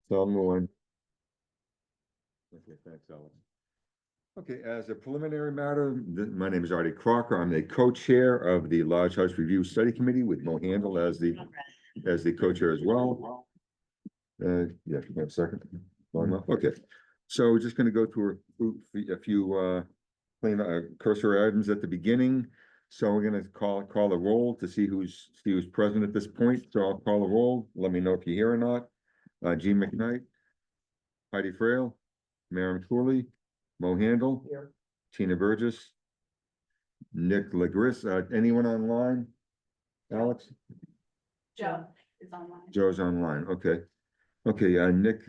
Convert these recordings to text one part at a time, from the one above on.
So I'm going. Okay, thanks, Alex. Okay, as a preliminary matter, my name is Artie Crocker. I'm the co-chair of the Large House Review Study Committee with Mo Handel as the co-chair as well. Yeah, give me a second. Okay, so we're just gonna go through a few cursor items at the beginning. So we're gonna call a roll to see who's present at this point. So I'll call a roll. Let me know if you're here or not. Jean McKnight, Heidi Frail, Maren Cooley, Mo Handel, Here. Tina Burgess, Nick Legris. Anyone online? Alex? Joe is online. Joe's online. Okay. Okay, Nick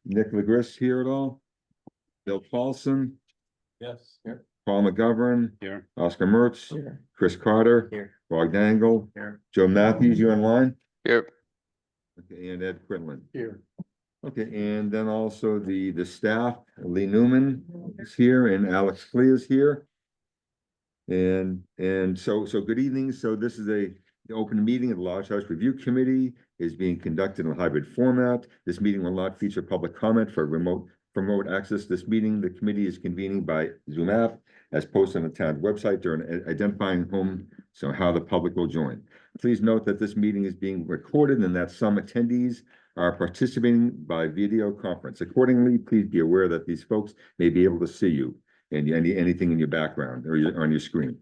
Legris here at all? Bill Paulson, Yes. Here. Paul McGovern, Here. Oscar Mertz, Here. Chris Carter, Here. Rod Dangle, Here. Joe Matthews, you online? Yep. Okay, and Ed Quinlan. Here. Okay, and then also the staff, Lee Newman is here and Alex Klee is here. And so good evening. So this is the open meeting of the Large House Review Committee is being conducted in a hybrid format. This meeting will not feature public comment for remote access. This meeting, the committee is convening by Zoom app as posted on the town's website during identifying whom, so how the public will join. Please note that this meeting is being recorded and that some attendees are participating by video conference. Accordingly, please be aware that these folks may be able to see you and anything in your background or on your screen.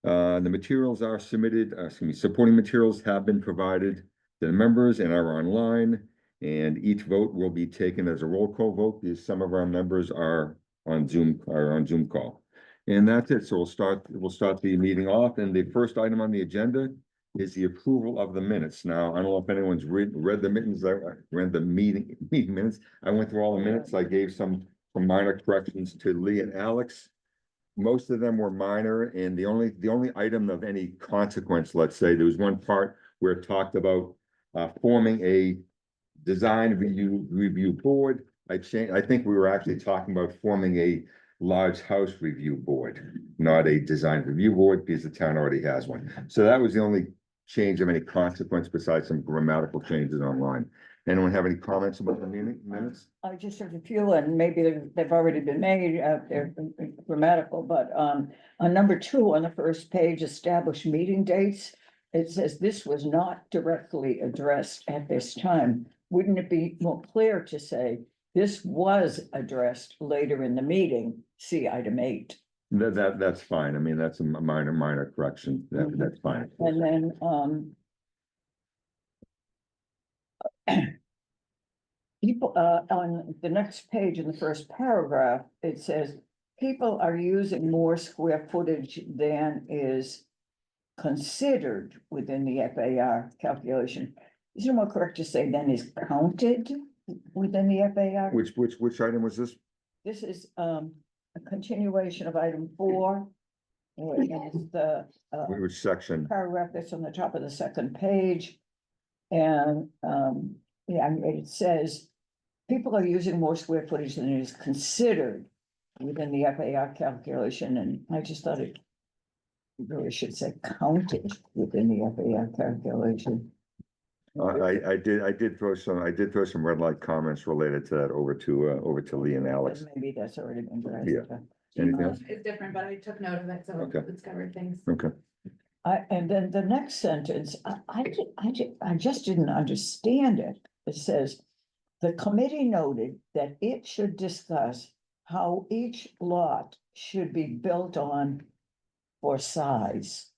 The materials are submitted, supporting materials have been provided to the members and are online, and each vote will be taken as a roll call vote because some of our members are on Zoom call. And that's it. So we'll start the meeting off, and the first item on the agenda is the approval of the minutes. Now, I don't know if anyone's read the minutes. I read the meeting minutes. I went through all the minutes. I gave some minor corrections to Lee and Alex. Most of them were minor, and the only item of any consequence, let's say, there was one part where it talked about forming a design review board. I think we were actually talking about forming a large house review board, not a design review board, because the town already has one. So that was the only change of any consequence besides some grammatical changes online. Anyone have any comments about the minutes? I just have a few, and maybe they've already been made, they're grammatical, but on number 2 on the first page, establish meeting dates. It says this was not directly addressed at this time. Wouldn't it be more clear to say this was addressed later in the meeting? See item 8. That's fine. I mean, that's a minor correction. That's fine. And then people, on the next page in the first paragraph, it says, people are using more square footage than is considered within the FAR calculation. Is it more correct to say than is counted within the FAR? Which item was this? This is a continuation of item 4. And the Which section? paragraph that's on the top of the second page. And yeah, it says, people are using more square footage than is considered within the FAR calculation, and I just thought it really should say counted within the FAR calculation. I did throw some red light comments related to that over to Lee and Alex. But maybe that's already been addressed. Yeah. Anything else? It's different, but I took note of it, so Okay. it's covered things. Okay. And then the next sentence, I just didn't understand it. It says, the committee noted that it should discuss how each lot should be built on for size.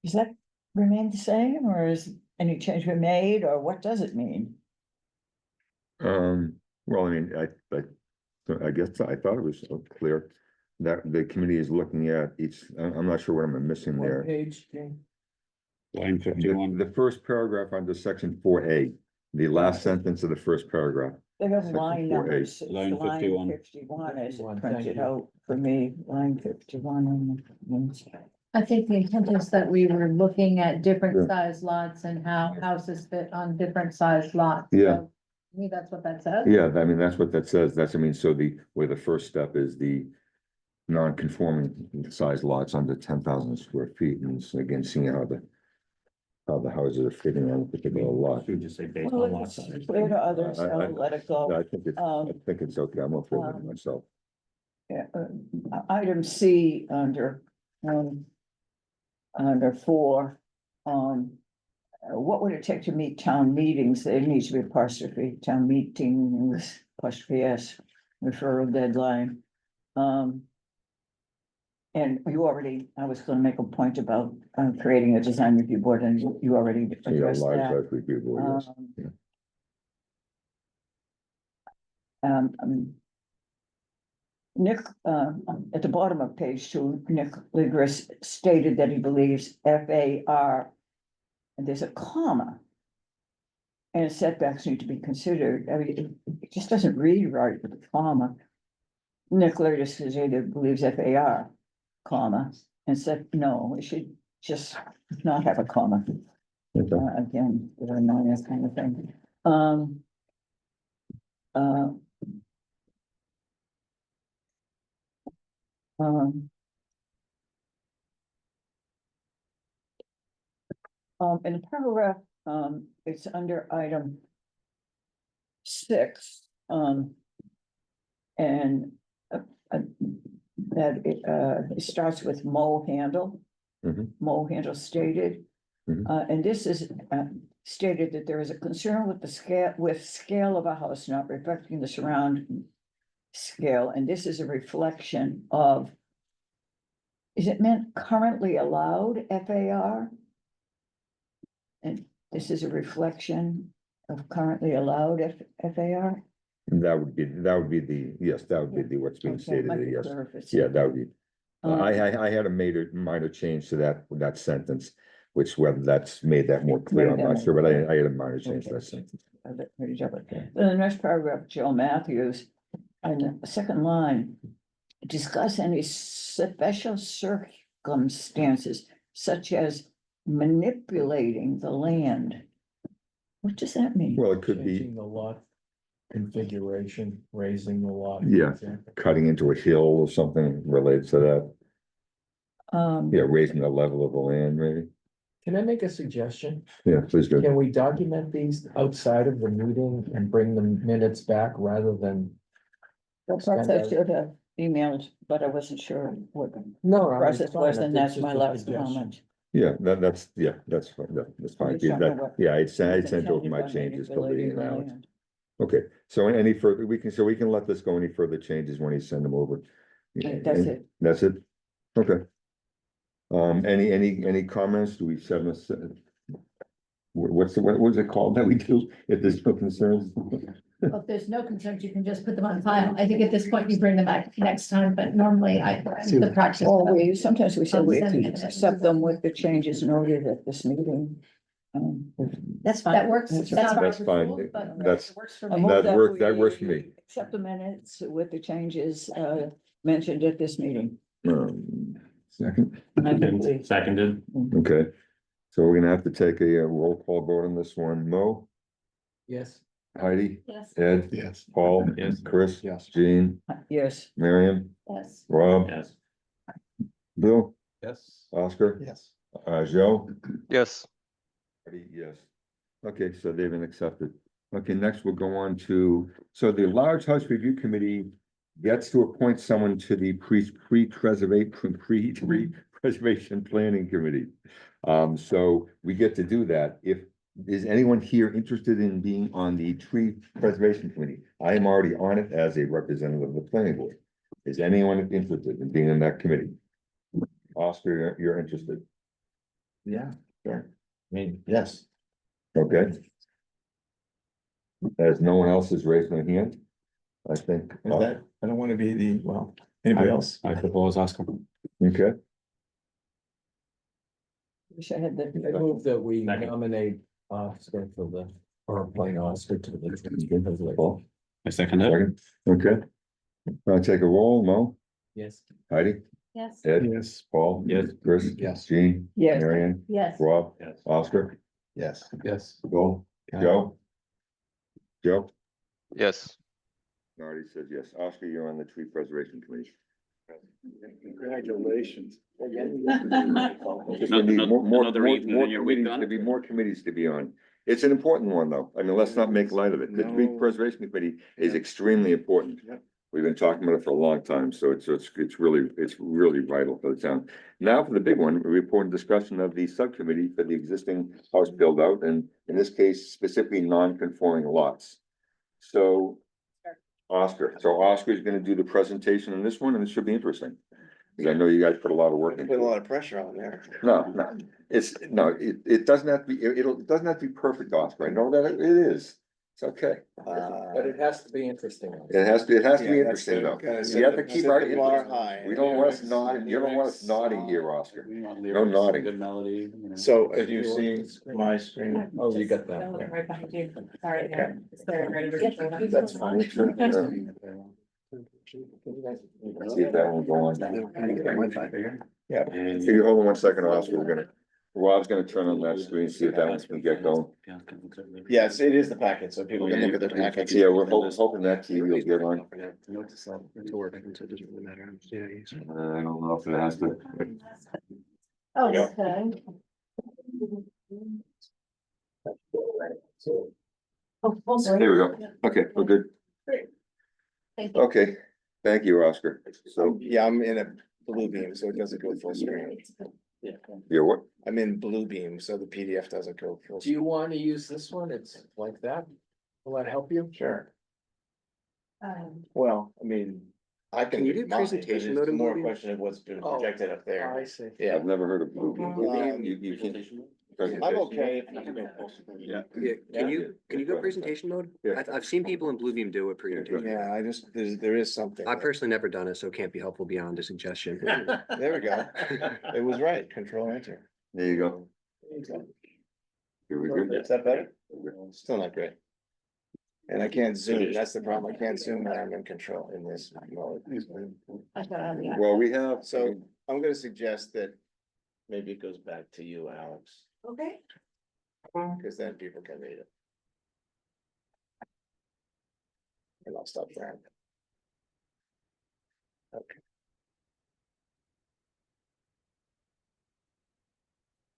Does that remain the same, or is any change been made, or what does it mean? Well, I mean, I guess I thought it was clear that the committee is looking at each, I'm not sure what I'm missing there. Page. Line 51. The first paragraph under section 4A, the last sentence of the first paragraph. They have Section line 4A. numbers. It's Line 51. 51 is 51, printed thank you. out for me, line 51 on the. I think the intent is that we were looking at Yeah. different size lots and how houses fit on different size lots. Yeah. So, to me, that's what that says. Yeah, I mean, that's what that says. That's, I mean, so where the first step is the non-conforming size lots under 10,000 square feet, and so again, seeing how how the houses are fitting on a particular lot. Should we just say based Well, on lot if size? it's clear to others, I- I'll let it go. I think it's okay, I'm okay with it um, myself. Yeah, item C under 4, what would it take to meet town meetings? There needs to be apostrophe, town meetings, apostrophe S, referral deadline. And you already, I was gonna make a point about creating a design review board, and you already Yeah, addressed large, that. large review board, yes. Yeah. Nick, at the bottom of page 2, Nick Ligris stated that he believes FAR, and there's a comma. And setbacks need to be considered. I mean, it just doesn't read right with a comma. Nick Ligris says he believes FAR, comma, and said, no, it should just not have a comma. Okay. Again, the annoying kind of thing. In paragraph, it's under item 6, and that it starts with mow handle. Mhm. Mow handle stated. Mhm. And this is stated that there is a concern with the scale of a house not reflecting the surround scale, and this is a reflection of. Is it meant currently allowed FAR? And this is a reflection of currently allowed FAR? That would be yes, that would be what's being Okay, stated, might there, be yes. clearer if it's- Yeah, that would be. Um, I had a minor change to that sentence, which whether that's made that more clear, I'm Made that not sure, more but I clear. had a minor change to Okay. that sentence. Then the next paragraph, Joe Matthews, and the second line. Discuss any special circumstances such as manipulating the land. What does that mean? Well, it could be Changing the lot configuration, raising the lot. Yeah. cutting into a hill or something related to that, yeah, raising the level of the land, maybe. Can I make a suggestion? Yeah, please do. Can we document these outside of the meeting and bring the minutes back rather than? Perhaps I should have emailed, but I wasn't sure what the No, I mean, process it's fine. was, I and think that's it's my just a last suggestion. comment. Yeah, that's fine, that's fine. just don't know what- Yeah, I'd sent over Intended my by changes to manipulating Lee and the Alex. land. Okay, so any further, we can let this go, any further changes when he send them over. That's it. That's it, okay. Any comments, do we send us? What was it called that we do, if there's no concerns? Well, if there's no concerns, you can just put them on file. I think at this point you bring them back next time, but normally the practice. Or sometimes we say we Sending it. accept them with the changes noted at this meeting. That's fine. That works. That's That's That's our fine. rule, but That's- it works for I me. move That works for we me. Accept the minutes with the changes mentioned at this meeting. Second, I move we- Seconded. okay, so we're gonna have to take a roll call vote on this one. Mo, Yes. Heidi, Yes. Ed, Yes. Paul, Yes. Chris, Yes. Jean, Yes, Marion, Yes. Rob, Yes. Bill, Yes. Oscar, Yes. Joe. Yes, Yes. Okay, so they've been accepted. Okay, next we'll go on to, so the Large House Review Committee gets to appoint someone to the pre-preservation planning committee. So we get to do that. Is anyone here interested in being on the tree preservation committee? I am already on it as a representative of the planning board. Is anyone interested in being in that committee? Oscar, you're interested, Yeah, sure. I mean, yes. okay? As no one else has raised their hand, I think. Is that, I don't want to be anybody else? I propose Oscar. Okay, wish I had I the, move that we Second. nominate Oscar for or appoint Oscar to the. Paul, I second it. second, okay. I'll take a roll, Mo, Yes. Heidi, Yes. Ed, Yes. Paul. Yes. Chris. Yes. Jean, yes, Marion, Yes. Rob, Yes. Oscar, Yes. Yes. Bill, Joe. Joe, yes, Nardi says yes. Oscar, you're on the tree preservation committee. Congratulations. Just Another- we need more another evening more in your week committees, on there'd it? be more committees to be on. It's an important one, though. I mean, let's not make light of it. The Tree No. Preservation Committee is Yeah. extremely important. Yep. We've been talking about it for a long time, so it's really vital for the town. Now for the big one, a report and discussion of the subcommittee for the existing house build out, and in this case, specifically non-conforming lots. So Oscar is gonna do the presentation on this one, and it should be interesting. Because I know you guys put a lot of work Put a into lot it. of pressure on there. No, it doesn't have to be, it doesn't have to be perfect, Oscar. I know that it is. It's okay. But it has to be interesting. It has to be Yeah, that's interesting the- though. gotta You set have the- to keep set our the bar interest. high. We don't want us nodding, you don't want us nodding here, Oscar. We want No lyrics, nodding. Good melody. you know. So if you see my screen, Oh, you got that. yeah. Right behind you. Sorry. Okay. Sorry. that's fine. See if that will go on. Yeah. If you hold on one second, Oscar, Rob's gonna turn on that screen, see if that one can get going. Yes, it is the packet, so people can look at their packets. Yeah, we're hoping that TV will get on. I don't know if it has to. Oh, okay. Oh, full screen. There we go. Okay, we're good. Thank you. Okay, thank you, Oscar. So Yeah, I'm in a blue beam, so it doesn't go full screen. you're what? I'm in blue beam, so the PDF doesn't go full. Do you want to use this one? It's like that. Will that help you? Sure. Um, Well, I mean, I can. you do mine, but presentation it's mode in more a Blue Beam? question of what's been Oh, projected up there. I see. Yeah, I've never heard of Blue Beam. You can't. I'm okay if you can go full screen. Yeah. Yeah, can you go presentation mode? Yeah. I've seen people in Bluebeam do a presentation. Yeah, there is something. I've personally never done it, so it can't be helpful beyond a suggestion. There we go. It was right, control enter. There you go. Here we go. Is that better? Still not great. And I can't zoom, that's the problem, I can't zoom when I'm in control in this mode. I thought on the- Well, we have, So I'm gonna suggest that maybe it goes back to you, Alex, Okay. because then people can read it. And I'll stop there. Okay.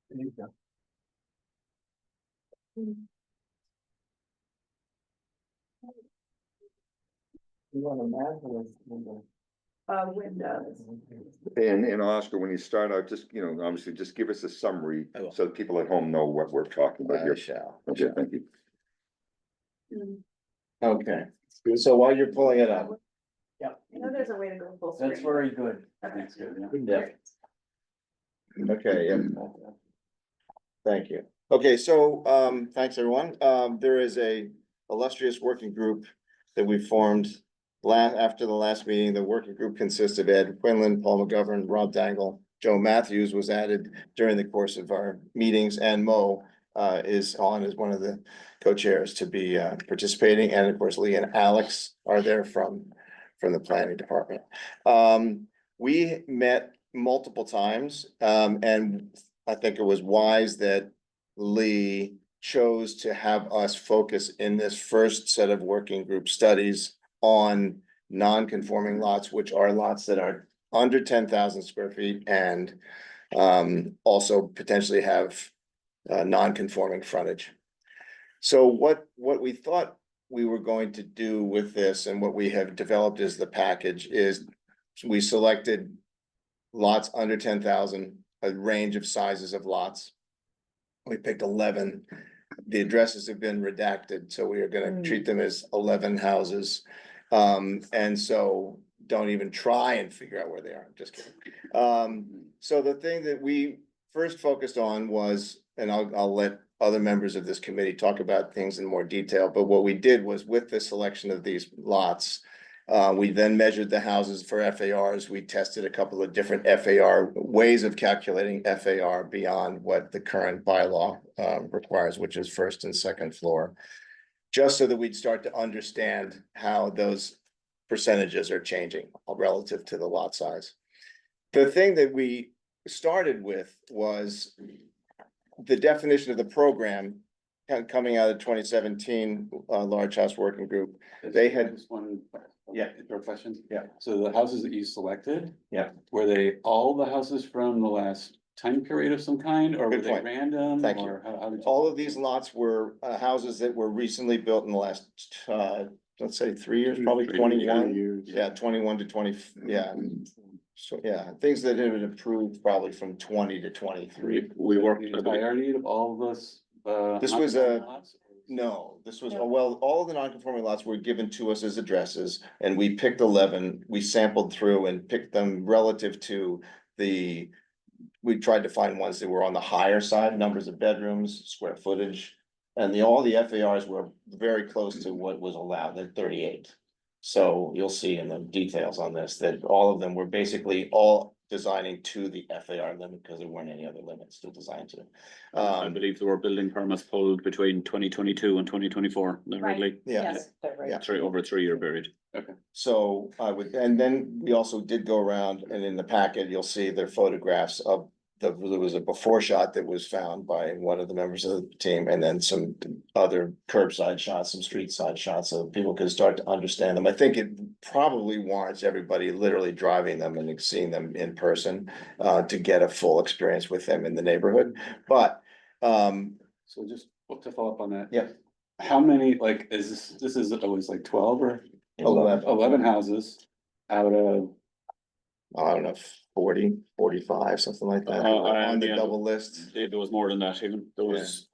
There you go. You want a map or? Windows. and Oscar, when you start out, just, obviously just give us a summary I will. so that people at home know what we're talking about I here. shall. Okay, thank you. Okay, so while you're pulling it up, I know there's a way to go full screen. That's very good. Okay. Good depth. okay, yeah. Thank you. Okay, so, thanks, everyone. There is a illustrious working group that we formed after the last meeting. The working group consists of Ed Quinlan, Paul McGovern, Rob Dangle, Joe Matthews was added during the course of our meetings, and Mo is on as one of the co-chairs to be participating, and of course, Lee and Alex are there from the planning department. We met multiple times, and I think it was wise that Lee chose to have us focus in this first set of working group studies on non-conforming lots, which are lots that are under 10,000 square feet and also potentially have non-conforming frontage. So what we thought we were going to do with this, and what we have developed as the package, is we selected lots under 10,000, a range of sizes of lots. We picked 11. The addresses have been redacted, so we are gonna treat them as 11 houses. And so don't even try and figure out where they are, just kidding. So the thing that we first focused on was, and I'll let other members of this committee talk about things in more detail, but what we did was, with the selection of these lots, we then measured the houses for FARs. We tested a couple of different FAR ways of calculating FAR beyond what the current bylaw requires, which is first and second floor, just so that we'd start to understand how those percentages are changing relative to the lot size. The thing that we started with was the definition of the program coming out of 2017 large house working group. They had- Just one Yeah. For a question? Yeah. So the houses that you selected? Yeah. Were they all the houses from the last time period of some kind, or were Good they point. random? Thank you. Or how did you? All of these lots were houses that were recently built in the last, let's say 3 years, probably 21. Yeah, 21 to 20, yeah. So, yeah, things that have been approved probably from 20 to 23. We worked the entirety of all of this, This was non-conforming a- lots? No, this was, No. well, all of the non-conforming lots were given to us as addresses, and we picked 11. We sampled through and picked them relative to the. We tried to find ones that were on the higher side, numbers of bedrooms, square footage. And all the FARs were very close to what was allowed, at 38. So you'll see in the details on this that all of them were basically all designing to the FAR limit because there weren't any other limits to design to. I believe there were building permits pulled between 2022 and 2024, Right. rightly? Yeah. Yes. Yeah. Over a 3-year period. So I would, and then we also did go around, and in the packet, you'll see their photographs of there was a before shot that was found by one of the members of the team, and then some other curbside shots, some street side shots, so people can start to understand them. I think it probably warrants everybody literally driving them and seeing them in person to get a full experience with them in the neighborhood, but So just to follow up on that. Yeah. How many, like, this is always like 12 or 11. 11 houses out of, I don't know, 40, 45, something like that, on the yeah. double list. there was more than that even, there was.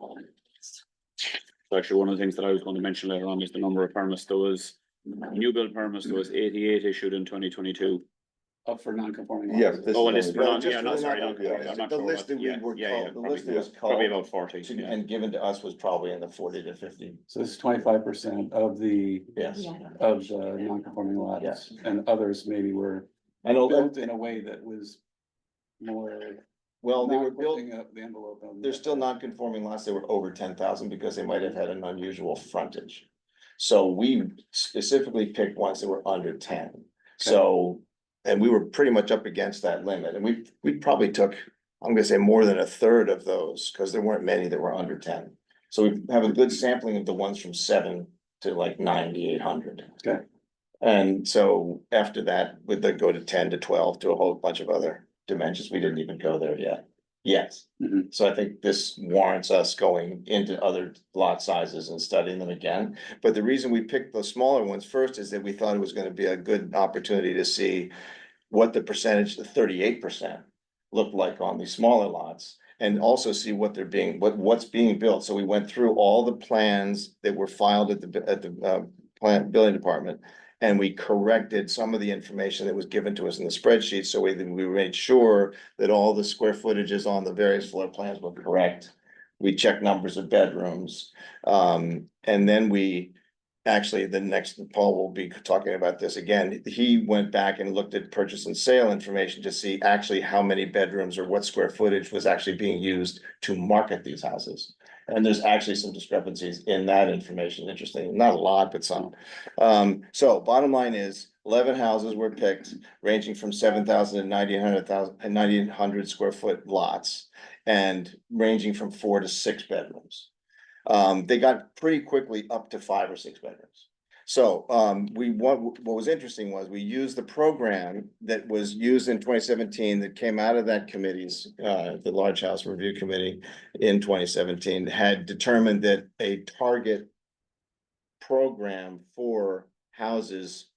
Actually, one of the things that I was going to mention later on is the number of permits. There was new build permits, there was 88 issued in 2022. Up for non-conforming. Yeah, but this Oh, is and it's only- for no, non, just yeah, for not, the sorry, non-conforming. I'm not The sure list what- that we yeah, were yeah, called- yeah, the list that was probably called about 40, to- yeah. and given to us was probably in the 40 to 50. So this is 25% of the, Yes. of the non-conforming lots. Yes. And others maybe were I know, built in a way that was more. well, they not were built, pushing up the envelope on. there's still non-conforming lots that were over 10,000 because they might have had an unusual frontage. So we specifically picked ones that were under 10. So, and we were pretty much up against that limit, and we probably took, I'm gonna say more than a third of those, because there weren't many that were under 10. So we have a good sampling of the ones from 7 to like 9,800. Okay. And so after that, we'd then go to 10 to 12 to a whole bunch of other dimensions. We didn't even go there yet. Yes. Mhm. So I think this warrants us going into other lot sizes and studying them again. But the reason we picked the smaller ones first is that we thought it was gonna be a good opportunity to see what the percentage, the 38% looked like on these smaller lots. And also see what they're being, what's being built. So we went through all the plans that were filed at the plant building department. And we corrected some of the information that was given to us in the spreadsheet, so we made sure that all the square footages on the various floor plans were correct. We checked numbers of bedrooms, and then we. Actually, the next, Paul will be talking about this again. He went back and looked at purchase and sale information to see actually how many bedrooms or what square footage was actually being used to market these houses. And there's actually some discrepancies in that information, interesting, not a lot, but some. So bottom line is 11 houses were picked, ranging from 7,000 and 9,800 square foot lots. And ranging from 4 to 6 bedrooms. They got pretty quickly up to 5 or 6 bedrooms. So, what was interesting was we used the program that was used in 2017 that came out of that committee's, the Large House Review Committee in 2017 had determined that a target program for houses,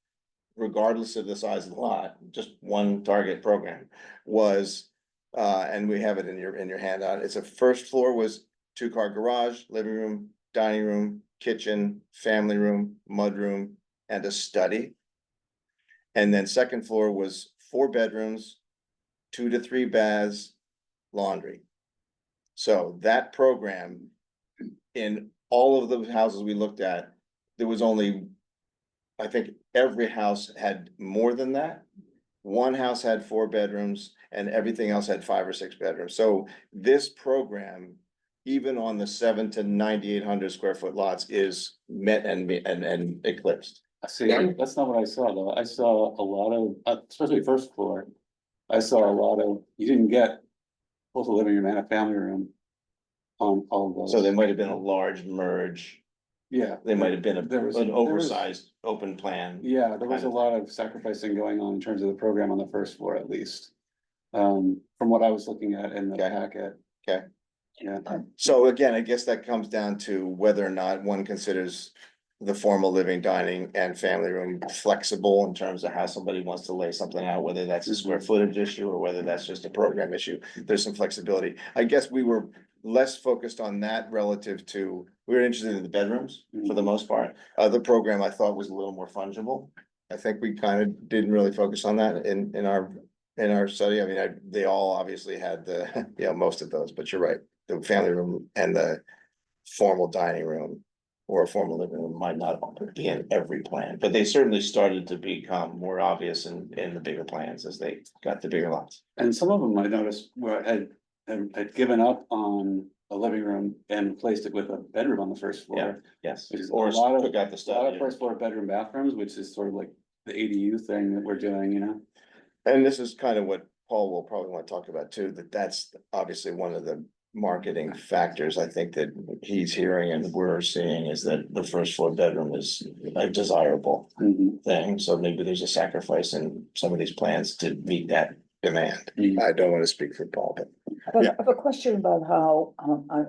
regardless of the size of the lot, just one target program was, and we have it in your handout. It's a first floor was 2-car garage, living room, dining room, kitchen, family room, mudroom, and a study. And then second floor was 4 bedrooms, 2 to 3 baths, laundry. So that program, in all of the houses we looked at, there was only, I think every house had more than that. One house had 4 bedrooms and everything else had 5 or 6 bedrooms. So this program, even on the 7 to 9,800 square foot lots, is met and eclipsed. See, that's not what I saw though. I saw a lot of, especially first floor. I saw a lot of, you didn't get both a living room and a family room on all of those. So there might have been a large merge. Yeah, They might have been There was- an there was- oversized open plan. yeah, there was kind a of lot of sacrificing going on in terms of the program on the first floor at least. From what I was looking at in the Okay. packet. Okay. Yeah, So again, I guess that comes down to whether or not one considers the formal living, dining and family room flexible in terms of how somebody wants to lay something out, whether that's a square footage issue or whether that's just a program issue. There's some flexibility. I guess we were less focused on that relative to, we were interested in the bedrooms for the most part. The program I thought was a little more fungible. I think we kind of didn't really focus on that in our study. I mean, they all obviously had the, you know, most of those, but you're right. The family room and the formal dining room or a formal living room might not be in every plan, but they certainly started to become more obvious in the bigger plans as they got the bigger lots. and some of them I noticed were, had given up on a living room and replaced it with a bedroom on the first floor. Yes, Which is or a lot of- took out the A lot study. of first floor bedroom bathrooms, which is sort of like the ADU thing that we're doing, you know? And this is kind of what Paul will probably want to talk about too, that's obviously one of the marketing factors, I think that he's hearing and we're seeing is that the first floor bedroom is a desirable thing, so maybe there's a sacrifice in some of these plans to meet that demand. Mhm. I don't want to speak for Paul, but. But Yeah. I have a question about how,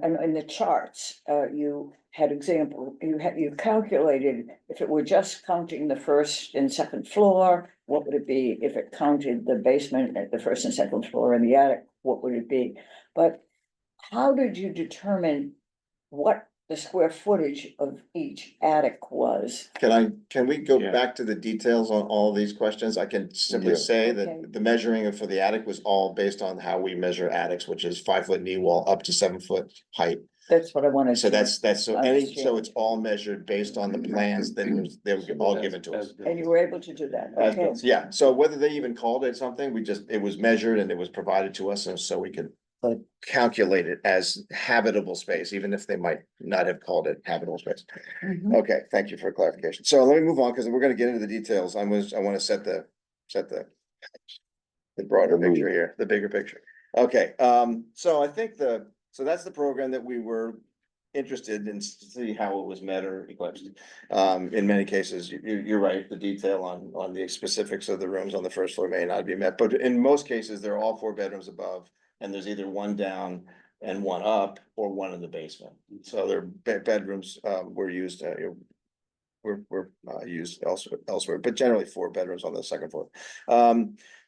in the charts, you had example, you calculated if it were just counting the first and second floor, what would it be? If it counted the basement at the first and second floor and the attic, what would it be? But how did you determine what the square footage of each attic was? Can we go Yeah. back to the details on all these questions? I can simply Yeah. say Okay. that the measuring for the attic was all based on how we measure attics, which is 5 foot knee wall up to 7 foot height. That's what I wanted. So to that's, so understand. it's all measured based on the plans that they were all given to us. And you were able to do that, As okay? built, yeah, so whether they even called it something, it was measured and it was provided to us, and so we could Good. calculate it as habitable space, even if they might not have called it habitable space. Mhm. Okay, thank you for clarification. So let me move on, because we're gonna get into the details. I want to set the broader picture here, the bigger picture. Okay, so I think so that's the program that we were interested in, to see how it was met or eclipsed. In many cases, you're right, the detail on the specifics of the rooms on the first floor may not be met, but in most cases, they're all 4 bedrooms above. And there's either one down and one up, or one in the basement. So their bedrooms, were used, were used elsewhere, but generally 4 bedrooms on the second floor.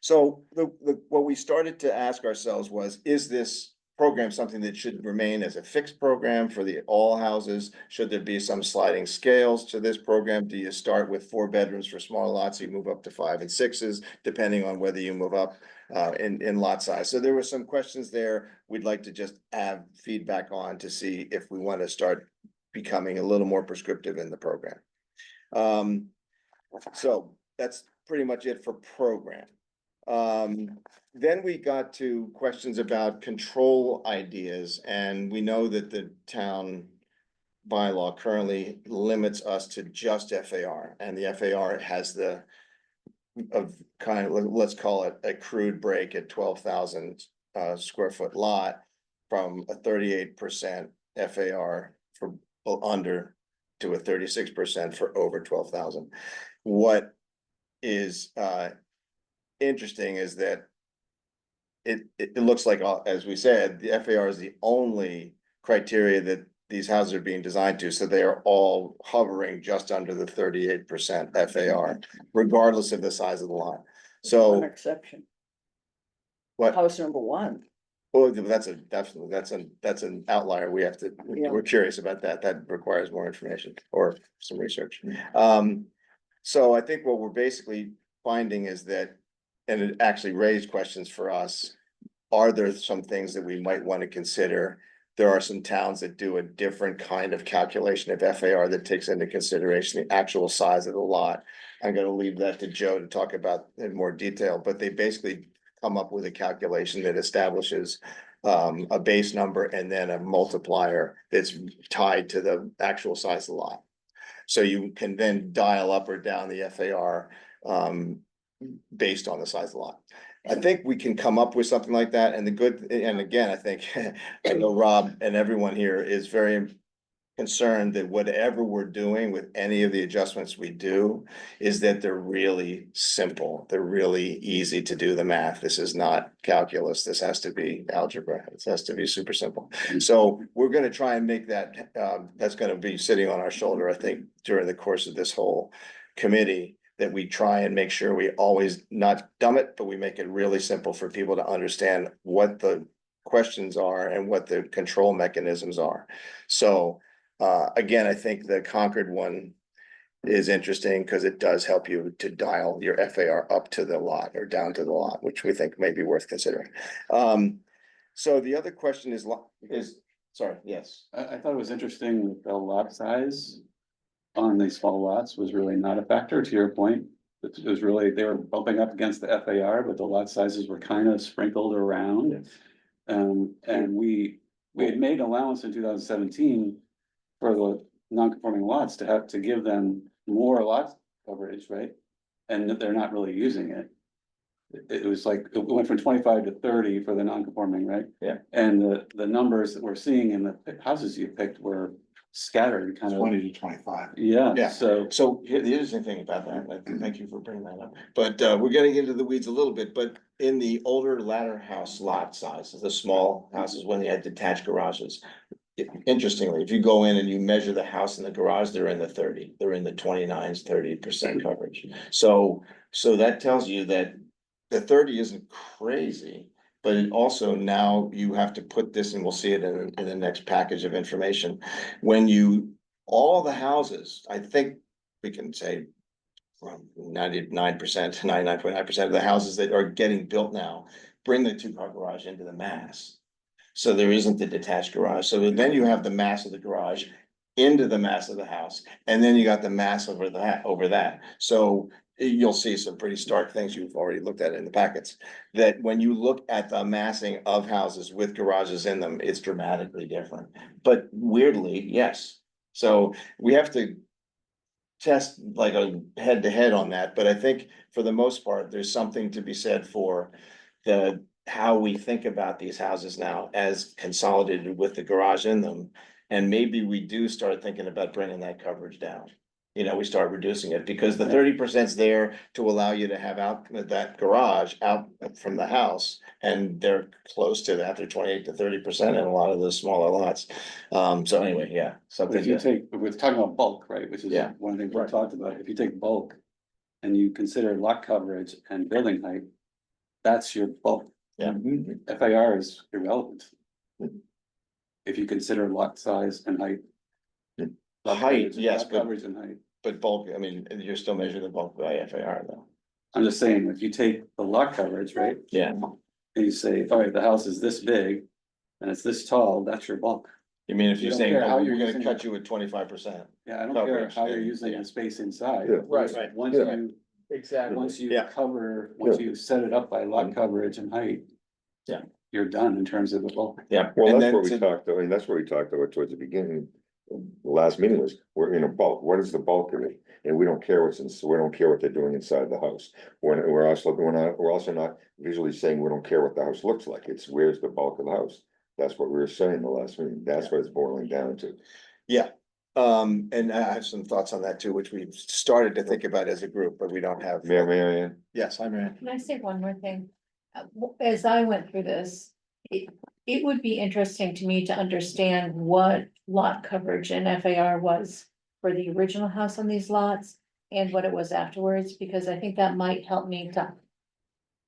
So what we started to ask ourselves was, is this program something that should remain as a fixed program for all houses? Should there be some sliding scales to this program? Do you start with 4 bedrooms for small lots, you move up to 5 and 6s, depending on whether you move up in lot size? So there were some questions there we'd like to just have feedback on to see if we want to start becoming a little more prescriptive in the program. So that's pretty much it for program. Then we got to questions about control ideas, and we know that the town bylaw currently limits us to just FAR, and the FAR has let's call it a crude break at 12,000 square foot lot from a 38% FAR for under to a 36% for over 12,000. What is interesting is that it looks like, as we said, the FAR is the only criteria that these houses are being designed to, so they are all hovering just under the 38% FAR, regardless of the size of the lot. One So exception, what, house number 1. well, that's an outlier. We have to, Yeah. we're curious about that. That requires more information or some research. So I think what we're basically finding is that, and it actually raised questions for us. Are there some things that we might want to consider? There are some towns that do a different kind of calculation of FAR that takes into consideration the actual size of the lot. I'm gonna leave that to Joe to talk about in more detail, but they basically come up with a calculation that establishes a base number and then a multiplier that's tied to the actual size of the lot. So you can then dial up or down the FAR based on the size of the lot. I think we can come up with something like that, and again, I think, I know Rob and everyone here is very concerned that whatever we're doing with any of the adjustments we do is that they're really simple. They're really easy to do the math. This is not calculus. This has to be algebra. This has to be super simple. So we're gonna try and make that, that's gonna be sitting on our shoulder, I think, during the course of this whole committee, that we try and make sure we always not dumb it, but we make it really simple for people to understand what the questions are and what the control mechanisms are. So again, I think the Concord one is interesting because it does help you to dial your FAR up to the lot or down to the lot, which we think may be worth considering. So the other question is, sorry, yes. I thought it was interesting, the lot size on these small lots was really not a factor, to your point. It was really, they were bumping up against the FAR, but the lot sizes were kind of sprinkled around. And we had made allowance in 2017 for the non-conforming lots to give them more lot coverage, right? And they're not really using it. It was like, it went from 25 to 30 for the non-conforming, right? Yeah. And the numbers that we're seeing in the houses you picked were scattered kind of. 20 to 25. Yeah, Yeah. so. So here, the interesting thing about that, and thank you for bringing that up, but we're getting into the weeds a little bit, but in the older ladder house lot sizes, the small houses, when they had detached garages. Interestingly, if you go in and you measure the house and the garage, they're in the 30, they're in the 29s, 30% coverage. So that tells you that the 30 isn't crazy. But it also, now you have to put this, and we'll see it in the next package of information. When all the houses, I think we can say from 99%, 99.9% of the houses that are getting built now, bring the 2-car garage into the mass. So there isn't the detached garage. So then you have the mass of the garage into the mass of the house, and then you got the mass over that. So you'll see some pretty stark things. You've already looked at it in the packets, that when you look at the massing of houses with garages in them, it's dramatically different. But weirdly, yes. So we have to test like a head to head on that, but I think for the most part, there's something to be said for how we think about these houses now as consolidated with the garage in them. And maybe we do start thinking about bringing that coverage down. You know, we start reducing it because the 30%'s there to allow you to have out that garage out from the house. And they're close to that. They're 28 to 30% in a lot of those smaller lots. So anyway, yeah, But something. if you take, we're talking about bulk, right, which is Yeah. one of the things we talked about, if you take bulk. And you consider lot coverage and building height, that's your bulk. Yeah. FAR is irrelevant. If you consider lot size and height. Lot Height, coverage- yes, lot but- Coverage and height. But bulk, I mean, you're still measuring the bulk by FAR though. I'm just saying, if you take the lot coverage, right? Yeah. And you say, all right, the house is this big and it's this tall, that's your bulk. You mean if You you're don't saying, care how oh, you're we're gonna using cut it. you at 25%. Yeah, I don't care Coverage, how you're and- using yeah. the space inside. Yeah. Right, right. Once Yeah. you, Exactly. once you Yeah. cover, once you set it up by lot coverage and height. Yeah. You're done in terms of the bulk. Yeah. Well, and that's then what we to- talked, I mean, that's what we talked about towards the beginning. The last meeting was, we're in a bulk, what is the bulk of it? And we don't care what's in, so we don't care what they're doing inside the house. We're also not visually saying we don't care what the house looks like, it's where's the bulk of the house? That's what we were saying the last meeting, that's what it's boiling down to. Yeah, and I have some thoughts on that too, which we've started to think about as a group, but we don't have. Mary Ann? Yes, I'm in. Can I say one more thing? As I went through this, it would be interesting to me to understand what lot coverage and FAR was for the original house on these lots and what it was afterwards, because I think that might help me to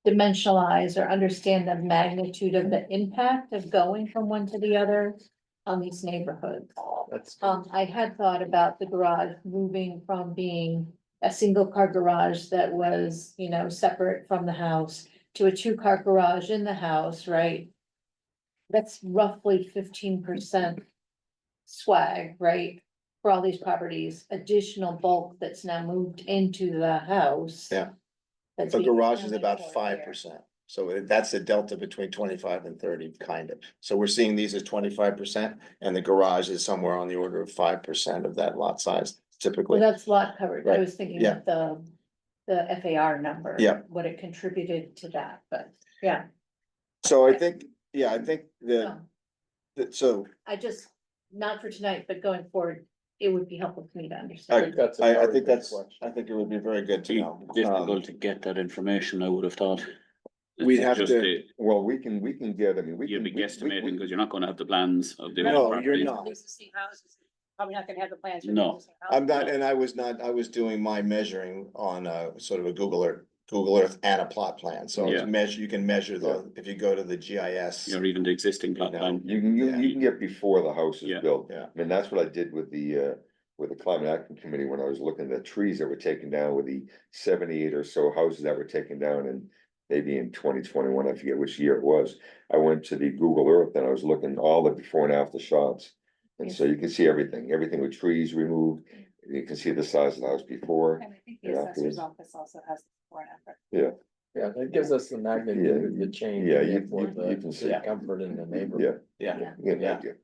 dimensionalize or understand the magnitude of the impact of going from one to the other on these neighborhoods. That's. I had thought about the garage moving from being a single car garage that was, you know, separate from the house to a 2-car garage in the house, right? That's roughly 15% swag, right? For all these properties, additional bulk that's now moved into the house. Yeah. That's The being garage is accounted about for 5%, so that's the delta between 25 and 30, kind of. So we're seeing these as 25%, and the garage is somewhere on the order of 5% of that lot size Well, typically. that's lot coverage. I Right. was thinking Yeah. of the FAR number. Yeah. What it contributed to that, but yeah. So I think, yeah, I think so so, I just, not for tonight, but going forward, it would be helpful for me to I understand. think that's a I very think good that's, question. I think it would be very good to Be know. difficult to get that information, I would have thought. We'd have Just to- the- Well, we can get, I mean, we You'd can. be we- guesstimating, we- because you're not gonna have the plans of the. No, properties. you're not. Existing houses, probably not gonna have the plans. for the No. existing houses. I'm not, and I was not, I was doing my measuring on sort of a Google Earth and a plot plan, so it's Yeah. measure, you can measure the, if you go to the GIS. Or even the existing plot No. plan. You can get before the house is Yeah. built. Yeah. I mean, that's what I did with the climate action committee when I was looking at the trees that were taken down with the 78 or so houses that were taken down and maybe in 2021, I forget which year it was. I went to the Google Earth and I was looking all the before and after shots. And so you can see everything with trees removed. You can see the size of the house before. And I think the Yeah, assessor's afterwards. office also has the before and after. Yeah, that gives us the magnitude of the change. Yeah, and you- therefore you- the- you can see. the comfort in the neighborhood. Yeah. You get an Yeah. idea.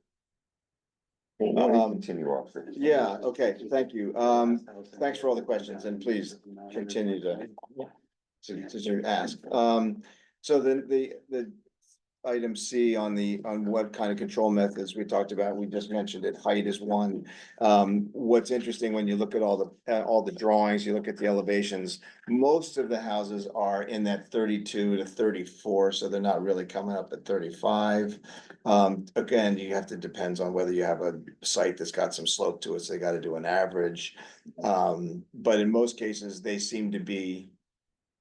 Well, why don't you Um, continue on? Chris? Yeah, okay, thank you. Thanks for all the questions and please continue to ask. So the item C on what kind of control methods we talked about, we just mentioned it, height is one. What's interesting when you look at all the drawings, you look at the elevations, most of the houses are in that 32 to 34, so they're not really coming up at 35. Again, you have to, depends on whether you have a site that's got some slope to it, so they gotta do an average. But in most cases, they seem to be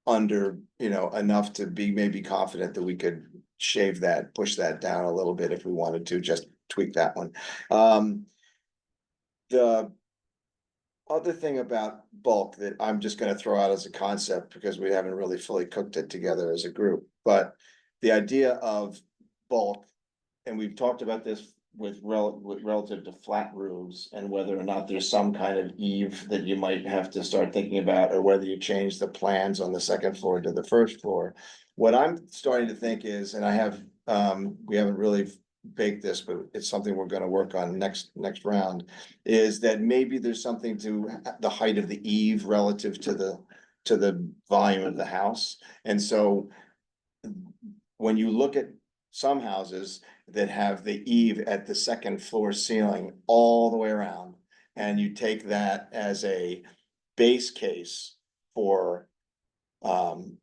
under, enough to be maybe confident that we could shave that, push that down a little bit if we wanted to, just tweak that one. The other thing about bulk that I'm just gonna throw out as a concept, because we haven't really fully cooked it together as a group, but the idea of bulk, and we've talked about this with relative to flat roofs and whether or not there's some kind of eave that you might have to start thinking about, or whether you change the plans on the second floor to the first floor. What I'm starting to think is, and I have, we haven't really baked this, but it's something we're gonna work on next round, is that maybe there's something to the height of the eave relative to the volume of the house. And so when you look at some houses that have the eave at the second floor ceiling all the way around, and you take that as a base case for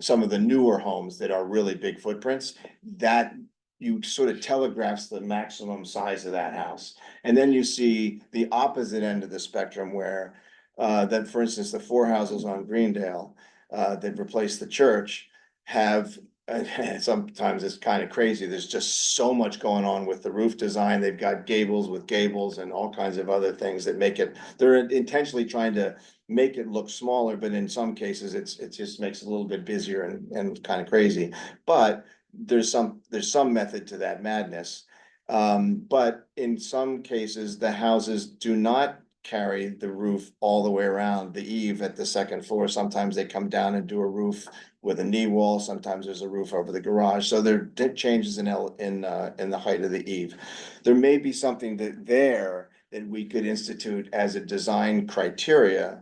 some of the newer homes that are really big footprints, that you sort of telegraphs the maximum size of that house. And then you see the opposite end of the spectrum where that, for instance, the 4 houses on Greendale that replaced the church have sometimes it's kind of crazy. There's just so much going on with the roof design. They've got gables with gables and all kinds of other things that make it, they're intentionally trying to make it look smaller, but in some cases, it just makes it a little bit busier and kind of crazy. But there's some method to that madness. But in some cases, the houses do not carry the roof all the way around the eave at the second floor. Sometimes they come down and do a roof with a knee wall. Sometimes there's a roof over the garage. So there are changes in the height of the eave. There may be something that we could institute as a design criteria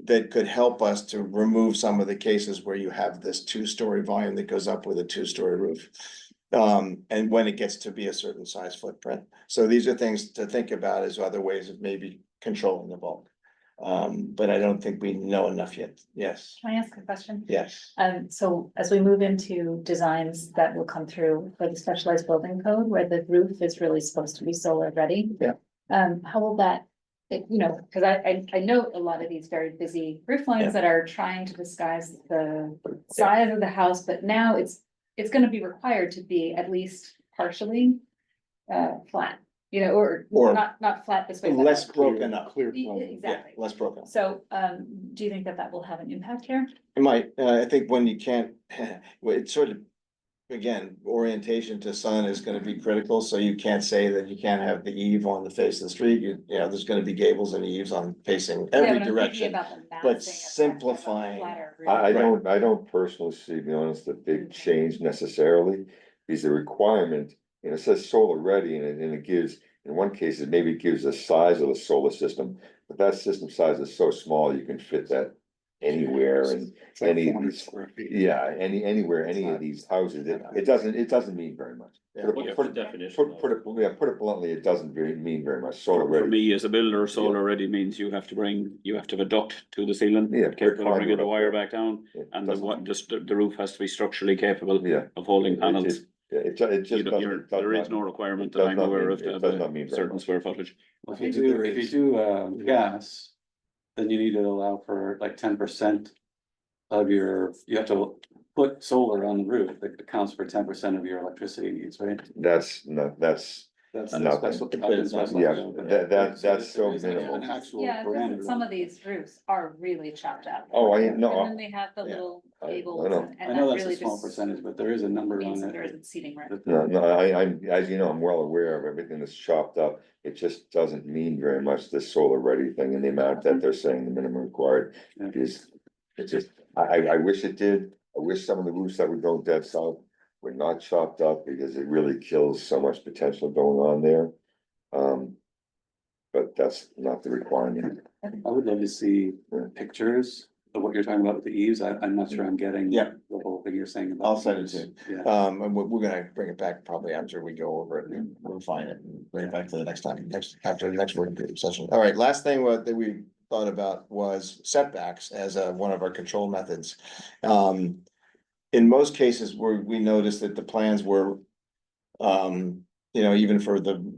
that could help us to remove some of the cases where you have this 2-story volume that goes up with a 2-story roof. And when it gets to be a certain size footprint. So these are things to think about as other ways of maybe controlling the bulk. But I don't think we know enough yet. Yes, Can I ask a question? yes. So as we move into designs that will come through for the specialized building code, where the roof is really supposed to be solar ready. Yeah. How will that, because I note a lot of these very busy roof lines Yeah. that are trying to disguise the size of the house, but now it's gonna be required to be at least partially flat, or Or not flat this way. but Less up. broken up. Yeah, exactly. Less broken. So, do you think that will have an impact here? It might, I think when you can't, well, it's sort of, again, orientation to sun is gonna be critical, so you can't say that you can't have the eave on the face of the street. There's gonna be gables and eaves on facing Yeah, every but I'm thinking direction. about the but massing effect of a simplifying- flatter roof. I don't personally see, to be honest, a big change necessarily, because the requirement, it says solar ready and it gives, in one case, it maybe gives the size of the solar system, but that system size is so small, you can fit that anywhere and It's like any of 400 these. square feet. Yeah, anywhere, any of these houses, it doesn't mean very much. Yeah. Put it- put it- put it bluntly, it doesn't mean very much, solar For ready. me, as a builder, solar ready means you have to have a duct to the ceiling. Yeah, put Capable of bringing conduit the up wire there. back down, It and doesn't- just the roof has to be structurally capable Yeah. of holding It- panels. it just You don't- doesn't. it does There is not- no requirement it that does I'm not aware mean- of to it have does not a mean very certain much. square footage. Well, if you do, gas, then you need to allow for like 10% of you have to put solar on the roof that accounts for 10% of your electricity needs, right? That's, no, that's, That's Nothing. yeah, that's so minimal. An actual Yeah, parameter. some of these roofs are really chopped up. Oh, I And know. then they have the Yeah. little I gables know. and I that know that's really a small just percentage, but there is a number means on that there it. isn't seating room. that- No, as you know, I'm well aware of everything that's chopped up. It just doesn't mean very much, this solar ready thing and the amount that they're saying the minimum required Yeah. is. It's just, I wish it did. I wish some of the roofs that would go dead south were not chopped up because it really kills so much potential going on there. But that's not the requirement. I would love to see pictures of what you're talking about with the eaves. I'm not sure I'm getting. Yeah. The whole thing you're saying about. I'll send it eaves. to you. Yeah. And we're gonna bring it back probably after we go over it and refine it and bring it back to the next time, after the next working group session. All right, last thing that we thought about was setbacks as one of our control methods. In most cases where we noticed that the plans were, even for the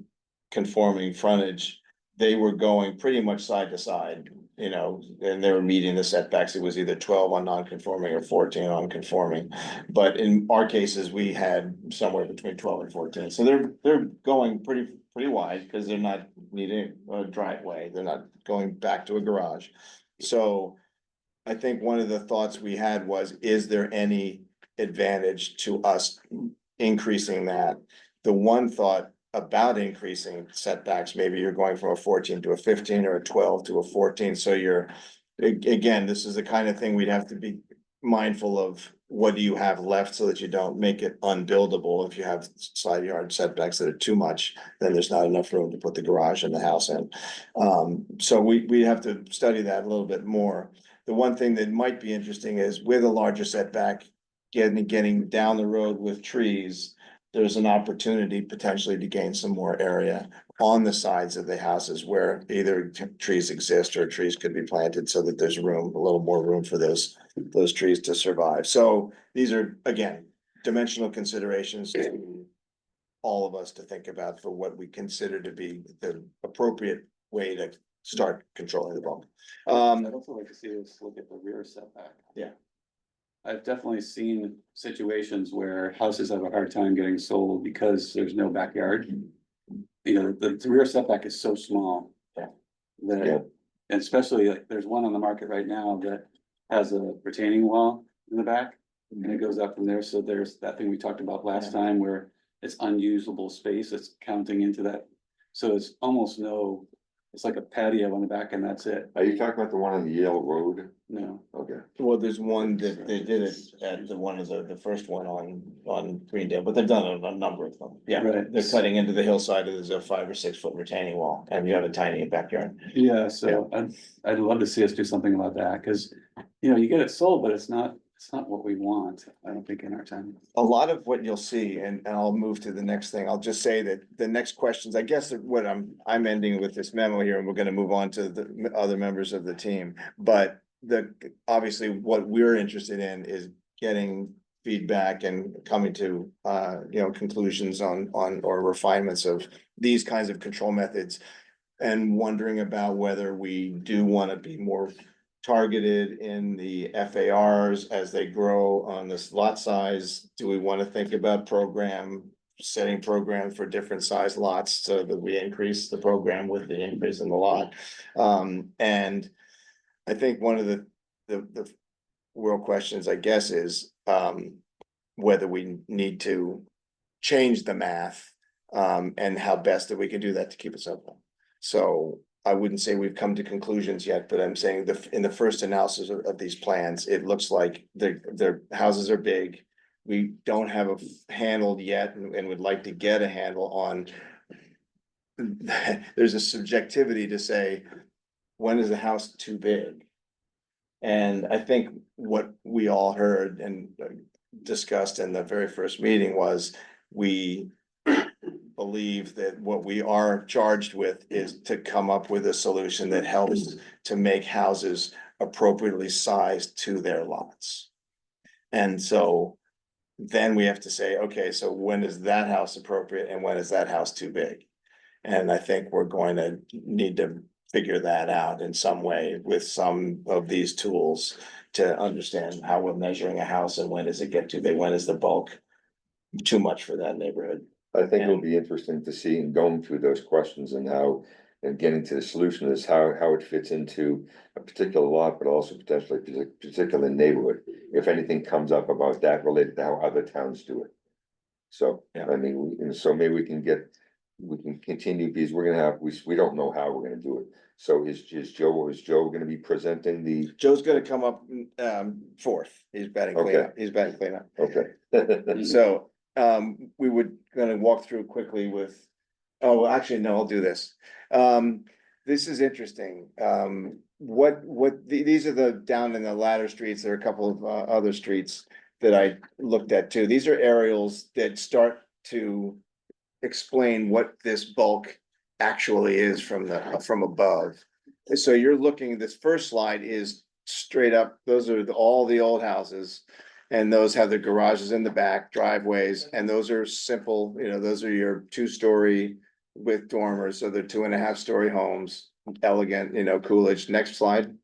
conforming frontage, they were going pretty much side to side, and they were meeting the setbacks. It was either 12 on non-conforming or 14 on conforming. But in our cases, we had somewhere between 12 and 14. So they're going pretty wide because they're not needing a driveway. They're not going back to a garage. So I think one of the thoughts we had was, is there any advantage to us increasing that? The one thought about increasing setbacks, maybe you're going from a 14 to a 15 or a 12 to a 14, so again, this is the kind of thing we'd have to be mindful of. What do you have left so that you don't make it unbuildable? If you have side yard setbacks that are too much, then there's not enough room to put the garage and the house in. So we have to study that a little bit more. The one thing that might be interesting is with a larger setback, getting down the road with trees, there's an opportunity potentially to gain some more area on the sides of the houses where either trees exist or trees could be planted so that there's room, a little more room for those trees to survive. So these are, again, dimensional considerations to all of us to think about for what we consider to be the appropriate way to start controlling the bump. I'd also like to see us look at the rear setback. Yeah. I've definitely seen situations where houses have a hard time getting sold because there's no backyard. The rear setback is so small. Yeah. That, Yeah. and especially like, there's one on the market right now that has a retaining wall in the back. And it goes up from there, so there's that thing we talked about last time where it's unusable space, it's counting into that. So it's almost it's like a patio on the back and that's it. Are you talking about the one on the Yale Road? No, Okay. Well, there's one that they did it at the first one on Greendale, but they've done a number of them. Yeah, Right. they're cutting into the hillside, there's a 5 or 6 foot retaining wall, and you have a tiny backyard. yeah, so I'd love to see us do something about that, cause you get it sold, but it's not what we want, I don't think in our time. A lot of what you'll see, and I'll move to the next thing, I'll just say that the next questions, I guess that what I'm ending with this memo here, and we're gonna move on to the other members of the team. But obviously, what we're interested in is getting feedback and coming to, conclusions on or refinements of these kinds of control methods. And wondering about whether we do wanna be more targeted in the FARs as they grow on this lot size? Do we want to think about setting programs for different size lots so that we increase the program with the increase in the lot? And I think one of the real questions, I guess, is whether we need to change the math and how best that we can do that to keep it simple. So I wouldn't say we've come to conclusions yet, but I'm saying in the first analysis of these plans, it looks like their houses are big. We don't have a handle yet and would like to get a handle on. There's a subjectivity to say, when is the house too big? And I think what we all heard and discussed in the very first meeting was we believe that what we are charged with is to come up with a solution that helps to make houses appropriately sized to their lots. And so then we have to say, okay, so when is that house appropriate and when is that house too big? And I think we're going to need to figure that out in some way with some of these tools to understand how we're measuring a house and when does it get too big, when is the bulk too much for that neighborhood? I think it'll be interesting to see and going through those questions and how, and getting to the solution is how it fits into a particular lot, but also potentially a particular neighborhood. If anything comes up about that related to how other towns do it. So, Yeah. I mean, and so maybe we can continue because we're gonna have, we don't know how we're gonna do it. So is Joe gonna be presenting the, Joe's gonna come up fourth. He's batting Okay. cleanup. He's batting cleanup. okay. So we would gonna walk through quickly with, oh, well, actually, no, I'll do this. This is interesting. These are the down in the latter streets. There are a couple of other streets that I looked at too. These are aerials that start to explain what this bulk actually is from above. So you're looking, this first slide is straight up, those are all the old houses. And those have the garages in the back, driveways, and those are simple, those are your 2-story with dormers, so they're 2.5-story homes, elegant, Coolidge. Next slide.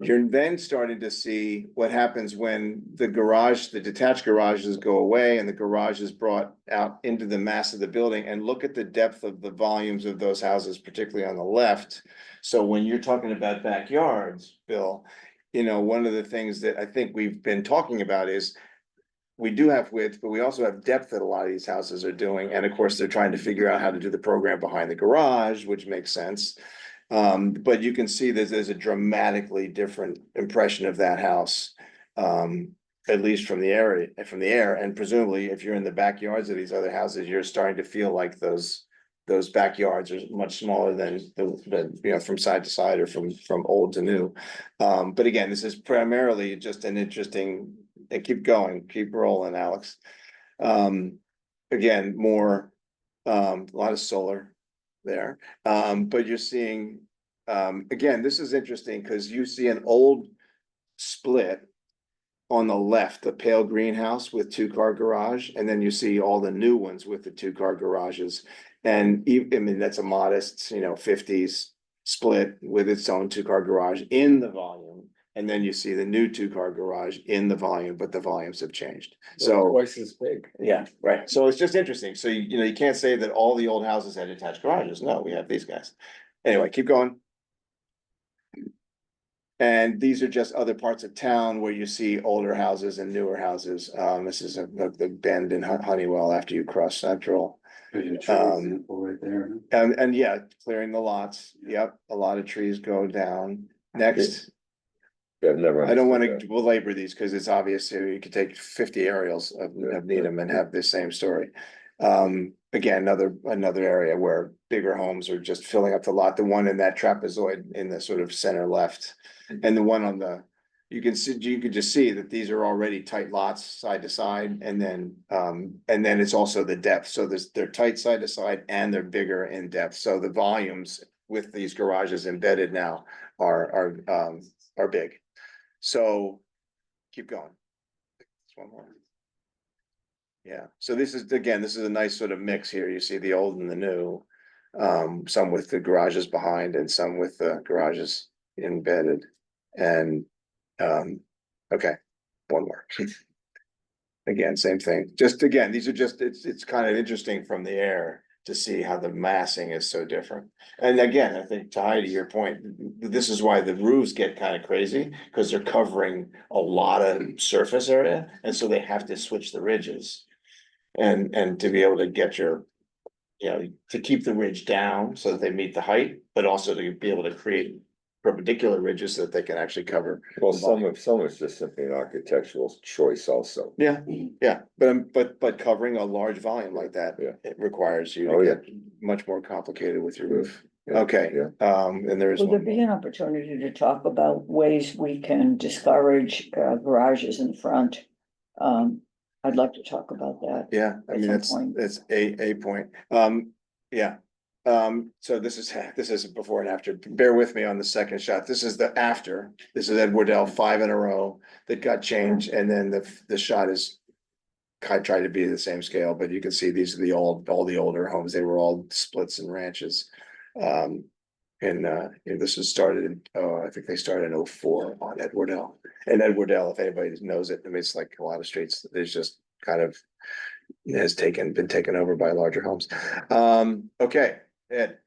You're then starting to see what happens when the detached garages go away and the garage is brought out into the mass of the building, and look at the depth of the volumes of those houses, particularly on the left. So when you're talking about backyards, Bill, one of the things that I think we've been talking about is we do have width, but we also have depth that a lot of these houses are doing. And of course, they're trying to figure out how to do the program behind the garage, which makes sense. But you can see that there's a dramatically different impression of that house. At least from the air, and presumably if you're in the backyards of these other houses, you're starting to feel like those backyards are much smaller than from side to side or from old to new. But again, this is primarily just an interesting, and keep going, keep rolling, Alex. Again, more, a lot of solar there. But you're seeing, again, this is interesting because you see an old split on the left, the pale greenhouse with 2-car garage, and then you see all the new ones with the 2-car garages. And I mean, that's a modest, 50s split with its own 2-car garage in the volume. And then you see the new 2-car garage in the volume, but the volumes have changed. So Twice as big. yeah, right. So it's just interesting. So you can't say that all the old houses had attached garages. No, we have these guys. Anyway, keep going. And these are just other parts of town where you see older houses and newer houses. This is the bend in Honeywell after you cross Central. There's your tree example right there. And yeah, clearing the lots. Yep, a lot of trees go down. Next. I've never I don't want understood to belabor these because it's obvious you could take 50 aerials of Needham and have the same story. Again, another area where bigger homes are just filling up the lot, the one in that trapezoid in the sort of center left. And the one on the, you can just see that these are already tight lots side to side, and then it's also the depth. So they're tight side to side and they're bigger in depth. So the volumes with these garages embedded now are big. So keep going. Just one more. Yeah, so this is a nice sort of mix here. You see the old and the new, some with the garages behind and some with the garages embedded. And okay, one more. Again, same thing. Just again, these are just, it's kind of interesting from the air to see how the massing is so different. And again, I think to Heidi, your point, this is why the roofs get kind of crazy, because they're covering a lot of surface area, and so they have to switch the ridges. And to be able to get your, to keep the ridge down so that they meet the height, but also to be able to create perpendicular ridges so that they can actually cover. Well, some is just simply an architectural choice also. Yeah, but covering a large volume like that, Yeah. it requires you Oh, to yeah. get much more complicated with your roof. Okay, and there is Will there one be more. an opportunity to talk about ways we can discourage garages in front? I'd like to talk about that. Yeah, I at mean, some that's, point. that's a point. Yeah. So this is before and after. Bear with me on the second shot. This is the after. This is Ed Wardell, 5 in a row that got changed, and then the shot is kind of tried to be the same scale, but you can see these are all the older homes. They were all splits and ranches. This was started in, I think they started in 04 on Ed Wardell. And Ed Wardell, if anybody knows it, I mean, it's like a lot of streets, there's just kind of been taken over by larger homes. Okay, Ed,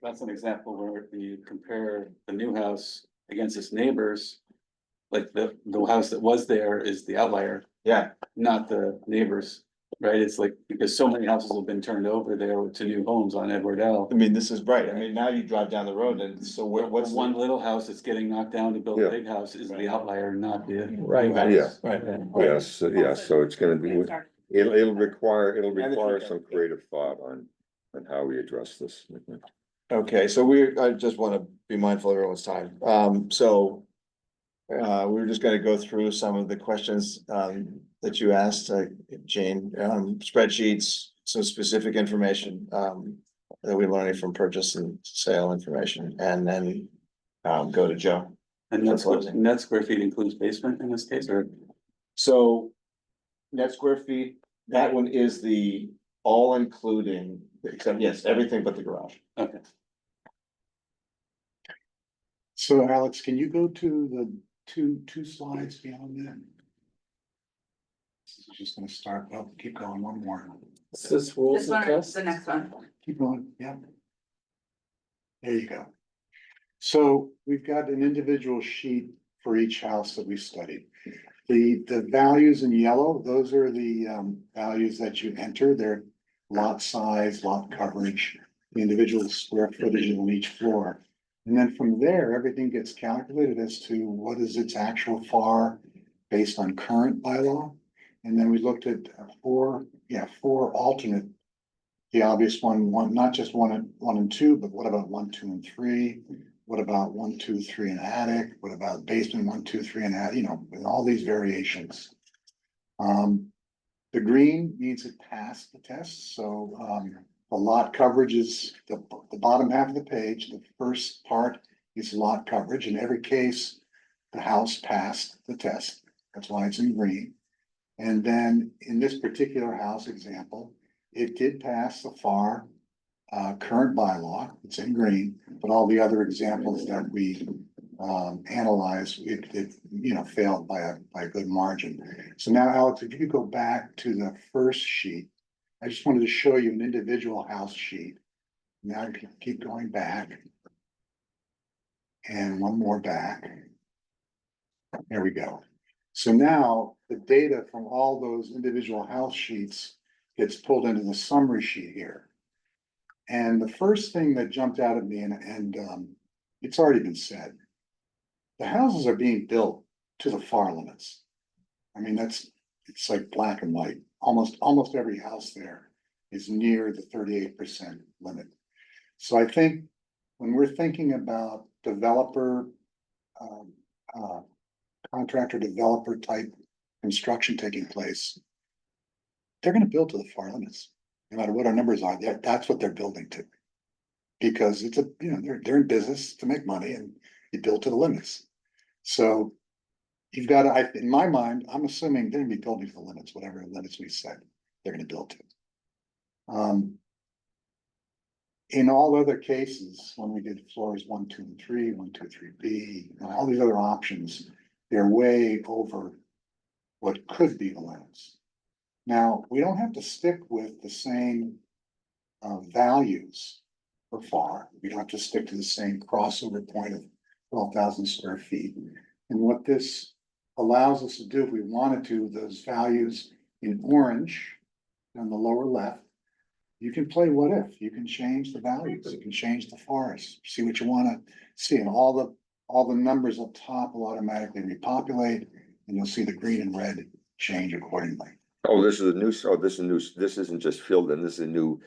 That's an example where when you compare the new house against its neighbors. Like the house that was there is the outlier, yeah, not the neighbors, right? It's like, because so many houses have been turned over there to new homes on Edward L. I mean, this is right. I mean, now you drive down the road and so what's What's one the, little house that's getting knocked down to build Yeah. a big house is the outlier, not the. Right. new house. Yeah. right, Yes, yes, so it's gonna be, it'll require some creative thought on how we address this. okay, so I just wanna be mindful of everyone's time. We're just gonna go through some of the questions, that you asked, Jane, spreadsheets, some specific information, that we're learning from purchase and sale information, and then, go to Joe. And net square feet includes basement in this case, or? So net square feet, that one is the all including, except yes, everything but the garage. Okay. So Alex, can you go to the two slides beyond that? This is just gonna start, well, keep going, one more, Is this rules and tests? one. keep going, yeah. There you go. So we've got an individual sheet for each house that we studied. The values in yellow, those are the values that you enter, their lot size, lot coverage, the individual square footage on each floor. And then from there, everything gets calculated as to what is its actual FAR based on current bylaw. And then we looked at four alternate. The obvious one, not just one and two, but what about 1, 2, and 3? What about 1, 2, 3 and attic? What about basement 1, 2, 3 and attic, and all these variations. The green means it passed the test, so the lot coverage is the bottom half of the page. The first part is lot coverage. In every case, the house passed the test. That's why it's in green. And then in this particular house example, it did pass the FAR current bylaw. It's in green, but all the other examples that we analyzed, it failed by a good margin. So now, Alex, if you could go back to the first sheet. I just wanted to show you an individual house sheet. Now you can keep going back. And one more back. There we go. So now the data from all those individual house sheets gets pulled into the summary sheet here. And the first thing that jumped out at me, and it's already been said, the houses are being built to the FAR limits. I mean, it's like black and white. Almost every house there is near the 38% limit. So I think when we're thinking about developer, contractor developer type construction taking place, they're gonna build to the FAR limits, no matter what our numbers are. That's what they're building to. Because it's they're in business to make money and you build to the limits. So you've got to, in my mind, I'm assuming they're gonna be building to the limits, whatever limits we said they're gonna build to. In all other cases, when we did floors 1, 2, and 3, 1, 2, 3B, and all these other options, they're way over what could be the limits. Now, we don't have to stick with the same values for FAR. We don't have to stick to the same crossover point of 12,000 square feet. And what this allows us to do, if we wanted to, those values in orange on the lower left, you can play what if, you can change the values, you can change the FARs, see what you wanna see, and all the numbers up top will automatically repopulate, and you'll see the green and red change accordingly. Oh, this is a new, this isn't just filled in, this is a new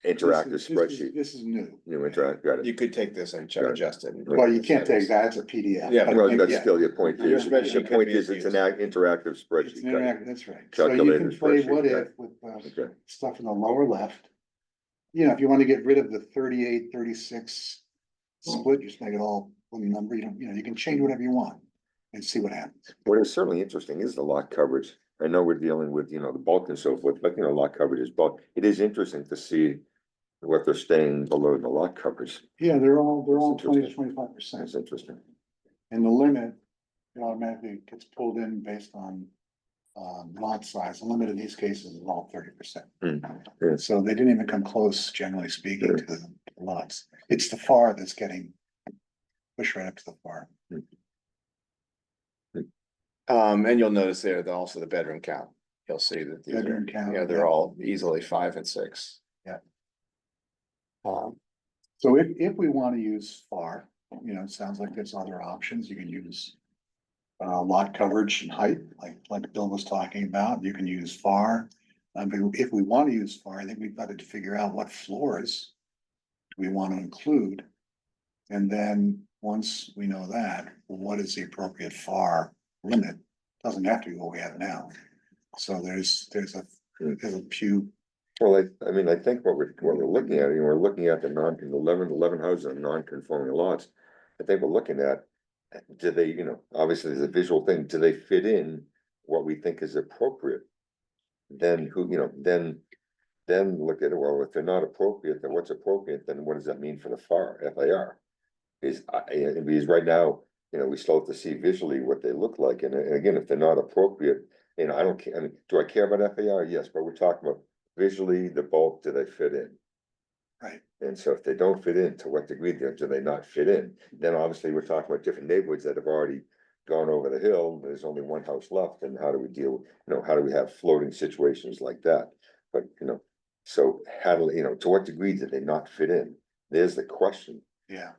interactive This is- spreadsheet, This is new. new interact, got You it. could take this and Got it. adjust it. Well, you can't take that, it's a PDF. Yeah, but Well, it- that's yeah, still your point, Your is, spreadsheet the could point be is, it's an used. interactive It's spreadsheet. an got it. interact- that's right. So you Calculator can play spreadsheet, what got if with, Okay. stuff in the lower left. You know, if you want to get rid of the 38, 36 split, just make it all one number, you know, you can change whatever you want and see what happens. What is certainly interesting is the lot coverage. I know we're dealing with, you know, the bulk and so forth, but you know, lot coverage is bulk. It is interesting to see what they're staying below the lot coverage. Yeah, they're all That's 20 to interesting. 25%. That's interesting. And the limit, it automatically gets pulled in based on lot size. The limit in these cases is all 30%. Yeah. So they didn't even come close, generally speaking, to the lots. It's the FAR that's getting pushed right up to the FAR. And you'll notice there that also the bedroom count, you'll see that these are, Bedroom count, yeah, they're yeah. all easily 5 and 6. Yeah. Um, So if we want to use FAR, you know, it sounds like there's other options. You can use lot coverage and height, like Bill was talking about. You can use FAR. But if we want to use FAR, I think we've got to figure out what floors we want to include. And then, once we know that, what is the appropriate FAR limit? Doesn't have to be what we have now. So there's a few. Well, I mean, I think what we're looking at, you know, we're looking at the 11 houses and non-conforming lots. I think we're looking at, do they, you know, obviously there's a visual thing, do they fit in what we think is appropriate? Then who, you know, then look at it, well, if they're not appropriate, then what's appropriate, then what does that mean for the FAR? Because right now, you know, we still have to see visually what they look like, and again, if they're not appropriate, you know, I don't care, I mean, do I care about FAR? Yes, but we're talking about visually, the bulk, do they fit in? Right. And so if they don't fit in, to what degree do they not fit in? Then obviously, we're talking about different neighborhoods that have already gone over the hill, there's only one house left, and how do we deal, you know, how do we have floating situations like that? But, you know, so how do, you know, to what degree did they not fit in? There's the question, Yeah.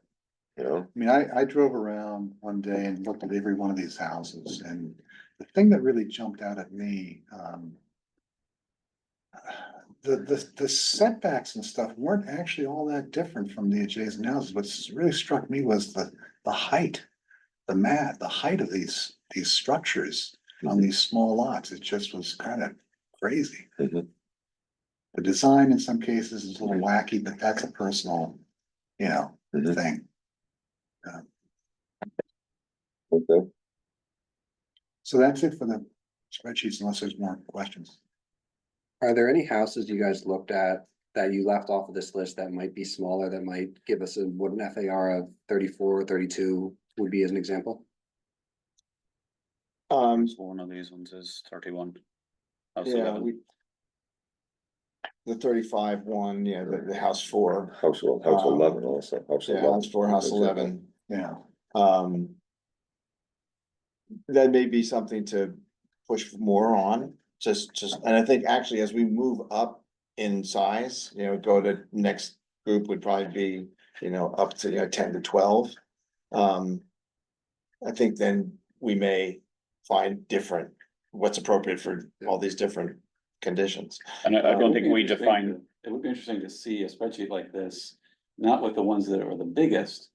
you know? I mean, I drove around one day and looked at every one of these houses, and the thing that really jumped out at me, the setbacks and stuff weren't actually all that different from the adjacent houses. What really struck me was the height, the height of these structures on these small lots. It just was kind of crazy. Mhm. The design in some cases is a little wacky, but that's a personal, you know, Mhm. thing. Okay. So that's it for the spreadsheets, unless there's more questions. Are there any houses you guys looked at that you left off of this list that might be smaller, that might give us what an FAR of 34, 32 would be as an example? So one of these ones is 31. House yeah, 11. the 35 one, yeah, the house 4, House 11 also, house yeah, 11. house 4, house Example. 11. Yeah. That may be something to push more on, just, and I think actually as we move up in size, you know, go to next group would probably be, you know, up to, you know, 10 to 12. I think then we may find different, what's appropriate for all these different conditions. And I don't think we It define, would be interesting to see a spreadsheet like this, not with the ones that are the biggest,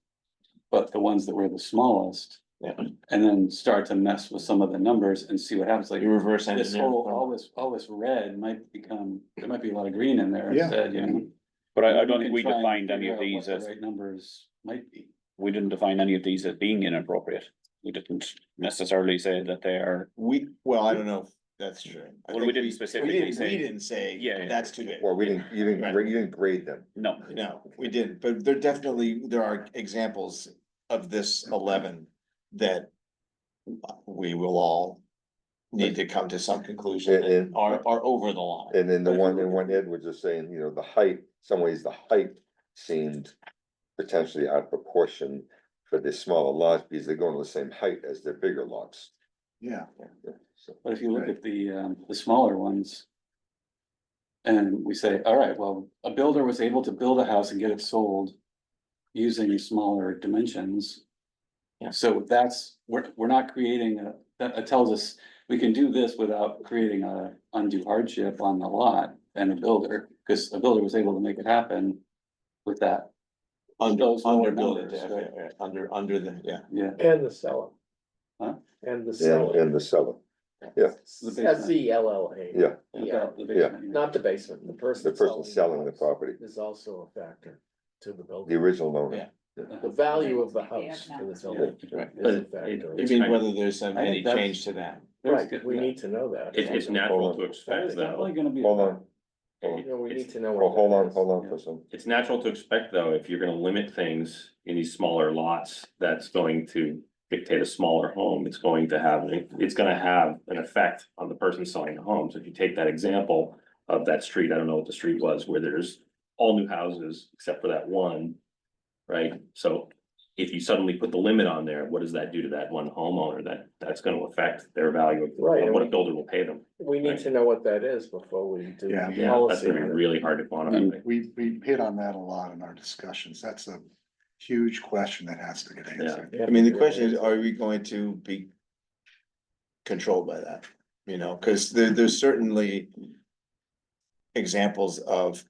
but the ones that were the smallest. Yeah. And then start to mess with some of the numbers and see what happens, like You reverse this engineer. whole, all this red might become, there might be a lot of green in there Yeah. instead, you know? but I We don't can think we try and defined any figure of out what these the as, right numbers might be. we didn't define any of these as being inappropriate. We didn't necessarily say that they are, Well, I don't know if that's true. I Well, we think didn't specifically we didn't- say- We didn't say, Yeah, yeah. that's too big. Well, you didn't grade them. no, No, we didn't, but there are examples of this 11 that we will all need to come to some conclusion that And- are over the line. And then the one, Ed was just saying, you know, the height, some ways the height seemed potentially out of proportion for the smaller lots because they're going to the same height as their bigger lots. Yeah. Yeah, so, But if you look at the smaller ones. And we say, all right, well, a builder was able to build a house and get it sold. Using smaller dimensions. Yeah. So that's, we're not creating that tells us we can do this without creating a undue hardship on the lot and the builder. Cause a builder was able to make it happen with that. Those lower numbers, right? under the, yeah. Yeah. And the seller. Huh? And the And, seller. and the seller, yeah, The basement. SELLA. yeah, Yeah, The basement, you mean. not the basement, the person. the person selling the property, Is also a factor to the the building. original owner. Yeah. The value of the house to the building Right. is a factor. You mean whether there's I any think that's- change to that? Right, we need to know that. It's natural to expect It's definitely though, gonna be. Hold on. You know, we need to know. Oh, what hold that on, is. hold on for some, it's natural to expect though, if you're gonna limit things in these smaller lots, that's going to dictate a smaller home, it's going to have, it's gonna have an effect on the person selling the home. So if you take that example of that street, I don't know what the street was, where there's all new houses except for that one. Right, so if you suddenly put the limit on there, what does that do to that one homeowner? That's gonna affect their value of Right. what a builder will pay them. We need to know what that is before we do. Yeah. Yeah, that's policy gonna be on it. really hard to quantify. We hit on that a lot in our discussions. That's a huge question that has to get answered. Yeah. I mean, the question is, are we going to be controlled by that? You know, cause there's certainly examples of,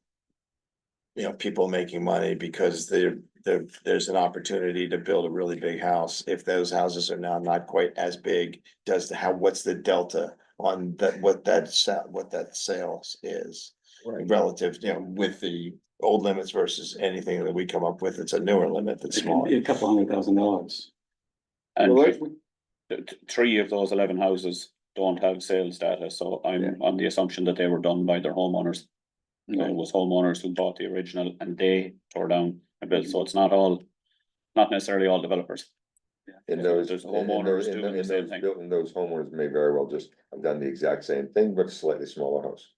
you know, people making money because there's an opportunity to build a really big house. If those houses are now not quite as big, what's the delta on that, what that sales is? Right. Relative, you know, with the old limits versus anything that we come up with, it's a newer limit that's It can be smaller. a couple $100,000. And Well, three of those 11 houses don't have sales data, so I'm on the assumption that they were done by their homeowners. So it was homeowners who bought the original and they tore down and built, so it's not necessarily all developers. and those, There's and homeowners those, and doing the same thing. and those homeowners may very well just have done the exact same thing, but a slightly smaller house.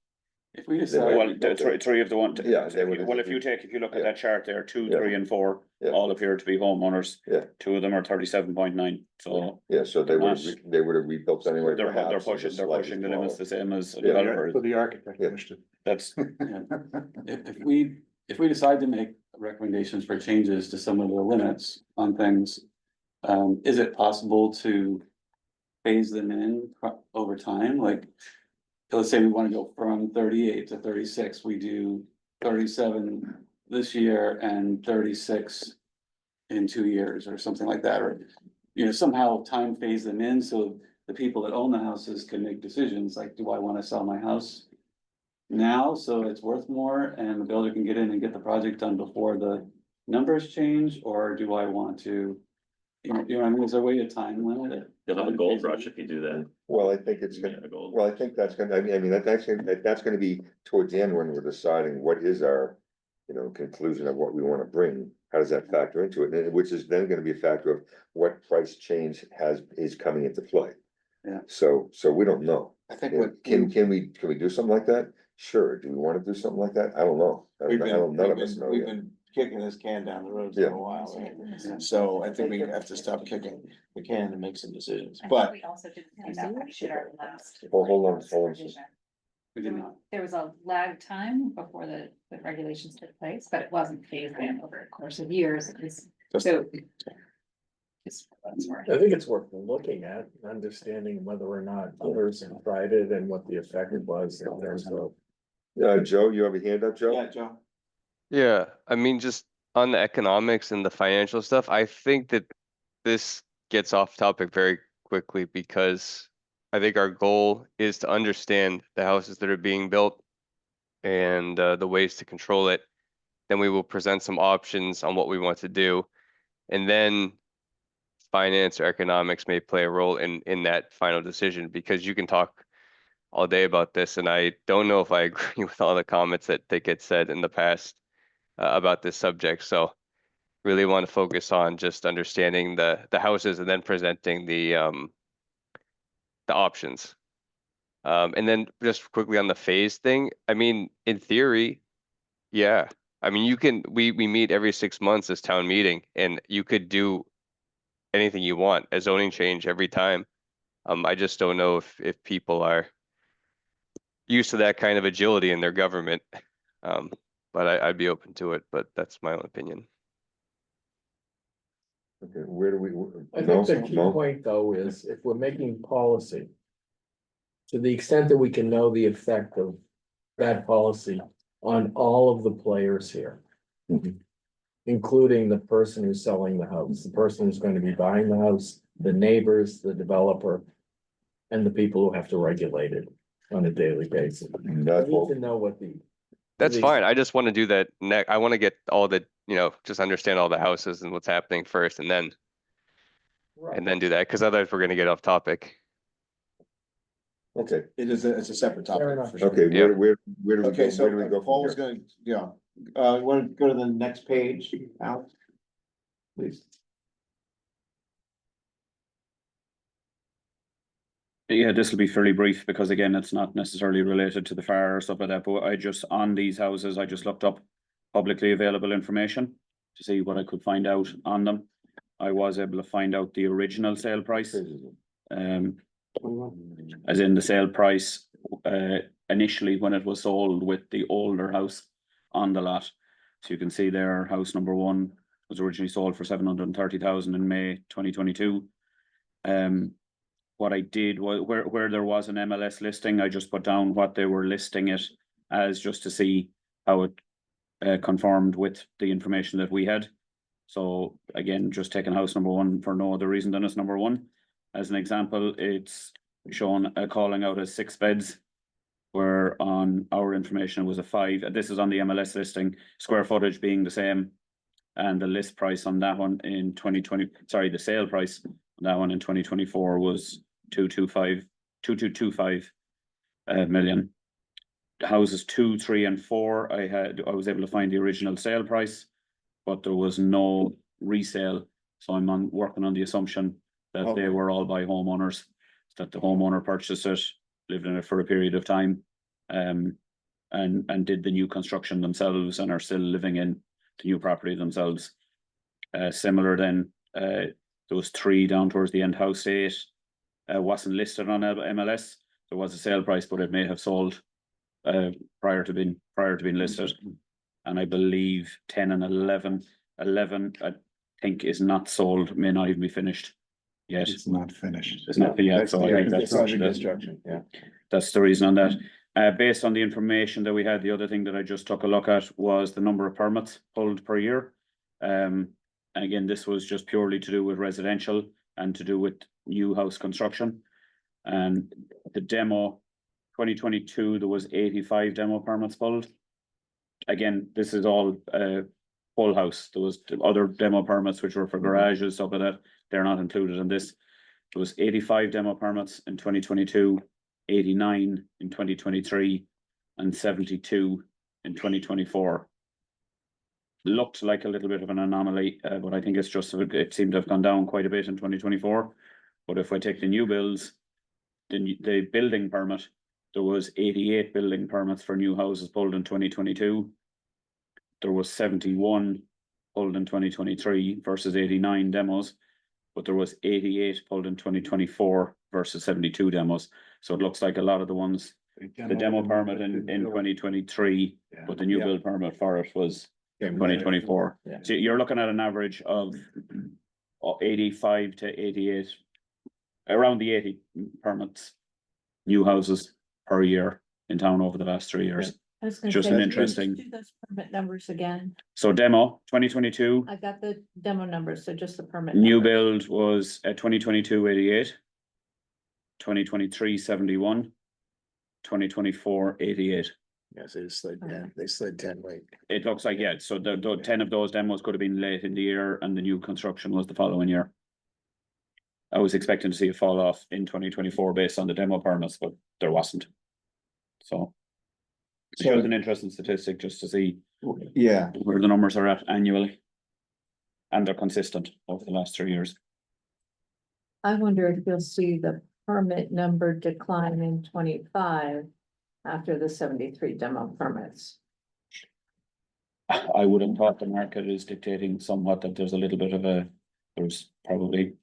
If we They decide. might- Well, three of the one, Yeah, they would- well, if you look at Yeah. that chart there, 2, Yeah. 3 and 4, Yeah. all appear to be homeowners. Yeah. 2 of them are 37.9, so Yeah, so they would, they would have rebuilt anyway. they're perhaps, pushing, just they're slightly pushing the limits smaller. the same as a Yeah. developer. So the architect Yeah. pushed it. That's, If we decide to make recommendations for changes to some of the limits on things. Is it possible to phase them in over time, like? Let's say we wanna go from 38 to 36, we do 37 this year and 36 in 2 years or something like that, or. You know, somehow time phase them in so the people that own the houses can make decisions, like, do I wanna sell my house? Now, so it's worth more and the builder can get in and get the project done before the numbers change, or do I want to? You know what I mean, is there a way to time limit it? You'll have a gold rush if you do that. Well, I think it's gonna, well, I think that's gonna, I mean, that's gonna be towards the end when we're deciding what is our, you know, conclusion of what we wanna bring. How does that factor into it? And which is then gonna be a factor of what price change is coming into play. Yeah. So we don't know. I think And what. can we do something like that? Sure. Do we wanna do something like that? I don't know. None of us know We've yet. been kicking this can down the road Yeah. for a while, right? So I think we have to stop kicking the can and make some decisions, I think but we also didn't find out much at our last. Well, hold on. revision. We did not. There was a lag time before the regulations took place, but it wasn't phased in over a course of years, it was, so. Just that's where- I think it's worth looking at, understanding whether or not others have tried it and what the effect was in terms of. Joe, you have a hand up, Joe? yeah, Joe. Yeah, I mean, just on the economics and the financial stuff, I think that this gets off topic very quickly because I think our goal is to understand the houses that are being built and the ways to control it. Then we will present some options on what we want to do. And then finance or economics may play a role in that final decision because you can talk all day about this. And I don't know if I agree with all the comments that get said in the past about this subject. So really want to focus on just understanding the houses and then presenting the options. And then just quickly on the phase thing, I mean, in theory, yeah. I mean, we meet every 6 months as town meeting and you could do anything you want, a zoning change every time. I just don't know if people are used to that kind of agility in their government. But I'd be open to it, but that's my own opinion. Okay, where do we? I no, think the key no? point though is if we're making policy. To the extent that we can know the effect of that policy on all of the players here. Mhm. Including the person who's selling the house, the person who's going to be buying the house, the neighbors, the developer. And the people who have to regulate it on a daily basis. We And need that's what, to know what the. That's these- fine. I just want to do that I want to get all the, just understand all the houses and what's happening first and then do that, because otherwise we're gonna get off topic. okay, It's a separate Fair topic. enough. for sure. okay, Yeah. where do we Okay, go, so where do we go Paul from was here? gonna, you wanna go to the next page, Alex? Please. Yeah, this will be fairly brief because again, it's not necessarily related to the fire or stuff like that, but I just, on these houses, I just looked up publicly available information to see what I could find out on them. I was able to find out the original sale price, as in the sale price, initially when it was sold with the older house on the lot. So you can see there, house number 1 was originally sold for 730,000 in May 2022. What I did was where there was an MLS listing, I just put down what they were listing it as, just to see how it conformed with the information that we had. So again, just taking house number 1 for no other reason than it's number 1. As an example, it's shown calling out as 6 beds, where on our information it was a 5. This is on the MLS listing, square footage being the same. And the list price on that one in 2020, sorry, the sale price on that one in 2024 was 2225 million. Houses 2, 3, and 4, I was able to find the original sale price, but there was no resale. So I'm working on the assumption that they were all by homeowners, that the homeowner purchased it, lived in it for a period of time, and did the new construction themselves and are still living in the new property themselves. Similar then, there was 3 down towards the end, house 8, wasn't listed on MLS. There was a sale price, but it may have sold prior to being listed. And I believe 10 and 11 I think is not sold, may not even be finished yet. It's not finished. It's not yet, so I think that's Construction, yeah. that's the reason on that. Based on the information that we had, the other thing that I just took a look at was the number of permits pulled per year. And again, this was just purely to do with residential and to do with new house construction. And the demo, 2022, there was 85 demo permits pulled. Again, this is all full house. There was other demo permits which were for garages, stuff like that. They're not included in this. There was 85 demo permits in 2022, 89 in 2023, and 72 in 2024. Looked like a little bit of an anomaly, but I think it's just, it seemed to have gone down quite a bit in 2024. But if I take the new builds, the building permit, there was 88 building permits for new houses pulled in 2022. There was 71 pulled in 2023 versus 89 demos, but there was 88 pulled in 2024 versus 72 demos. So it looks like a lot of the ones, the demo permit in 2023, but the new build permit for it was 2024. Yeah. So you're looking at an average of 85 to 88, around the 80 permits, new houses per year in town over the last 3 years. I was gonna Just say, an can you interesting- do those permit numbers again. So demo, 2022, I got the demo numbers, so just the permit. new numbers. build was at 2022, 88. 2023, 71. 2024, 88. Yes, they slid 10 late. It looks like, yeah, so the 10 of those demos could have been late in the year and the new construction was the following year. I was expecting to see a fall off in 2024 based on the demo permits, but there wasn't. So it was an interesting statistic just to see Yeah, where the numbers are at annually. And they're consistent over the last 3 years. I wonder if you'll see the permit number decline in 25 after the 73 demo permits. I would have thought the market is dictating somewhat that there's a little bit of there's probably.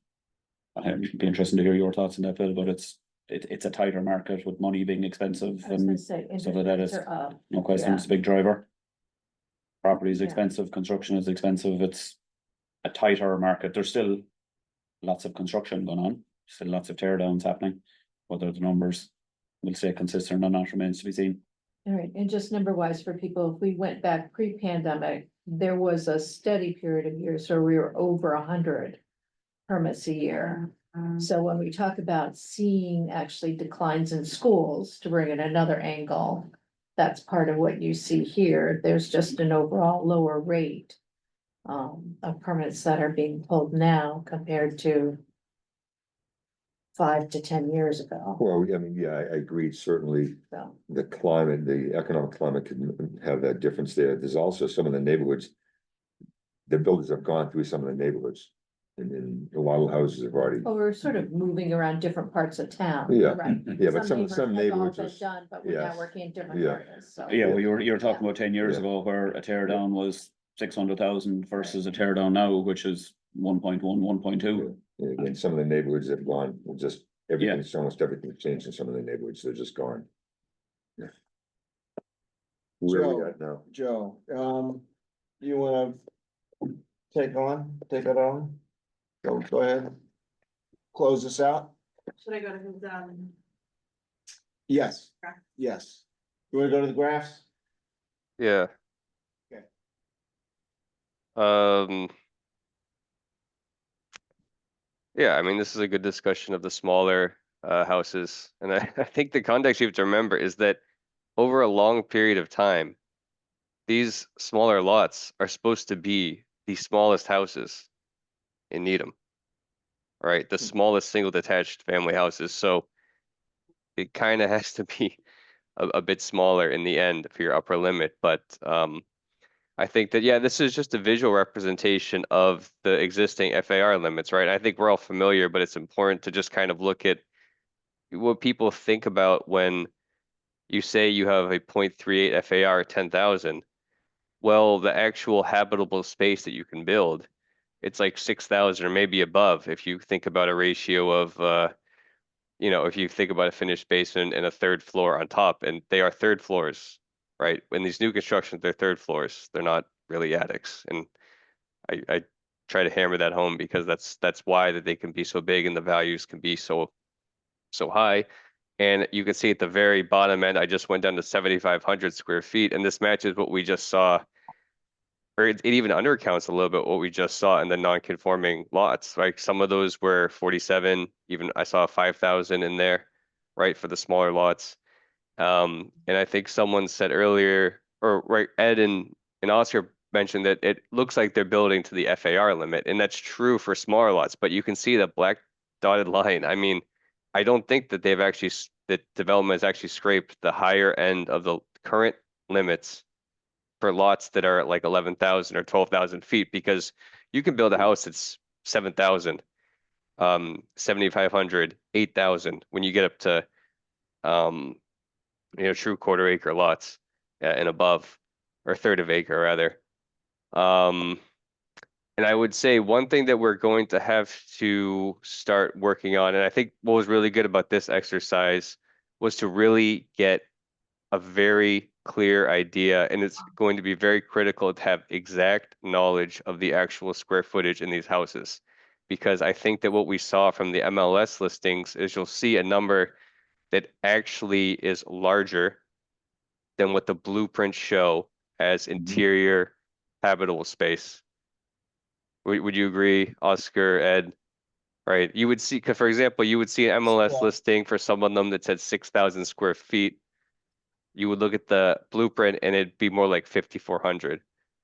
It'd be interesting to hear your thoughts on that, Bill, but it's a tighter market with money being expensive I was gonna and say, stuff like that interest is, rates are up. no question, yeah. it's a big driver. Property is Yeah. expensive, construction is expensive, it's a tighter market, there's still lots of construction going on, still lots of tear downs happening. Whether the numbers will stay consistent or not remains to be seen. All right, and just number wise for people, if we went back pre-pandemic, there was a steady period of years where we were over 100 permits a year. So when we talk about seeing actually declines in schools, to bring in another angle, that's part of what you see here. There's just an overall lower rate of permits that are being pulled now compared to 5 to 10 years ago. Well, I mean, yeah, I agreed, certainly. So, The climate, the economic climate can have that difference there. There's also some of the neighborhoods. The builders have gone through some of the neighborhoods. And a lot of houses have already, well, we're sort of moving around different parts of town. Yeah. Right. yeah, but some have all neighborhoods been are, Done, but we're now yes. working in different Yeah. areas, so. Yeah, well, you were talking about 10 years Yeah. ago where a tear down was 600,000 versus a tear down now, which is 1.1, 1.2. and some of the neighborhoods have gone, just everything's, almost everything's changed in some of the neighborhoods, they're just gone. Yeah. Where are we at now? Joe, you wanna take it on? Go ahead. Close this out? Should I go to his, Yes, graph? yes. You wanna go to the graphs? Yeah. Okay. Yeah, I mean, this is a good discussion of the smaller houses, and I, I think the context you have to remember is that over a long period of time, these smaller lots are supposed to be the smallest houses in Needham. Right, the smallest single detached family houses, so it kind of has to be a bit smaller in the end for your upper limit, but I think that, yeah, this is just a visual representation of the existing FAR limits, right? I think we're all familiar, but it's important to just kind of look at what people think about when you say you have a 0.38 FAR at 10,000. Well, the actual habitable space that you can build, it's like 6,000 or maybe above if you think about a ratio of, if you think about a finished basement and a third floor on top, and they are third floors, right? When these new constructions, they're third floors, they're not really attics. And I try to hammer that home because that's why that they can be so big and the values can be so high. And you can see at the very bottom end, I just went down to 7,500 square feet, and this matches what we just saw. Or it even undercounts a little bit what we just saw in the non-conforming lots, like some of those were 47, even I saw 5,000 in there, right, for the smaller lots. And I think someone said earlier, or right, Ed and Oscar mentioned that it looks like they're building to the FAR limit, and that's true for smaller lots, but you can see the black dotted line. I mean, I don't think that that development has actually scraped the higher end of the current limits for lots that are like 11,000 or 12,000 feet, because you can build a house that's 7,000, 7,500, 8,000 when you get up to, true quarter acre lots and above, or third of acre rather. And I would say one thing that we're going to have to start working on, and I think what was really good about this exercise was to really get a very clear idea, and it's going to be very critical to have exact knowledge of the actual square footage in these houses. Because I think that what we saw from the MLS listings is you'll see a number that actually is larger than what the blueprints show as interior habitable space. Would you agree, Oscar, Ed? Right, you would see, 'cause for example, you would see an MLS listing for some of them that said 6,000 square feet. You would look at the blueprint and it'd be more like 5,400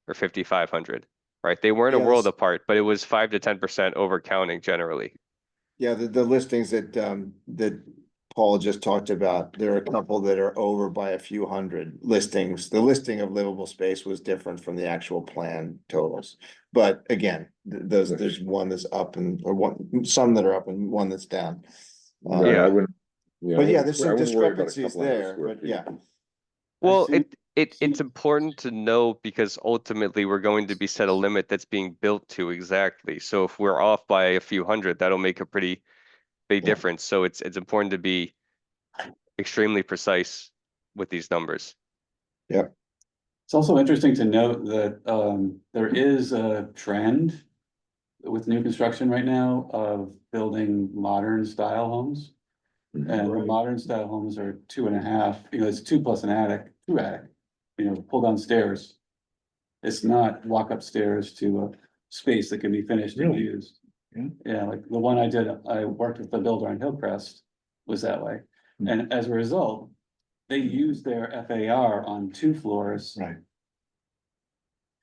or 5,500, right? They weren't a world Yes. apart, but it was 5 to 10% over counting generally. Yeah, the listings that Paul just talked about, there are a couple that are over by a few hundred listings. The listing of livable space was different from the actual plan totals. But again, there's one that's up some that are up and one that's down. I wouldn't. But yeah, there's some I wouldn't worry about a discrepancies couple hundred there, square but feet. yeah. Well, see- it's important to know because ultimately we're going to be set a limit that's being built to exactly. So if we're off by a few hundred, that'll make a pretty big Yeah. difference. So it's important to be extremely precise with these numbers. It's also interesting to note that there is a trend with new construction right now of building modern style homes. Mhm. And the modern style homes are 2.5, it's 2 plus an attic, 2 attic, pull down stairs. It's not walk upstairs to a space that can be finished and Really? used. Yeah. Yeah, like the one I worked with the builder on Hillcrest was that way. Hmm. And as a result, they used their FAR on 2 floors Right.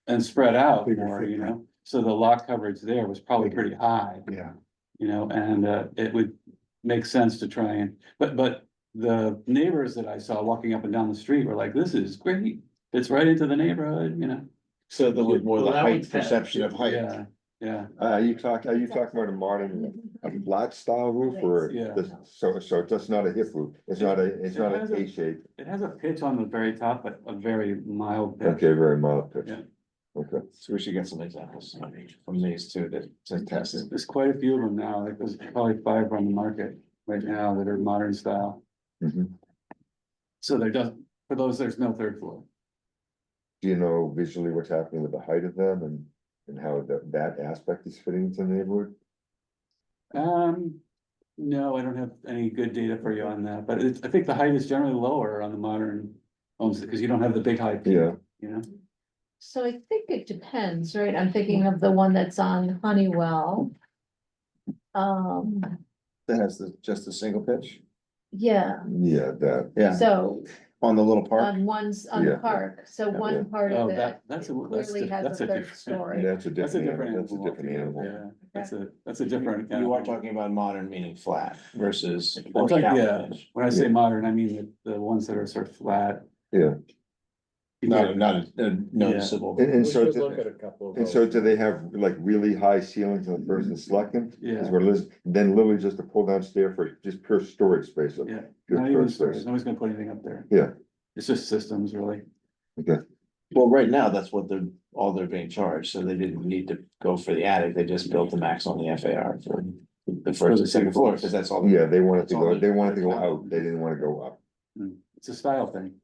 and spread out Bigger more, footprint. so the lot coverage there was probably Bigger. pretty high. Yeah. And it would make sense to try but the neighbors that I saw walking up and down the street were like, this is great. It's right into the neighborhood. So there was more the Well, that height one's had- perception of height. Yeah, Are you talking about a modern, a flat style roof or? Yeah. So that's not a hip roof, it's not a It has a- A shape, it has a pitch on the very top, but a very mild pitch. okay, very mild pitch. Yeah. Okay, So we should get some examples from these two to test it. There's quite a few of them now, like there's probably 5 on the market right now that are modern style. mhm. So for those, there's no 3rd floor. Do you know visually what's happening with the height of them and how that aspect is fitting into the neighborhood? No, I don't have any good data for you on that, but I think the height is generally lower on the modern homes because you don't have the big high peak, Yeah. So I think it depends, right? I'm thinking of the one that's on Honeywell. That has just a single pitch, Yeah, Yeah, that, yeah, so on the little park. on on the Yeah. park, so Yeah. one part Oh, of it that's clearly has a 3rd story. that's a That's a different, different that's a animal. different animal. Yeah, that's a different. You are animal. talking about modern meaning flat versus. I'm talking, yeah, when I say Yeah. modern, I mean the ones that are sort of flat. Yeah, Not a noticeable. and so, We should look at a couple of and those. so do they have like really high ceilings on the first and second? Yeah. Is where Liz, then literally just a pull down stair for just pure storage space. Yeah. Pure Not even storage storage, space. nobody's gonna put anything up there. Yeah. It's just systems, really. Well, right now, that's what all they're being charged, so they didn't need to go for the attic, they just built the max on the FAR for the first and second floor, because that's all. Yeah, they wanted to That's all go, they- they wanted to go out, they didn't wanna go up. It's a style thing.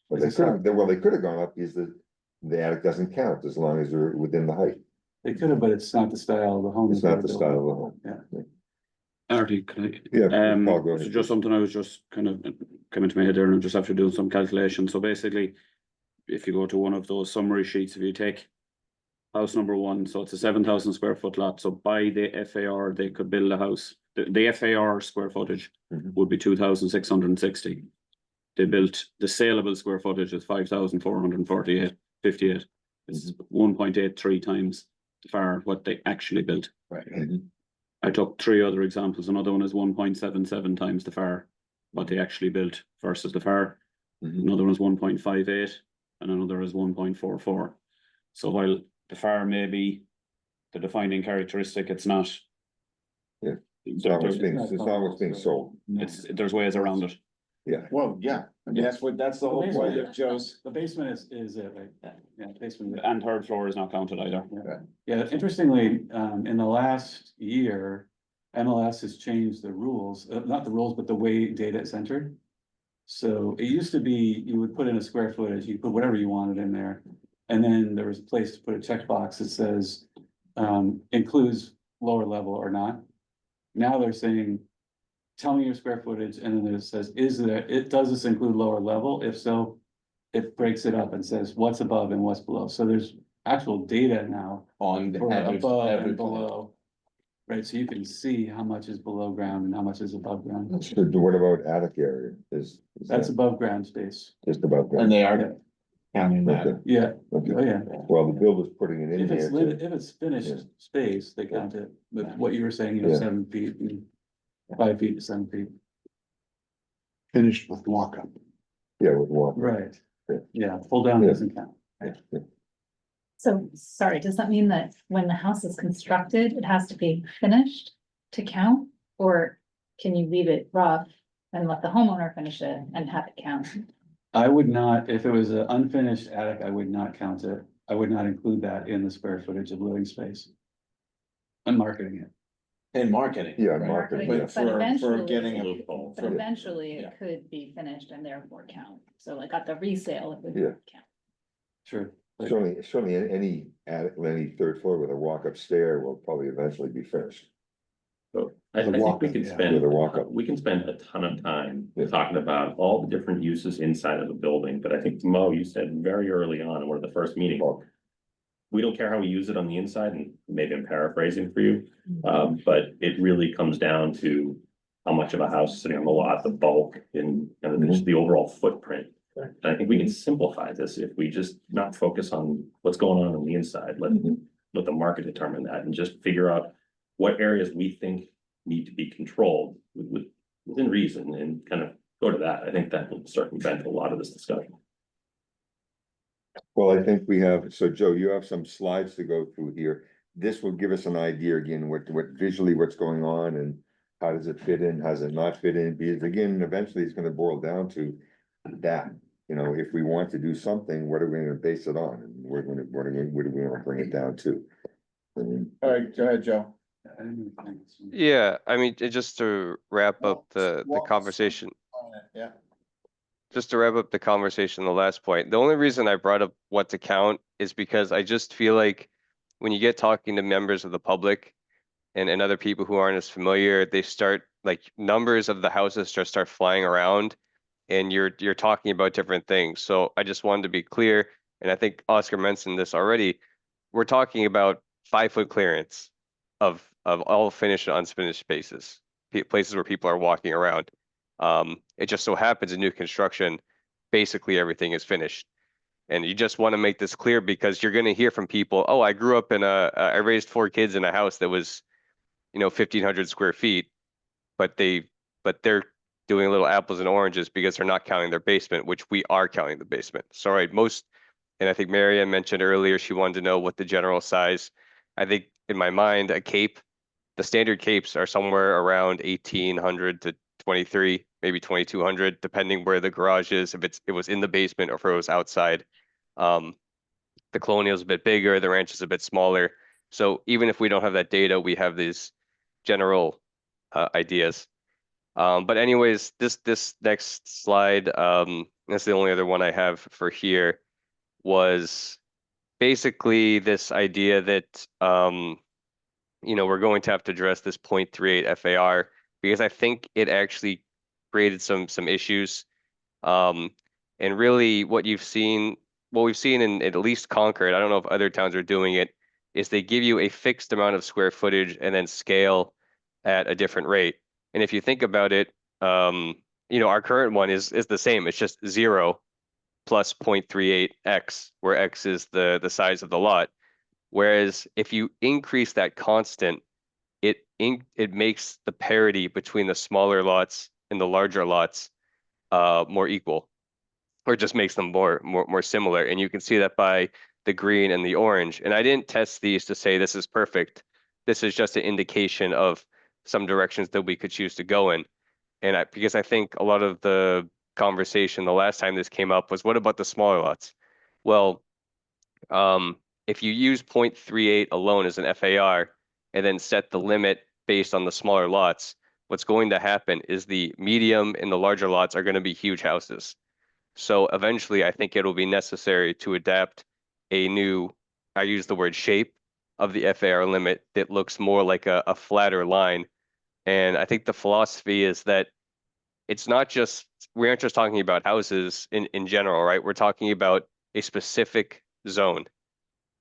But they It's a could have, they could have gone up because the attic doesn't count as long as you're within the height. They could have, but it's not the style of the home. It's that not they're the building. style of the home. Yeah. Artie, can I? Yeah, Paul, go So ahead. just something I was just kind of coming to my head there and I'm just after doing some calculations. So basically, if you go to one of those summary sheets, if you take house number 1, so it's a 7,000 square foot lot. So by the FAR, they could build a house. The FAR square footage Mhm. would be 2,660. They built the saleable square footage is 5,458. It's 1.83 times the FAR what they actually built. Right. Mhm. I took 3 other examples. Another one is 1.77 times the FAR, what they actually built versus the FAR. Mhm. Another one is 1.58 and another is 1.44. So while the FAR may be the defining characteristic, it's not. Yeah. It's not what's being, it's not what's being sold. There's ways around it. Well, yeah, I mean, that's the whole point of Joe's. The basement is it, right? Yeah, basement. is it. And 3rd floor is not counted either. Yeah, interestingly, in the last year, MLS has changed the rules, not the rules, but the way data is entered. So it used to be, you would put in a square footage, you put whatever you wanted in there. And then there was a place to put a checkbox that says, includes lower level or not. Now they're saying, tell me your square footage, and then it says, does this include lower level? If so, it breaks it up and says what's above and what's below. So there's actual data now On for above every and below. Right, so you can see how much is below ground and how much is above ground. So what about attic area? Is That's that above ground space. just about And that? they are counting that. Okay, Yeah, okay. oh yeah. Well, the builder's putting it in If it's here. lit, to- if it's finished Yeah. space, they count it. But what you were saying, Yeah. 7 feet and 5 feet to 7 feet. Finished with walk-up. Yeah, with one. Right. Yeah. Yeah, pull down Yeah. doesn't count. So, sorry, does that mean that when the house is constructed, it has to be finished to count? Or can you leave it rough and let the homeowner finish it and have it count? I would not, if it was an unfinished attic, I would not count it. I would not include that in the square footage of living space. I'm marketing it. In marketing. Yeah, right? marketing, But yeah. for eventually- getting a Loophole. But for- eventually Yeah. it could be finished and therefore count. So like at the resale, it would Yeah. count. Sure. Certainly any attic, any 3rd floor with a walk-up stair will probably eventually be finished. So I The think we walk-up, can yeah. spend, Yeah, the walk-up. we can spend a ton of time Yeah. talking about all the different uses inside of a building, but I think Mo, you said very early on in one of the first meetings. We don't care how we use it on the inside, and maybe I'm paraphrasing for you, but it really comes down to how much of a house sitting on the lot, the bulk, and just the overall footprint. And I think we can simplify this if we just not focus on what's going on the inside, let the market determine that, and just figure out what areas we think need to be controlled within reason, and kind of go to that. I think that will circumvent a lot of this discussion. Well, I think we have, so Joe, you have some slides to go through here. This will give us an idea again, what visually what's going on and how does it fit in, how does it not fit in? Because again, eventually it's gonna boil down to that. You know, if we want to do something, what are we gonna base it on? And what do we wanna bring it down to? And All right, go ahead, Joe. Yeah, I mean, just to wrap up the conversation. Yeah. Just to wrap up the conversation, the last point, the only reason I brought up what to count is because I just feel like when you get talking to members of the public and other people who aren't as familiar, they start like numbers of the houses just start flying around and you're talking about different things. So I just wanted to be clear, and I think Oscar mentioned this already. We're talking about 5-foot clearance of all finished and unfinished spaces, places where people are walking around. It just so happens in new construction, basically everything is finished. And you just want to make this clear because you're going to hear from people, oh, I grew up in I raised 4 kids in a house that was, 1,500 square feet, but they're doing little apples and oranges because they're not counting their basement, which we are counting the basement. So, right, and I think Marianne mentioned earlier, she wanted to know what the general size. I think in my mind, the standard capes are somewhere around 1,800 to 23, maybe 2,200, depending where the garage is, if it was in the basement or if it was outside. The Colonial is a bit bigger, the Ranch is a bit smaller. So even if we don't have that data, we have these general ideas. But anyways, this next slide, that's the only other one I have for here, was basically this idea that we're going to have to address this 0.38 FAR because I think it actually created some issues. And really what we've seen in at least Concord, I don't know if other towns are doing it, is they give you a fixed amount of square footage and then scale at a different rate. And if you think about it, our current one is the same. It's just 0 plus 0.38x, where x is the size of the lot. Whereas if you increase that constant, it makes the parity between the smaller lots and the larger lots more equal, or just makes them more similar. And you can see that by the green and the orange. And I didn't test these to say this is perfect. This is just an indication of some directions that we could choose to go in. And because I think a lot of the conversation the last time this came up was, what about the smaller lots? Well, if you use 0.38 alone as an FAR and then set the limit based on the smaller lots, what's going to happen is the medium and the larger lots are going to be huge houses. So eventually, I think it'll be necessary to adapt a new, I use the word shape, of the FAR limit that looks more like a flatter line. And I think the philosophy is that it's not just, we aren't just talking about houses in general, right? We're talking about a specific zone,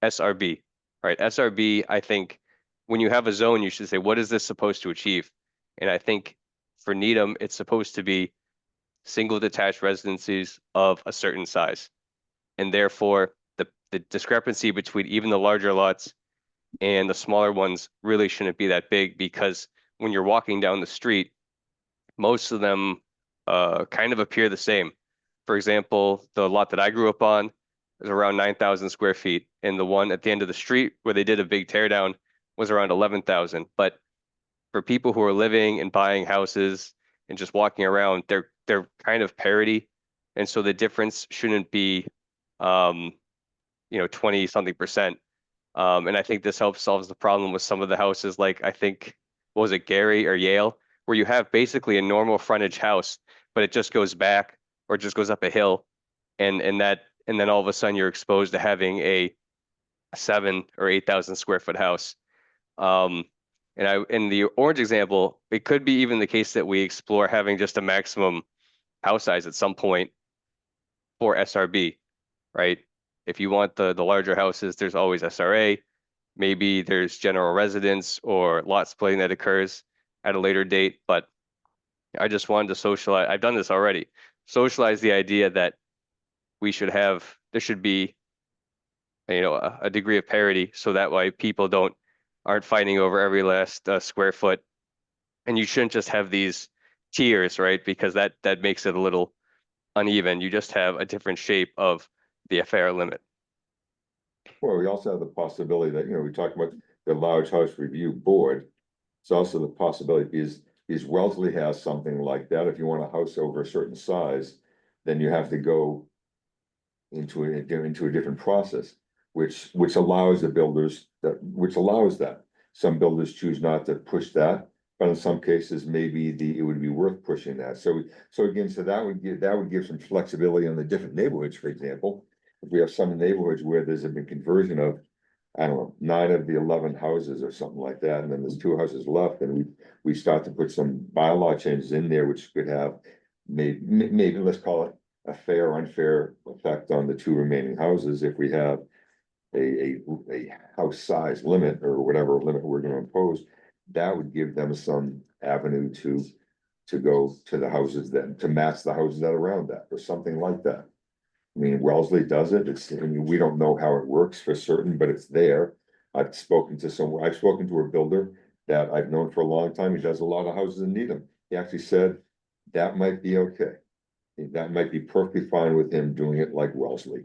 SRB, right? SRB, I think when you have a zone, you should say, what is this supposed to achieve? And I think for Needham, it's supposed to be single detached residencies of a certain size. And therefore, the discrepancy between even the larger lots and the smaller ones really shouldn't be that big, because when you're walking down the street, most of them kind of appear the same. For example, the lot that I grew up on is around 9,000 square feet, and the one at the end of the street where they did a big tear down was around 11,000. But for people who are living and buying houses and just walking around, they're kind of parity, and so the difference shouldn't be 20 something percent. And I think this helps solves the problem with some of the houses, like I think, what was it, Gary or Yale, where you have basically a normal frontage house, but it just goes back or just goes up a hill, and then all of a sudden you're exposed to having a 7,000 or 8,000 square foot house. And And in the orange example, it could be even the case that we explore having just a maximum house size at some point for SRB, right? If you want the larger houses, there's always SRA. Maybe there's general residence or lot splitting that occurs at a later date, but I just wanted to socialize, I've done this already, socialize the idea that there should be, you know, a degree of parity, so that way people aren't fighting over every last square foot. And you shouldn't just have these tiers, right? Because that makes it a little uneven. You just have a different shape of the FAR limit. Well, we also have the possibility that, you know, we talked about the large house review board. It's also the possibility is Wellesley has something like that. If you want a house over a certain size, then you have to go into a different process, which allows the builders which allows that. Some builders choose not to push that, but in some cases, maybe it would be worth pushing that. So again, that would give some flexibility on the different neighborhoods, for example. If we have some neighborhoods where there's been conversion of, I don't know, 9 of the 11 houses or something like that, and then there's 2 houses left, and we start to put some bylaw changes in there, which could have maybe let's call it a fair, unfair effect on the 2 remaining houses. If we have a house size limit or whatever limit we're gonna impose, that would give them some avenue to go to the houses to match the houses that are around that, or something like that. I mean, Wellesley does it. I mean, we don't know how it works for certain, but it's there. I've spoken to a builder that I've known for a long time. He does a lot of houses in Needham. He actually said that might be okay. That might be perfectly fine with him doing it like Wellesley.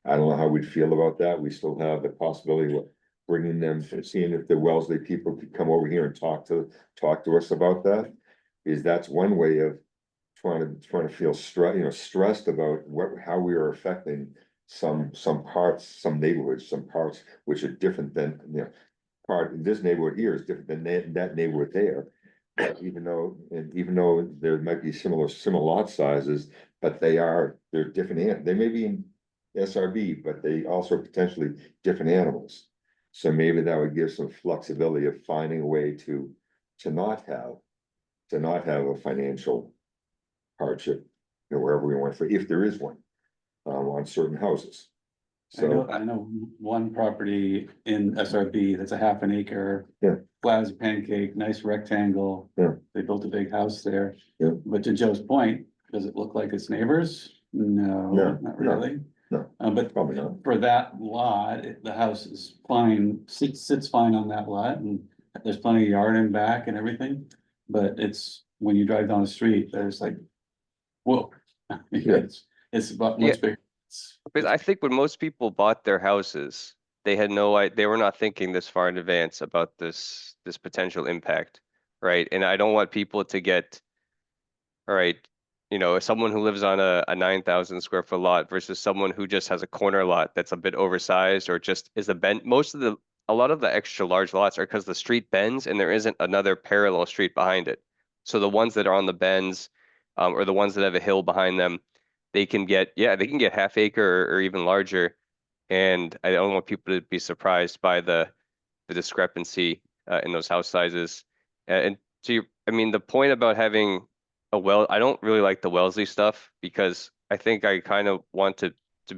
I don't know how we'd feel about that. We still have the possibility of bringing them, seeing if the Wellesley people could come over here and talk to us about that. That's one way of trying to feel stressed about how we are affecting some parts, some neighborhoods, some parts which are different than, you know, this neighborhood here is different than that neighborhood there. Even though there might be similar lot sizes, but they're different. They may be in SRB, but they also are potentially different animals. So maybe that would give some flexibility of finding a way to not have a financial hardship, you know, wherever we want for, if there is one, on certain houses. I know one property in SRB that's a half an acre. Yeah. Flat as a pancake, nice rectangle. Yeah. They built a big house there. Yeah. But to Joe's point, does it look like its neighbors? No, No, not no, really. no. But Probably not. for that lot, the house is fine, sits fine on that lot, and there's plenty of yard in back and everything. But it's, when you drive down the street, there's like, whoa. It's about much bigger. But I think when most people bought their houses, they had they were not thinking this far in advance about this potential impact, right? And I don't want people to get, all right, you know, someone who lives on a 9,000 square foot lot versus someone who just has a corner lot that's a bit oversized, or just is a bend. A lot of the extra large lots are because the street bends and there isn't another parallel street behind it. So the ones that are on the bends, or the ones that have a hill behind them, they can get half acre or even larger. And I don't want people to be surprised by the discrepancy in those house sizes. And I mean, the point about having I don't really like the Wellesley stuff, because I think I kind of want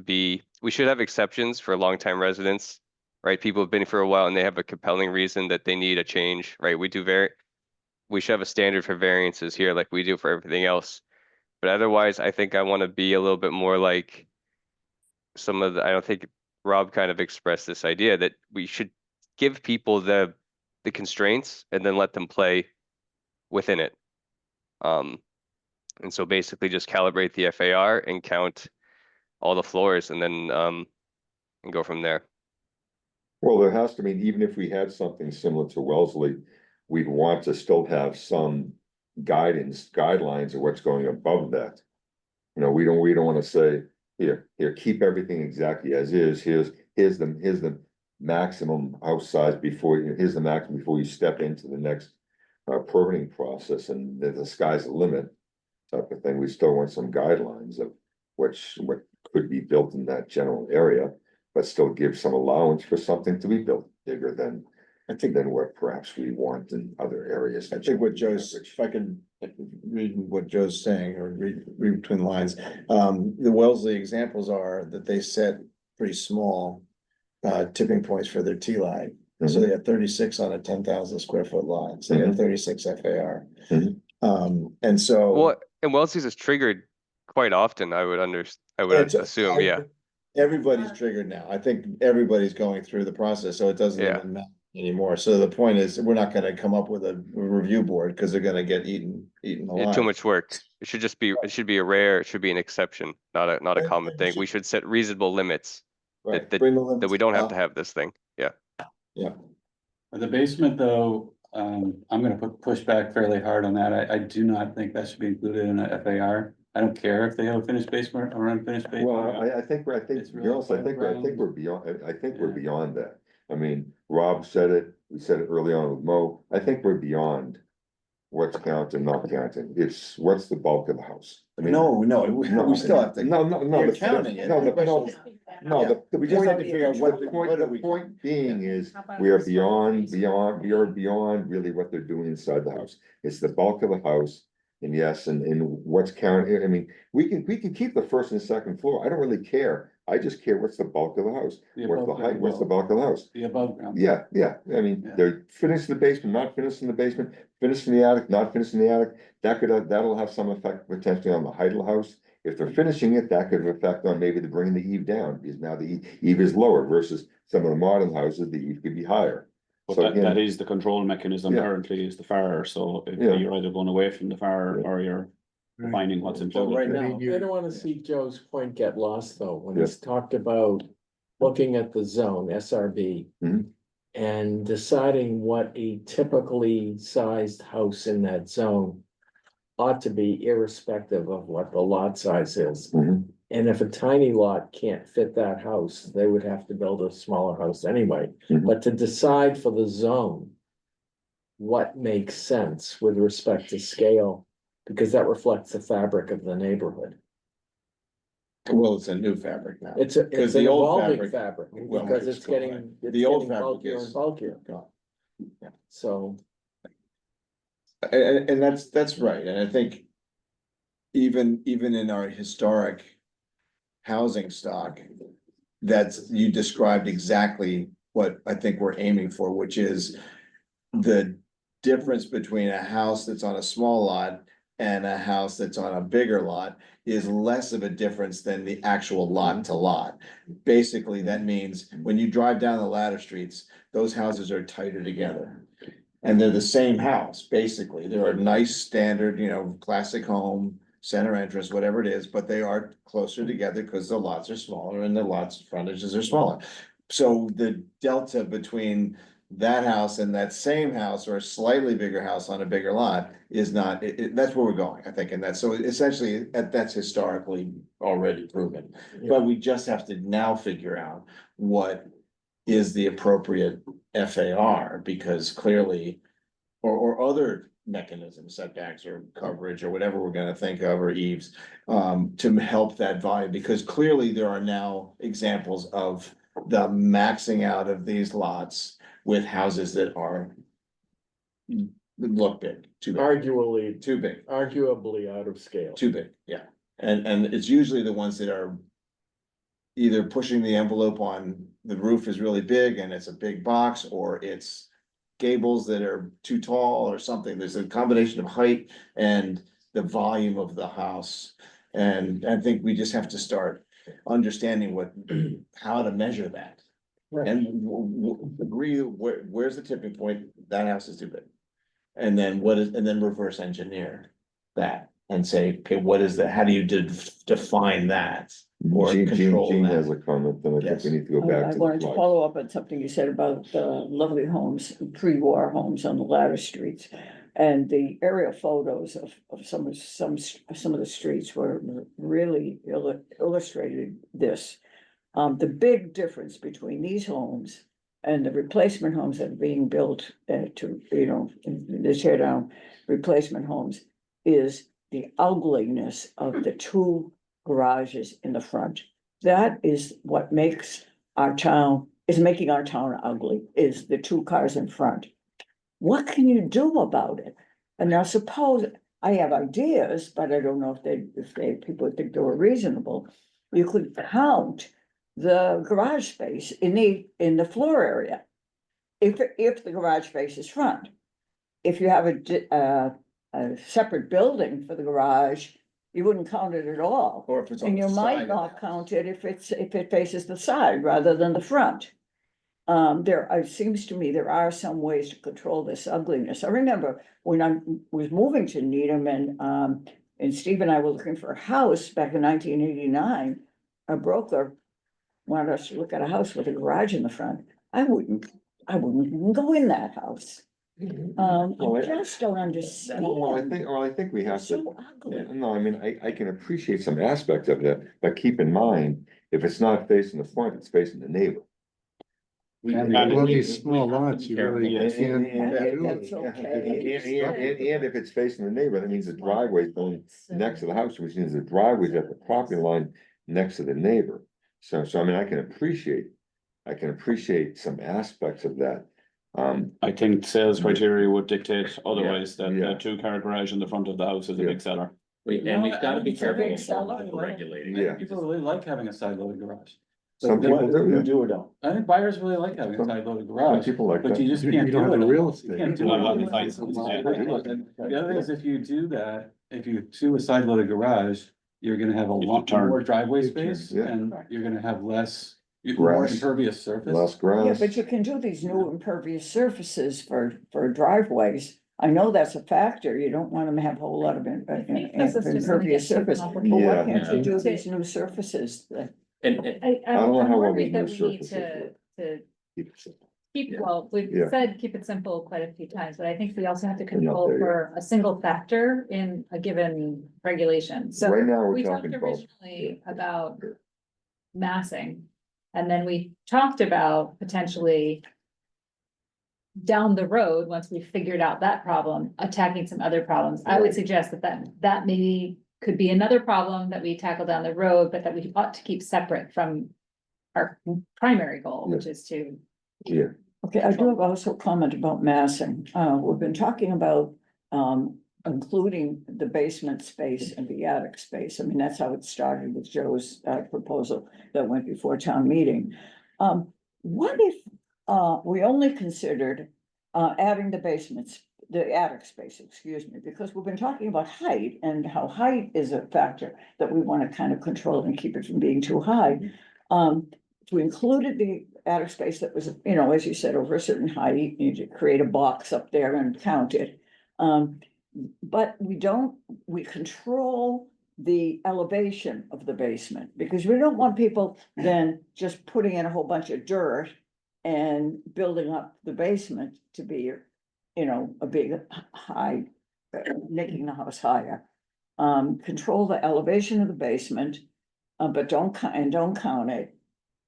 we should have exceptions for longtime residents, right? People have been here for a while and they have a compelling reason that they need a change, right? We should have a standard for variances here like we do for everything else. But otherwise, I think I want to be a little bit more like I don't think Rob kind of expressed this idea that we should give people the constraints and then let them play within it. And so basically just calibrate the FAR and count all the floors and then and go from there. Well, there has to be, even if we had something similar to Wellesley, we'd want to still have some guidelines of what's going above that. You know, we don't want to say, here, keep everything exactly as is. Here's the maximum house size here's the maximum before you step into the next permitting process, and the sky's the limit type of thing. We still want some guidelines of what could be built in that general area, but still give some allowance for something to be built bigger than I think than what perhaps we want in other areas. I think what Joe's, if I can read what Joe's saying or read between the lines, the Wellesley examples are that they set pretty small tipping points for their T line. So they had 36 on a 10,000 square foot lot, so they had 36 FAR. Mhm. And so. Well, and Wellesley's is triggered quite often, I would It's- assume, yeah. Everybody's triggered now. I think everybody's going through the process, so it doesn't Yeah. even matter anymore. So the point is, we're not gonna come up with a review board, because they're gonna get eaten Yeah, alive. too much work. It should just be, it should be it should be an exception, not a And- common and thing. We should set reasonable limits Right, that bring the we limits don't have up. to have this thing, yeah. Yeah, For the basement though, I'm gonna push back fairly hard on that. I do not think that should be included in a FAR. I don't care if they have a finished basement or unfinished basement. Well, I think, It's really girls, I think we're beyond, I think we're beyond that. I mean, Rob said it, we said it early on with Mo, I think we're beyond what's counted, not counted. It's what's the bulk of the house. I mean, no, we still have to. No, You're the- counting it. No, The no, question no, the We just have to point, figure out what, the what are we. point being is, How about we are this one? beyond really what they're doing inside the house. It's the bulk of the house. And yes, and what's counted, I mean, we can keep the first and second floor, I don't really care, I just care what's the bulk of the house. The What's the above height, ground what's the wall. bulk of the house? The above ground. Yeah, I mean, Yeah. they're finished in the basement, not finished in the basement, finished in the attic, not finished in the attic. That'll have some effect potentially on the height of the house. If they're finishing it, that could have effect on maybe bringing the eave down, because now the eave is lower versus some of the modern houses, the eave could be higher. But So that again, is the control mechanism Yeah. currently is the FAR, so if Yeah. you're either going away from the FAR Yeah. or you're finding what's But included. right Now, now, I don't wanna see Joe's point get lost though, when Yeah. he's talked about looking at the zone, SRB. Mhm. And deciding what a typically sized house in that zone ought to be irrespective of what the lot size is. Mhm. And if a tiny lot can't fit that house, they would have to build a smaller house anyway. Mhm. But to decide for the zone what makes sense with respect to scale, because that reflects the fabric of the neighborhood. well, it's a new fabric now. It's Because an the old evolving fabric- fabric, well, because it's it's getting, gone. it's The old getting fabric bulkier is- and bulkier. Yeah. So, And that's right, and I think. Even in our historic housing stock. You described exactly what I think we're aiming for, which is. The difference between a house that's on a small lot and a house that's on a bigger lot. Is less of a difference than the actual lot to lot. Basically, that means when you drive down the ladder streets, those houses are tighter together. And they're the same house, basically. They're a nice standard, classic home, center entrance, whatever it is, but they are closer together because the lots are smaller and the lots frontages are smaller. So the delta between that house and that same house or a slightly bigger house on a bigger lot is not, that's where we're going, I think, and that's, so essentially, that's historically already proven. But we just have to now figure out what is the appropriate FAR, because clearly, or other mechanisms, setbacks or coverage or whatever we're gonna think of, or eaves, to help that volume, because clearly there are now examples of the maxing out of these lots with houses that are look big, too big, arguably out of scale. too big, yeah. And it's usually the ones that are either pushing the envelope on the roof is really big and it's a big box, or it's gables that are too tall or something. There's a combination of height and the volume of the house. And I think we just have to start understanding how to measure that. Right. And agree, where's the tipping point? That house is too big. And then and then reverse engineer that and say, okay, what is that? How do you define that? Or control Jean that? has a comment, then I think Yes. we need to go back I to wanted the to slide. follow up on something you said about the lovely homes, pre-war homes on the ladder streets. And the aerial photos of some of the streets were really illustrated this. The big difference between these homes and the replacement homes that are being built the tear down replacement homes is the ugliness of the two garages in the front. That is what makes our town is making our town ugly, is the two cars in front. What can you do about it? And now suppose, I have ideas, but I don't know if people think they were reasonable. You could count the garage space in the floor area. If the garage space is front. If you have a separate building for the garage, you wouldn't count it at all. Or if it's on And the you side might of the not house. count it if it faces the side rather than the front. It seems to me there are some ways to control this ugliness. I remember when I was moving to Needham and Steve and I were looking for a house back in 1989. A broker wanted us to look at a house with a garage in the front. I wouldn't even go in that house. Well, I just don't understand. I think we have It's to. so ugly. No, I mean, I can appreciate some aspects of that, but keep in mind, if it's not facing the front, it's facing the neighbor. Well, these small lots, you really And can't. That's okay. if it's facing the neighbor, that means the driveway's going next to the house, which means the driveway's at the property line next to the neighbor. So I mean, I can appreciate some aspects of that. I think sales criteria would dictate otherwise, that Yeah. the two-car garage in the front of the house is a Yeah. big seller. And we've gotta be It's a careful big of seller. regulating. Yeah. People really like having a side loaded garage. Some people do, You yeah. do or don't. I think buyers really like having a side loaded Some garage, people like but that. you just You can't don't do have it. the real You estate. can't do Well, it. a lot of And times, the other thing is, if you do that, if you do a side loaded garage, you're gonna have a You lot turn. more driveway You turn, space yeah. and you're gonna have more Grass. impervious surface. Less Yeah, grass. but you can do these new impervious surfaces for driveways. I know that's a factor. You don't want them to have a whole lot of This is just gonna impervious get too surface. But complicated. why can't you Yeah. do these new surfaces? And I don't know I'm how well worried these that new we need surfaces to Keep it simple. keep, well, we've Yeah. said keep it simple quite a few times, but I think we also have to not control there yet. for a single factor in a given regulation. So Right now, we're we talked talking both. originally about massing, and then we talked about potentially down the road, once we figured out that problem, attacking some other problems. I would suggest that maybe could be another problem that we tackle down the road, but that we ought to keep separate from our primary goal, which is to. Yeah, Okay, I do have also a comment about massing. We've been talking about, including the basement space and the attic space. I mean, that's how it started with Joe's, proposal that went before town meeting. What if, we only considered, adding the attic space, excuse me, because we've been talking about height and how height is a factor that we want to kind of control and keep it from being too high. We included the attic space that was, as you said, over a certain height, you need to create a box up there and count it. But we control the elevation of the basement, because we don't want people then just putting in a whole bunch of dirt and building up the basement to be, a big high, making the house higher. Control the elevation of the basement, but don't count it.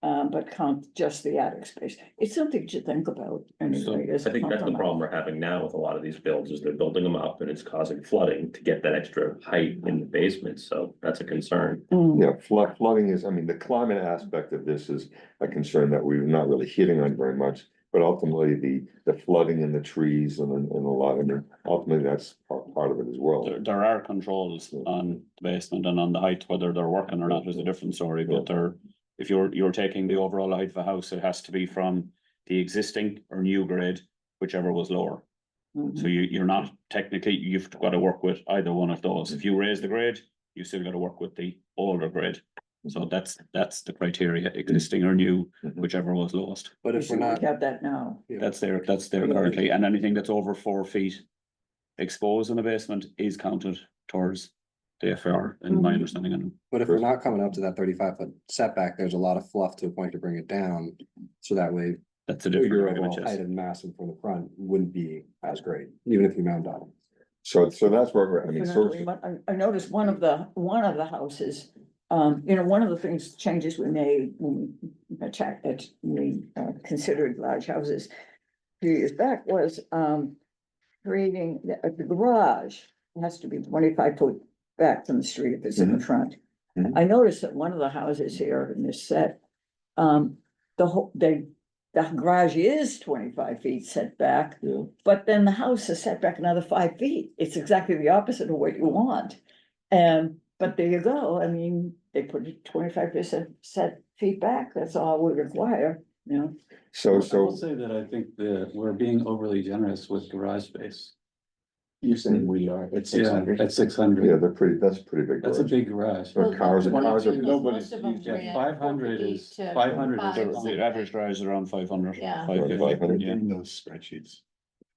But count just the attic space. It's something to think about anyway. as a I think that's the compromise. problem we're having now with a lot of these builds, is they're building them up and it's causing flooding to get that extra height in the basement, so that's a concern. yeah, flooding is, I mean, the climate aspect of this is a concern that we're not really hitting on very much. But ultimately, the flooding in the trees and a lot, I mean, ultimately, that's part of it as well. There are controls on the basement and on the height, whether they're working or not is a different story, but if you're taking the overall height of a house, it has to be from the existing or new grade, whichever was lower. So you're not technically, you've got to work with either one of those. If you raise the grade, you still got to work with the older grade. So that's the criteria, existing or new, whichever was lowest. But if we're not, We have that now. That's there currently, and anything that's over 4 feet exposed in the basement is counted towards the FAR, in my understanding. And but if we're not coming up to that 35-foot setback, there's a lot of fluff to a point to bring it down. So that way, that's a your different overall argument, height yes. and massing from the front wouldn't be as great, even if you mount on. So that's where we're, I mean, so. Definitely, but I noticed one of the houses, one of the things, changes we made when we attacked it, we considered large houses a few years back was, creating the garage has to be 25 foot back from the street if it's in the front. Mhm. I noticed that one of the houses here in this set, they the garage is 25 feet setback, Yeah. but then the house is set back another 5 feet. It's exactly the opposite of what you want. And, but there you go, I mean, they put it 25% set feet back, that's all we require, you know? So, I will so, say that I think that we're being overly generous with garage space. You're saying we are at six Yeah, hundred? at six yeah, hundred, that's a pretty big. that's a garage. big garage. Or cars, Well, cars are, most nobody's of them used ran Yeah, 500 450 is, to 500 is. 500. The average drive is around 500. Yeah. 550, yeah. In those spreadsheets.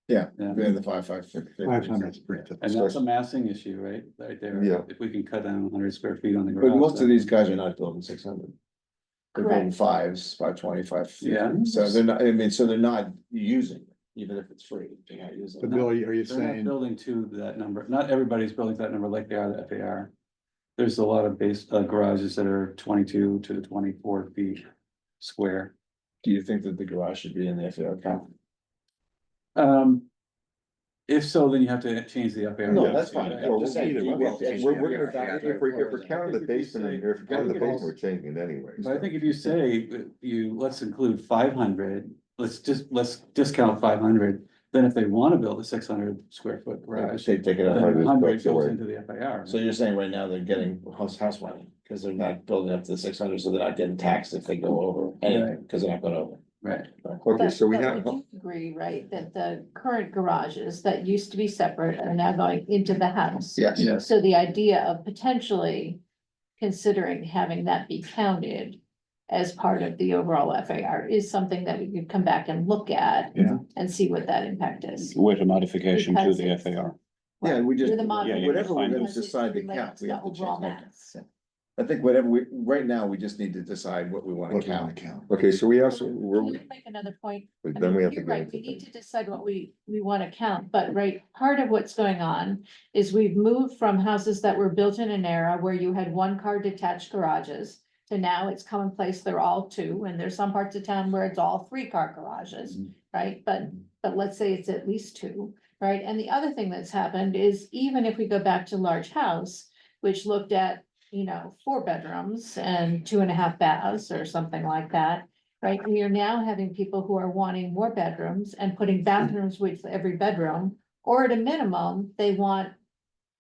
Yeah, Yeah. we have the 550. 500 is pretty typical. And that's a massing issue, right? Right there. Yeah. If we can cut down 100 square feet on the garage. But most of then- these guys are not building 600. They're building Correct. fives, 525. Yeah. So they're not, I mean, so they're not using, it, even if it's free, they're not using. But it. Bill, are you They're not saying, building to that number. Not everybody's building to that number like they are the FAR. There's a lot of base garages that are 22 to 24 feet square. Do you think that the garage should be in the FAR count? If so, then you have to change the FAR. No, that's fine. Right. I'm just saying, Either we way, have to change we're the gonna, FAR. if we're counting the I think if you basement, say- if we're counting the I think basement, if we're changing it anyway. But I think if you say let's include 500, let's discount 500. Then if they want to build a 600 square foot garage, They take it then out. 100 bucks goes away. into the FAR. So you're saying right now they're getting house money, because they're not building up to the 600, so they're not getting taxed if they go over anything, because they're not going over. Right. Okay, But- so we but have, would you agree, right, that the current garages that used to be separate are now going into the house? Yes. Yes. So the idea of potentially considering having that be counted as part of the overall FAR is something that we could come back and look at Yeah. and see what that impact is. With a modification to Because the it's- FAR. Yeah, we just, With a modification whatever we're gonna because it decide to relates count, we the have to change overall that. mass. I think whatever right now, we just need to decide what we wanna what do you wanna count. count? okay, so we have, Can we're, I make another point? but I then we mean, have to you're go right, into we need things. to decide what we wanna count, but right, part of what's going on is we've moved from houses that were built in an era where you had one car detached garages. To now it's commonplace, they're all two, and there's some parts of town where it's all 3-car garages, right? But let's say it's at least two, right? And the other thing that's happened is even if we go back to large house, which looked at, 4 bedrooms and 2.5 baths or something like that. Right, we are now having people who are wanting more bedrooms and putting bathrooms with every bedroom, or at a minimum, they want.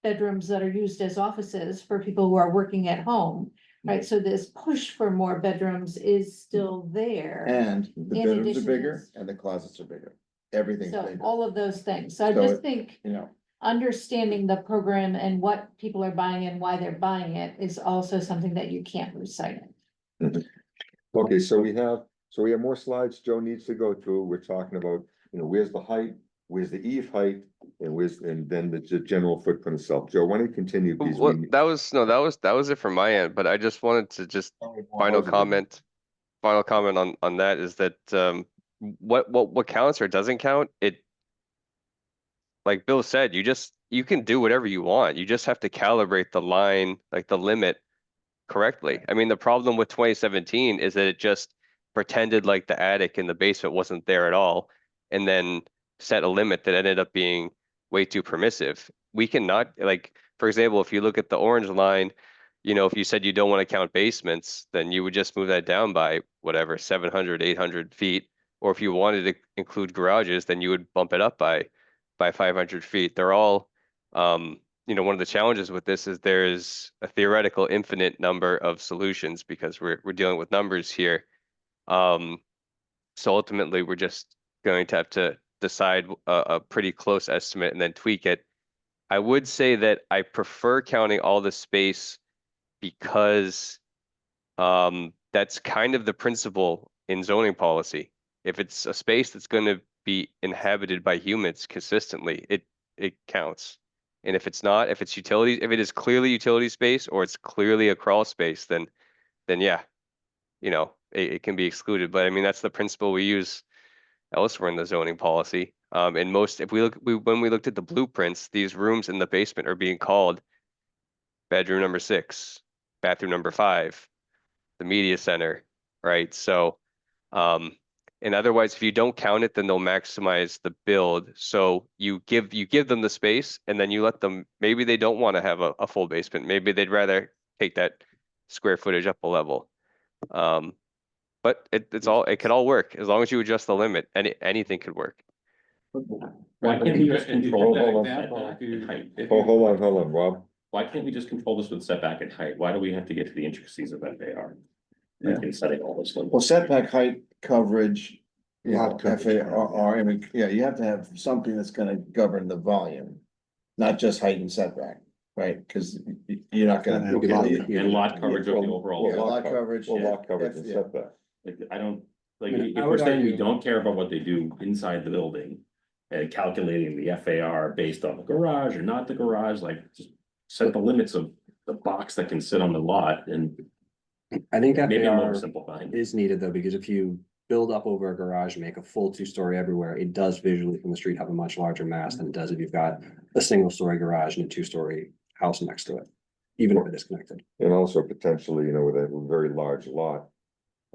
Bedrooms that are used as offices for people who are working at home, right? So this push for more bedrooms is still there. And the In bedrooms are addition to bigger this- and the closets are bigger. Everything's So bigger, all of those things, so I So just it- think you know. understanding the program and what people are buying and why they're buying it is also something that you can't lose sight of. Okay, so we have more slides Joe needs to go through. We're talking about, where's the height, where's the eave height, and then the general footprint itself. Joe, why don't you continue, please? Well, that was it from my end, but I just wanted to just final comment on that is that, what counts or doesn't count, like Bill said, you can do whatever you want. You just have to calibrate the line, like the limit correctly. I mean, the problem with 2017 is that it just pretended like the attic and the basement wasn't there at all, and then set a limit that ended up being way too permissive. We cannot, like, for example, if you look at the orange line, if you said you don't want to count basements, then you would just move that down by whatever, 700, 800 feet. Or if you wanted to include garages, then you would bump it up by 500 feet. They're all, one of the challenges with this is there is a theoretical infinite number of solutions because we're dealing with numbers here. So ultimately, we're just going to have to decide a pretty close estimate and then tweak it. I would say that I prefer counting all the space because that's kind of the principle in zoning policy. If it's a space that's going to be inhabited by humans consistently, it counts. And if it's not, if it's utilities, if it is clearly utility space or it's clearly a crawl space, then yeah, it can be excluded. But I mean, that's the principle we use elsewhere in the zoning policy. And when we looked at the blueprints, these rooms in the basement are being called bedroom number 6, bathroom number 5, the media center, right? So, and otherwise, if you don't count it, then they'll maximize the build. So you give them the space and then you let them, maybe they don't want to have a full basement. Maybe they'd rather take that square footage up a level. But it could all work, as long as you adjust the limit, anything could work. Why can't we just control Hold on. setback and height? Hold on, Rob. Why can't we just control this with setback and height? Why do we have to get to the intricacies of FAR? Like in setting all this. Well, setback, height, coverage. You know, Lot coverage. FAR, I mean, yeah, you have to have something that's gonna govern the volume. Not just height and setback, right? Cause you're not gonna. And lot- And lot coverage of the overall. Yeah, lot coverage. Well, yeah, lot coverage and yeah. setback. Like, I don't, like, I mean, if I we're would saying we argue- don't care about what they do inside the building. And calculating the FAR based on the garage or not the garage, like, just set the limits of the box that can sit on the lot and I think maybe I'm FAR oversimplifying. is needed though, because if you build up over a garage and make a full 2-story everywhere, it does visually from the street have a much larger mass than it does if you've got a 1-story garage and a 2-story house next to it, even if it is connected. And also potentially, with a very large lot.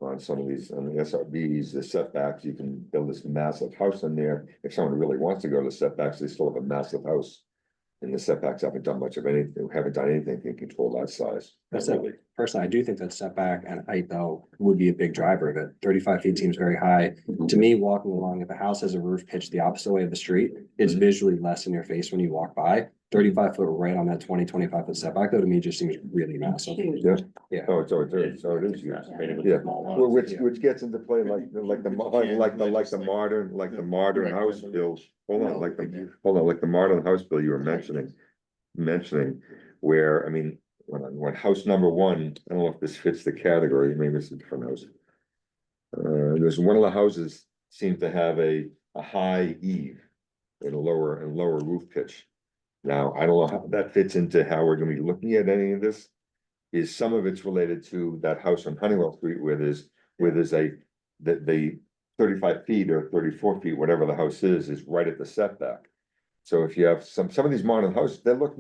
On some of these, on the SRBs, the setbacks, you can build this massive house in there. If someone really wants to go to the setbacks, they still have a massive house. And the setbacks haven't done much of anything, haven't done anything to control that size. That's Not it. really. Personally, I do think that setback and height though would be a big driver of it. 35 feet seems very high. To me, walking along, if a house has a roof pitched the opposite way of the street, it's visually less in your face when you walk by. 35 foot right on that 25 foot setback though, to me just seems really massive. Yeah. Yeah. Oh, so it is huge. Concentrated with Yeah, small well, lots. which gets into play like the modern house bill. Hold on, like the modern house bill you were mentioning, where, I mean, when house number one, I don't know if this fits the category, maybe it's a different house. There's one of the houses seemed to have a high eave and a lower roof pitch. Now, I don't know how that fits into how we're gonna be looking at any of this. Is some of it's related to that house on Honeywell Street where there's the 35 feet or 34 feet, whatever the house is right at the setback. So if you have some of these modern houses, they look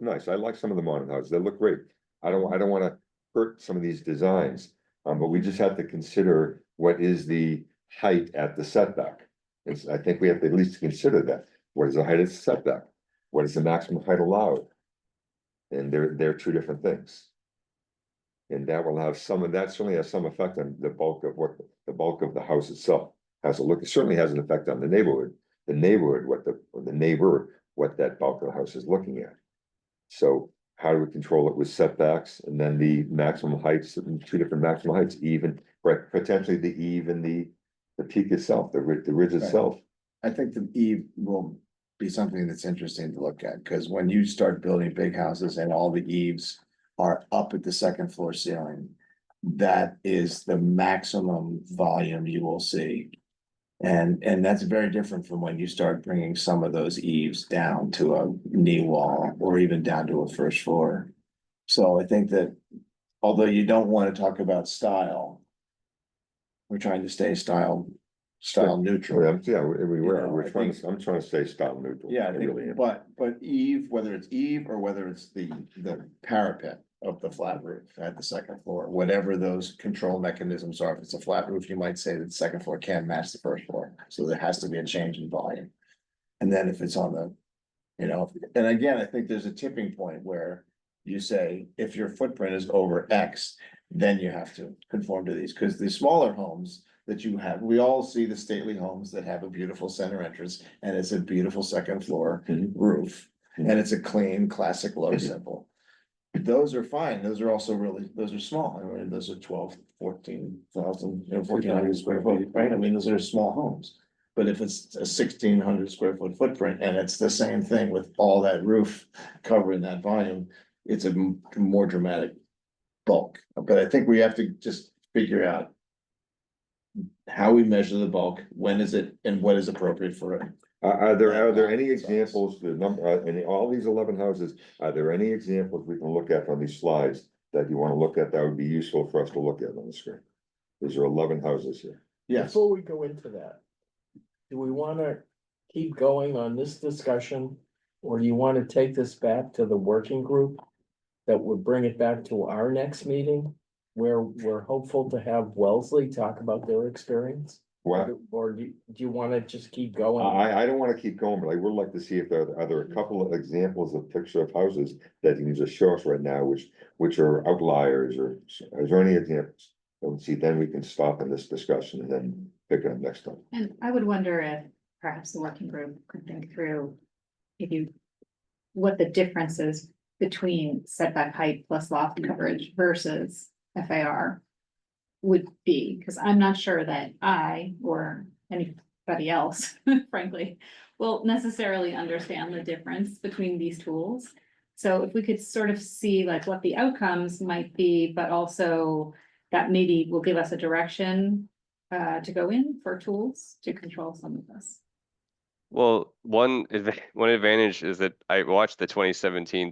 nice. I like some of the modern houses. They look great. I don't wanna hurt some of these designs. But we just have to consider what is the height at the setback. I think we have to at least consider that. What is the height of the setback? What is the maximum height allowed? And they're two different things. And that will have that certainly has some effect on the bulk of the house itself has a look. It certainly has an effect on the neighborhood, what that bulk of the house is looking at. So how do we control it with setbacks and then the maximum heights, two different maximum heights, even, right, potentially the eve and the peak itself, the ridge itself. I think the eve will be something that's interesting to look at, because when you start building big houses and all the eaves are up at the second floor ceiling, that is the maximum volume you will see. And that's very different from when you start bringing some of those eaves down to a knee wall or even down to a first floor. So I think that although you don't want to talk about style, we're trying to stay style neutral. I'm trying to stay style neutral. Yeah, I really think, am. but eve, whether it's eve or whether it's the parapet of the flat roof at the second floor, whatever those control mechanisms are, if it's a flat roof, you might say that the second floor can't match the first floor, so there has to be a change in volume. And then if it's on the, and again, I think there's a tipping point where you say, if your footprint is over X, then you have to conform to these, because the smaller homes that you have, we all see the stately homes that have a beautiful center entrance and it's a beautiful second floor roof. And it's a clean, classic, low, simple. Those are fine. Those are also those are small. I mean, those are 12, 14,000, 1,400 square foot, right? I mean, those are small homes. But if it's a 1,600 square foot footprint and it's the same thing with all that roof covering that volume, it's a more dramatic bulk. But I think we have to just figure out how we measure the bulk, when is it, and what is appropriate for it. Are there any examples, the number, in all these 11 houses, are there any examples we can look at from these slides that you wanna look at that would be useful for us to look at on the screen? These are 11 houses here. Yes, Before we go into that, do we wanna keep going on this discussion? Or do you wanna take this back to the working group? That would bring it back to our next meeting, where we're hopeful to have Wellesley talk about their experience? Well, Or do you wanna just keep going? I don't wanna keep going, but I would like to see if there are a couple of examples of picture of houses that you can just show us right now, which are outliers, or is there any examples? And see, then we can stop in this discussion and then pick it up next time. And I would wonder if perhaps the working group could think through what the difference is between setback height plus loft coverage versus FAR would be, because I'm not sure that I or anybody else, frankly, will necessarily understand the difference between these tools. So if we could sort of see like what the outcomes might be, but also that maybe will give us a direction to go in for tools to control some of this. Well, one advantage is that I watched the 2017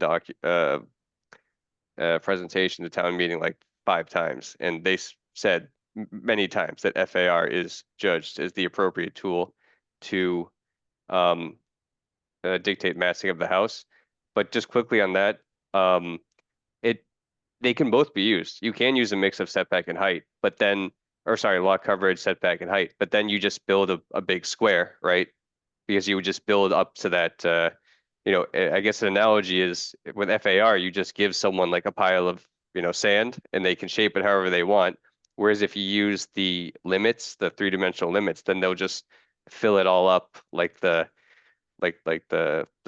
presentation, the town meeting, like 5 times, and they said many times that FAR is judged as the appropriate tool to dictate massing of the house. But just quickly on that, they can both be used. You can use a mix of setback and height, but then, or sorry, lot coverage, setback and height, but then you just build a big square, right? Because you would just build up to that, I guess an analogy is with FAR, you just give someone like a pile of, sand and they can shape it however they want. Whereas if you use the limits, the 3-dimensional limits, then they'll just fill it all up like the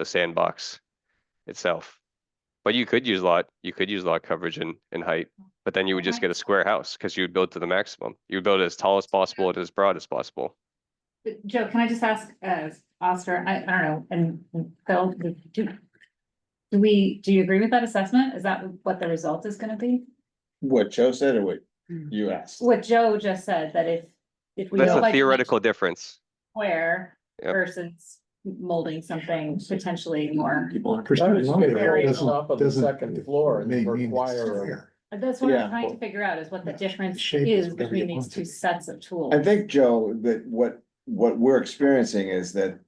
sandbox itself. But you could use lot coverage and height, but then you would just get a square house because you would build to the maximum. You would build it as tall as possible and as broad as possible. But Joe, can I just ask, Oscar, I don't know, and Phil, do you agree with that assessment? Is that what the result is gonna be? What Joe said or what you asked? What Joe just said, that if we That's don't a like theoretical difference. square Yep. versus molding something potentially more. Very Doesn't- top of the doesn't- second floor and may mean it's require. fair. That's what Yeah. I'm trying to figure out, is what the difference Shape is is whatever between you these want two it. sets of tools. I think, Joe, that what we're experiencing is that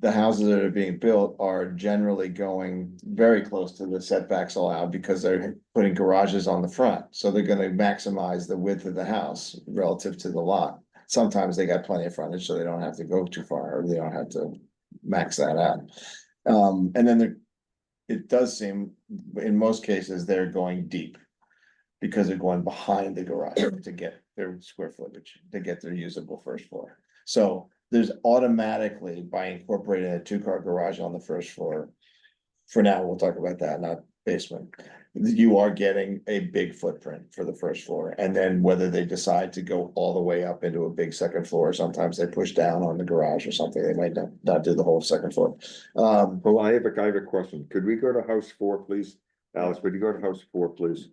the houses that are being built are generally going very close to the setbacks allowed because they're putting garages on the front. So they're gonna maximize the width of the house relative to the lot. Sometimes they got plenty of frontage, so they don't have to go too far, or they don't have to max that out. And then it does seem, in most cases, they're going deep. Because they're going behind the garage to get their square footage, to get their usable first floor. So there's automatically, by incorporating a 2-car garage on the first floor. For now, we'll talk about that, not basement. You are getting a big footprint for the first floor, and then whether they decide to go all the way up into a big second floor, sometimes they push down on the garage or something, they might not do the whole second floor. Well, I have a question. Could we go to house 4, please? Alice, would you go to house 4, please?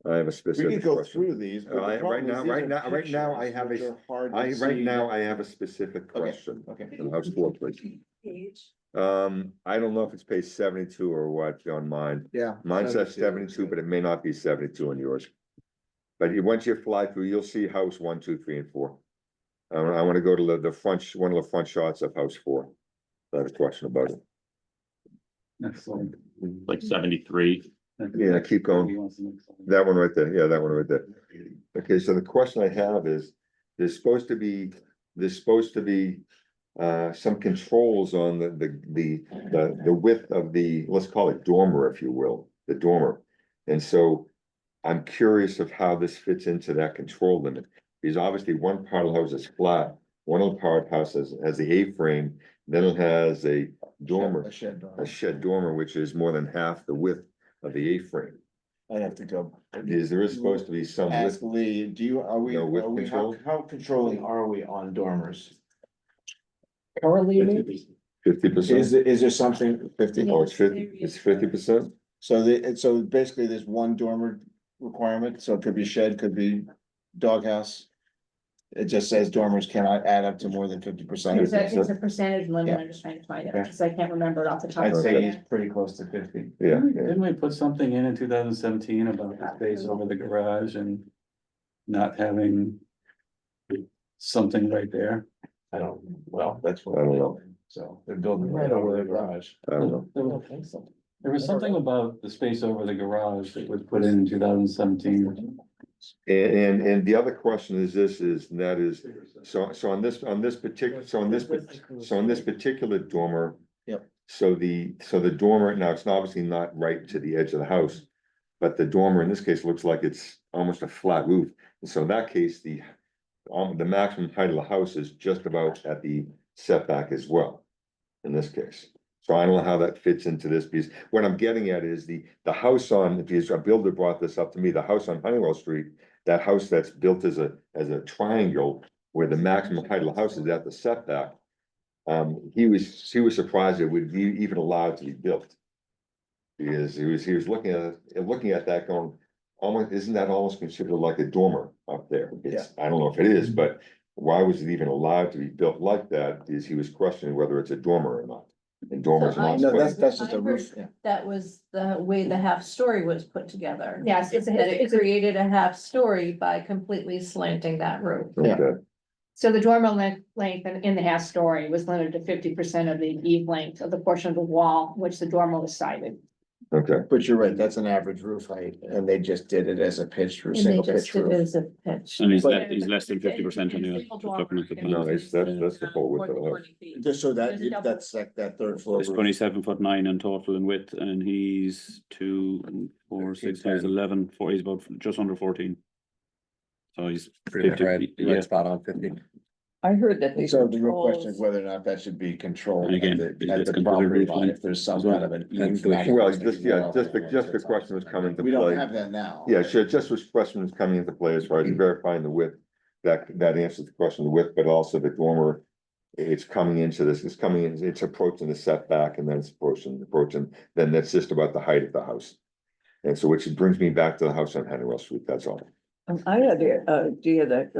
I have a We specific could go question. through these. but the Right problem is now, these right are now, right now, I pictures, have which a, are hard to right see. now, I have a specific question. Okay. On house 4, please. I don't know if it's page 72 or what on mine. Yeah. Mine says 72, but it may not be 72 on yours. But once you fly through, you'll see house 1, 2, 3, and 4. I wanna go to the front, one of the front shots of house 4. I have a question about it. Next slide. Like 73. Yeah, keep going. That one right there, yeah, that one right there. Okay, so the question I have is, there's supposed to be some controls on the width of the, let's call it dormer, if you will, the dormer. And so I'm curious of how this fits into that control limit, because obviously one part of the house is flat, one of the part of the house has the A-frame, then it has a dormer, a shed dormer, which is more than half the width of the A-frame. I have to go. There is supposed to be some width. Ask Lee, No, width control? how controlling are we on dormers? Currently, you mean? 50%? Is there something 50? Oh, it's 50%? So basically there's one dormer requirement, so it could be shed, could be doghouse. It just says dormers cannot add up to more than 50%. It's a percentage limit, Yeah. I'm just trying to find it, Yeah. because I can't remember it off the top I'd of my say he's head. pretty close to 50. Yeah. Didn't we put something in 2017 about the space over the garage and not having something right there? That's what. I don't know. So they're building right over the garage. I don't know. I don't think so. There was something about the space over the garage that was put in 2017. And the other question is so on this particular dormer. Yep. So the dormer, now it's obviously not right to the edge of the house, But the dormer in this case looks like it's almost a flat roof. And so in that case, the maximum height of the house is just about at the setback as well. In this case. So I don't know how that fits into this, because what I'm getting at is the house on, if a builder brought this up to me, the house on Honeywell Street, that house that's built as a triangle, where the maximum height of the house is at the setback. He was surprised it would be even allowed to be built. Because he was looking at that going, almost, isn't that almost considered like a dormer up there? It's, I don't know if it is, but why was it even allowed to be built like that? Is he was questioning whether it's a dormer or not. And dormers So I not. No, supposed- that's just I a roof, heard yeah. That was the way the half story was put together. Yes, it's That it a, created a half story by completely slanting that roof. Yeah. Okay, So the dormer length in the half story was limited to 50% of the eve length of the portion of the wall which the dormer was sided. okay, But you're right, that's an average roof height, and they just did it as a pitched roof, And they single just pitch did it roof. as a pitch. And he's But- less than 50% anyway. Single Just looking at the dormer. no, that's the full width of the house. Just so There's a double- that's like that third floor. It's roof. 27'9" in total in width, and he's 2, 4, 6, he's 11, he's about just under 14. So he's Pretty much 50, yeah. right spot on 50. I heard that these So the real question is controls, whether or not that should be controlled And again, at it's the considered property roof line, line. if there's some As well. kind of an. And eave the- line Well, that's just, gonna be yeah, low. just the question was coming to We don't play. have that now. Yeah, sure, just was questions coming into play as far as verifying the width. That answers the question, the width, but also the dormer. It's coming into this, it's coming in, it's approaching the setback and then it's approaching, then that's just about the height of the house. And so which brings me back to the house on Honeywell Street, that's all. I had the idea that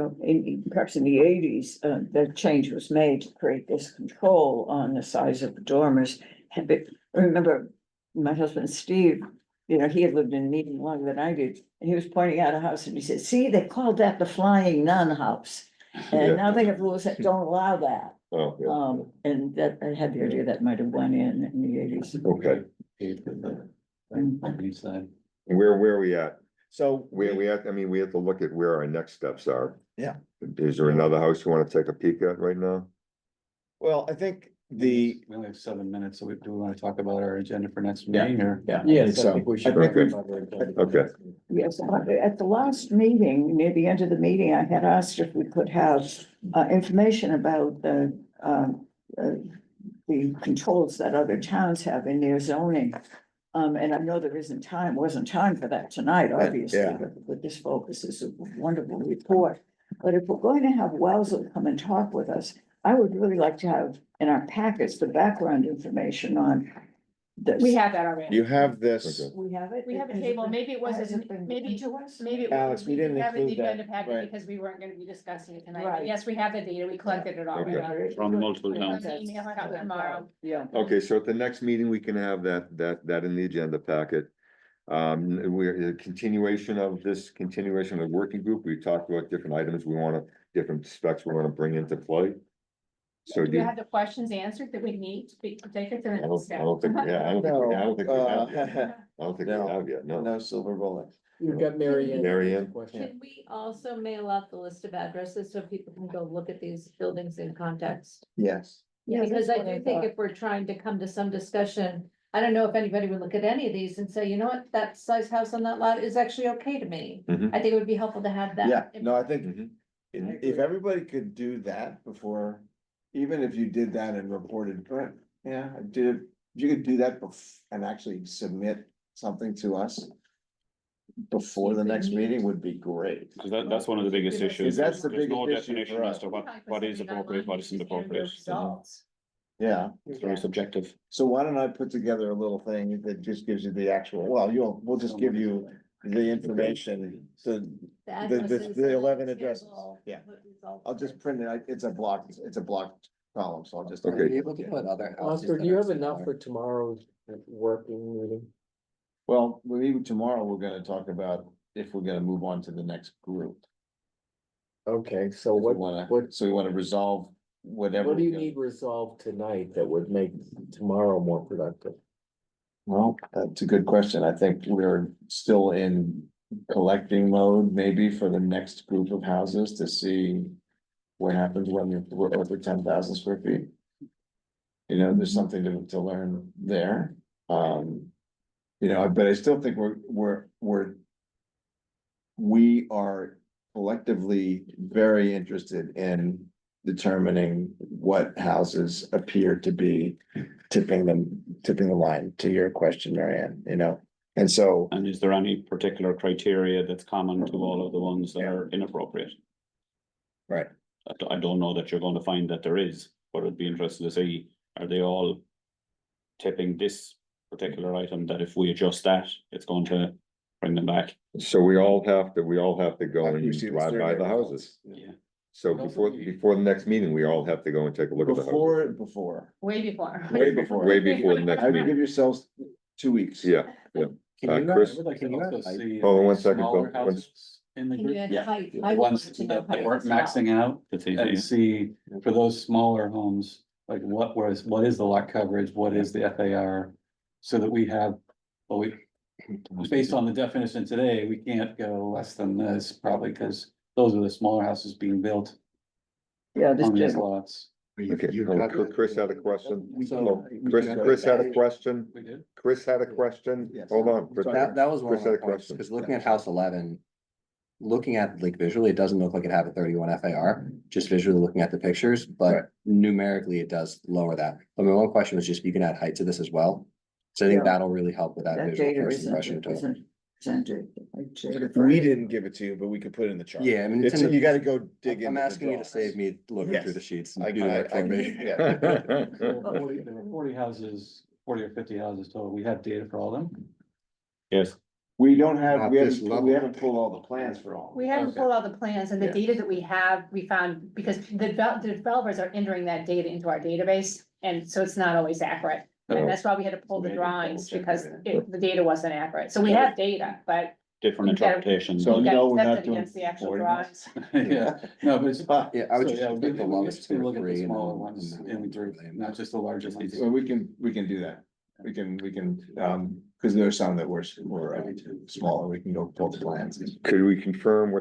perhaps in the eighties, that change was made to create this control on the size of the dormers. I remember my husband Steve, you know, he had lived in Meeting longer than I did, and he was pointing out a house and he said, see, they called that the Flying Nun House. Yeah. And now they have rules that don't allow that. Oh, yeah, And that, I had the idea that might have went in the eighties. okay, East side. where are we at? So We have, I mean, we have to look at where our next steps are. Yeah. Is there another house you wanna take a peek at right now? well, I think We only have 7 minutes, so do we want to talk about our agenda for next Yeah. meeting or? yeah. Yes, I So think we I should. think we- Okay. Yes, at the last meeting, near the end of the meeting, I had asked if we could have information about the controls that other towns have in their zoning. And I know there wasn't time for that tonight, obviously, Yeah. but this focus is a wonderful report. But if we're going to have Wellsville come and talk with us, I would really like to have in our packets the background information on this. We have that already. You have this, Okay. We have it? We have a Has it table, been- maybe it has wasn't, it been maybe, given to us? maybe. Alex, we didn't have it in the include that, agenda packet right. because we weren't gonna be discussing it tonight, Right. but yes, we have the data, we collected it already. Okay. From multiple towns. Email it out tomorrow. Yeah. Okay, so at the next meeting, we can have that in the agenda packet. We're a continuation of the working group. We talked about different items different specs we wanna bring into play. So Do do you you, have the questions answered that we need to take it to the I next don't step? think, yeah, I don't think, I don't think we have yet. I don't think we no. have yet, no. no silver bullet. You've got Mary Ann. Mary Ann? Question. Can we also mail out the list of addresses so people can go look at these buildings in context? Yes. Yeah, Because that's I what I do think thought. if we're trying to come to some discussion, I don't know if anybody would look at any of these and say, you know what, that size house on that lot is actually okay to me. Mhm. I think it would be helpful to have that. Yeah, no, I think Mhm. if everybody could do that before, even if you did that and reported, but yeah, I did, if you could do that and actually submit something to us before the next meeting would be great. Because that's one of the biggest issues. That's the There's no biggest issue definition for as us. to what is appropriate, what isn't appropriate. Yeah, It's very subjective. so why don't I put together a little thing that just gives you the actual, well, we'll just give you the information, the 11 addresses, yeah. I'll just print it, it's a block column, so I'll just. Okay. Be able to put other houses Oscar, that do you are have enough similar. for tomorrow's working meeting? Well, maybe tomorrow we're gonna talk about if we're gonna move on to the next group. Okay, so If we what So we wanna resolve whatever. do you we're gonna- need resolved tonight that would make tomorrow more productive? Well, that's a good question. I think we're still in collecting mode, maybe for the next group of houses to see what happens when we're over 10,000 square feet. You know, there's something to learn there. You know, but I still think we are collectively very interested in determining what houses appear to be tipping the line, to your question, Marianne, you know? And so, And is there any particular criteria that's common to all of the ones that are inappropriate? right, I don't know that you're going to find that there is, but it'd be interesting to see, are they all tipping this particular item, that if we adjust that, it's going to bring them back? So we all have to go After we and see the drive by survey the results. houses. Yeah. So before the next meeting, we all have to go and take a look at the houses. before, Way before. way before. Way before the next I would meeting. give yourselves 2 weeks. Yeah, yeah. Can you, Chris? I would like to can you also add height? see Hold on one the second, smaller Bill. houses in the Can you group. add Yeah. height? The I would ones like to know that height weren't as well. maxing out That's easy, and yeah. see for those smaller homes, like what is the lot coverage, what is the FAR? So that we have, well, based on the definition today, we can't go less than this probably because those are the smaller houses being built Yeah, this on these general. lots. Okay, Chris had a question. So- Chris had a question. We did. Chris had a question. Yes. Hold on. Chris. That was one of Chris my had a points, question. because looking at house 11. Looking at like visually, it doesn't look like it have a 31 FAR, just visually looking at the pictures, Right. but numerically it does lower that. But my one question was just, if you can add height to this as well. So I think Yeah. that'll really help with that That visual data first impression isn't, to it. isn't presented. like Jada We Freight. didn't give it to you, but we could put it in the chart. Yeah, I mean, it's in the- You gotta go dig in. I'm asking you to save me looking through the Yes. sheets I- and do the work I- for me. yeah. There were 40 houses, 40 or 50 houses total. We have data for all of them. Yes. We don't have, Not we this haven't, level. we haven't pulled all the plans for all. We haven't Okay. pulled all the plans and the Yeah. data that we have, we found, because the developers are entering that data into our database. And so it's not always accurate. Oh. And that's why we had to pull the Maybe drawings double check because that. the data wasn't accurate. So we have data, but Different You gotta- interpretations. So we no, we're got to not test it doing against the actual 40 drawings. Yeah, no, but it's. Yeah, I would So, just yeah, look we- at the we lowest just two or look at the three and smaller then- ones and in the then group, them. not just the largest ones. So we can do that. We can, cause there are some that were smaller, we can go pull the plans. Could we confirm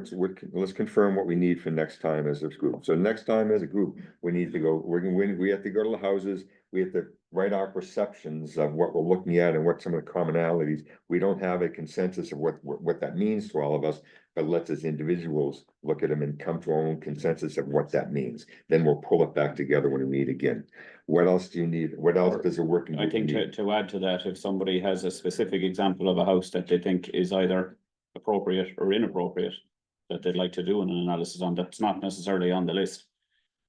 let's confirm what we need for next time as a group. So next time as a group, we need to go, we have to go to the houses. We have to write our perceptions of what we're looking at and what some of the commonalities. We don't have a consensus of what that means to all of us, but let's as individuals look at them and come to our own consensus of what that means. Then we'll pull it back together when we meet again. What else do you need? What else does a working I group think need? to add to that, if somebody has a specific example of a house that they think is either appropriate or inappropriate, that they'd like to do an analysis on, that's not necessarily on the list.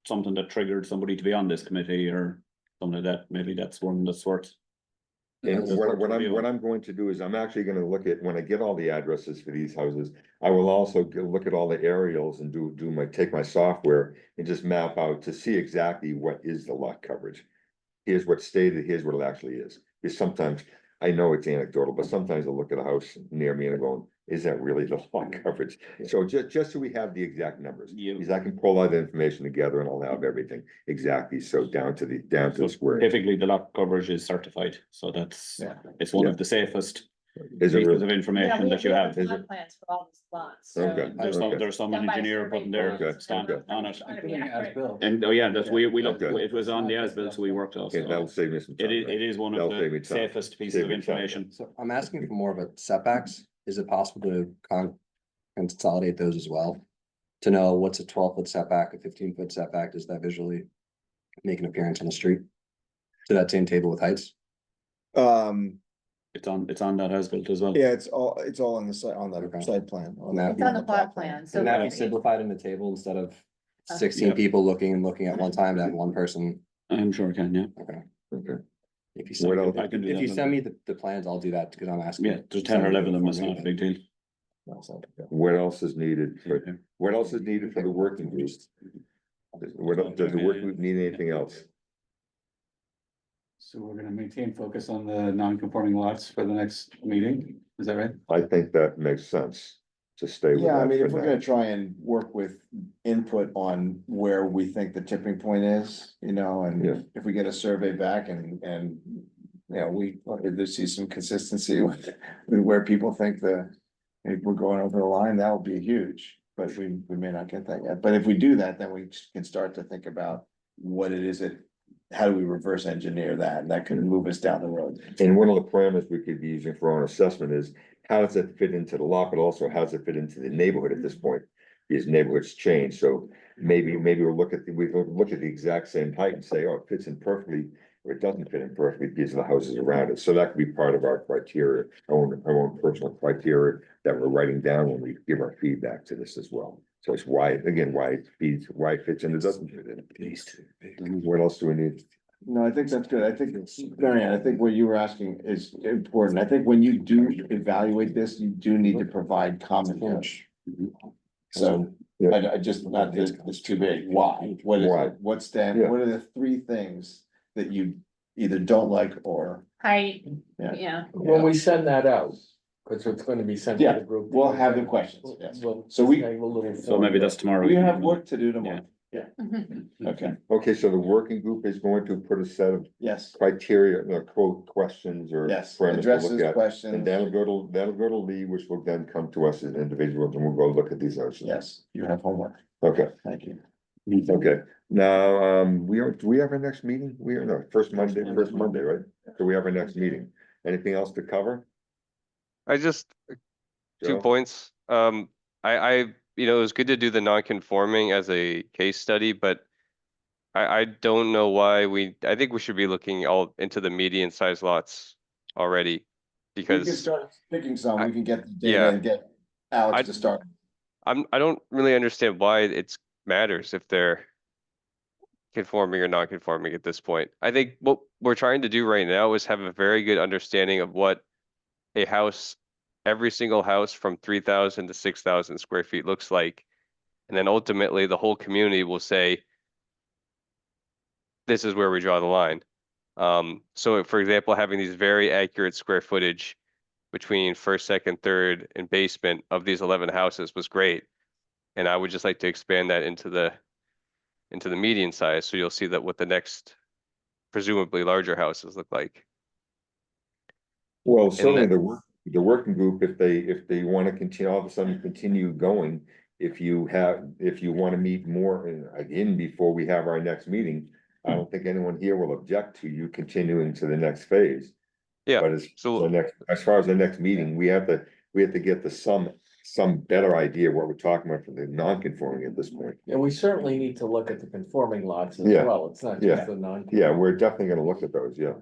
Something that triggered somebody to be on this committee or something like that, maybe that's one that's worth. And that's worth what reviewing. I'm going to do is I'm actually gonna look at, when I get all the addresses for these houses, I will also look at all the aerials and take my software and just map out to see exactly what is the lot coverage. Here's what's stated, here's what it actually is. Because sometimes, I know it's anecdotal, but sometimes I look at a house near me and I'm going, is that really the lot coverage? So just so we have the exact numbers, You- because I can pull all that information together and I'll have everything exactly, so down to the square. Typically, the lot coverage is certified, so that's, Yeah. it's one Yeah. of the safest Is it pieces really? of Yeah, information that you have. Is plot it? plans for all these lots. So Okay, There's some, okay. there's some done by engineer survey putting their Okay, stamp okay. on it. Gotta be Including accurate. as-built. And, oh yeah, that's, we looked, Okay. it was on the as-built, so we worked also. Okay, that'll save me some time. It is one of That'll save me the time. safest pieces Save of me time. information. So I'm asking for more of a setbacks. Is it possible to consolidate those as well? To know what's a 12-foot setback, a 15-foot setback, does that visually make an appearance on the street? To that same table with heights? It's on that as-built as well. Yeah, it's all on the site, on the Okay. site plan. that- It's on the plot plan, so. Can that be it- simplified in the table instead of Okay. 16 Yeah. people looking at one time, to have one person? I'm sure I can, yeah. Okay. Okay. If you What send, else? I can do if that you then. send me the plans, I'll do that because I'm asking. Yeah, there's 10 or 11 of them, it's not a big deal. What else is needed? What else is needed for the working group? What else, does the working group need anything else? So we're gonna maintain focus on the non-conforming lots for the next meeting, is that right? I think that makes sense to stay with Yeah, I that mean, for if we're now. gonna try and work with input on where we think the tipping point is, you know, Yeah. and if we get a survey back and, you know, we, there see some consistency with where people think if we're going over the line, that would be huge, but we may not get that yet. But if we do that, then we can start to think about what it is that how do we reverse engineer that? And that could move us down the road. And one of the parameters we could be using for our own assessment is, how does it fit into the lot, but also how does it fit into the neighborhood at this point? These neighborhoods change, so maybe we'll look at the exact same height and say, oh, it fits in perfectly, or it doesn't fit in perfectly because of the houses around it. So that could be part of our criteria, our own personal criteria that we're writing down when we give our feedback to this as well. So it's why it fits in, it doesn't fit in. What else do we need? No, I think that's good. I think, Marianne, I think what you were asking is important. I think when you do evaluate this, you do need to provide commentary. So, I just, not that it's too big. Why? What is Why? it? What's that? Yeah. What are the three things that you either don't like or? I, Yeah. yeah, When we send that out, because it's gonna be sent to Yeah, the group. we'll have the questions, yes. We'll So we- have a little So maybe that's tomorrow. We have work to do tomorrow. Mhm. Okay, Okay, so the working group is going to put a set of yes, criteria, quote, questions or. yes, parameters to addresses, look at. And questions. that'll go to Lee, which will then come to us as individuals, and we'll go look at these houses. Yes, you have homework. Okay, Thank you. okay. Now, do we have our next meeting? We are, no, first Monday, right? So we have our next meeting. Anything else to cover? I just, two Joe? points. It was good to do the non-conforming as a case study, but I don't know why I think we should be looking all into the median size lots already. We can Because start picking some, we can get the yeah. data and get Alex to start. I don't really understand why it matters if they're conforming or non-conforming at this point. I think what we're trying to do right now is have a very good understanding of what a house, every single house from 3,000 to 6,000 square feet looks like. And then ultimately the whole community will say, this is where we draw the line. So for example, having these very accurate square footage between first, second, third, and basement of these 11 houses was great. And I would just like to expand that into the median size, so you'll see that what the next presumably larger houses look like. Well, certainly that- the working group, if they want to continue, all of a sudden continue going, if you want to meet more again before we have our next meeting, I don't think anyone here will object to you continuing to the next phase. Yeah, But as far as the next meeting, we have to get some better idea what we're talking about for the non-conforming at this point. And we certainly need to look at the conforming lots as Yeah. well, it's not Yeah. just the non. Yeah, we're definitely gonna look at those, yeah.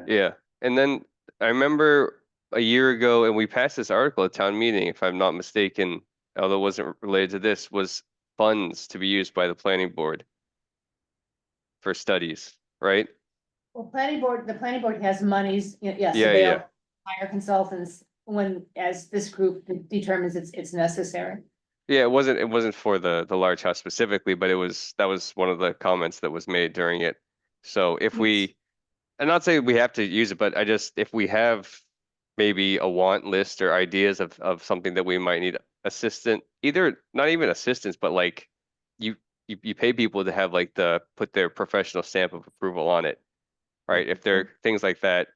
Yeah, and then I remember a year ago, and we passed this article at town meeting, if I'm not mistaken, although it wasn't related to this, was funds to be used by the planning board for studies, right? well, the planning board has monies, yes, Yeah, available, yeah. hire consultants as this group determines it's necessary. Yeah, it wasn't for the large house specifically, but that was one of the comments that was made during it. So if I'm not saying we have to use it, but if we have maybe a want list or ideas of something that we might need either not even assistance, but like you pay people to have like put their professional stamp of approval on it, right? If there are things like that,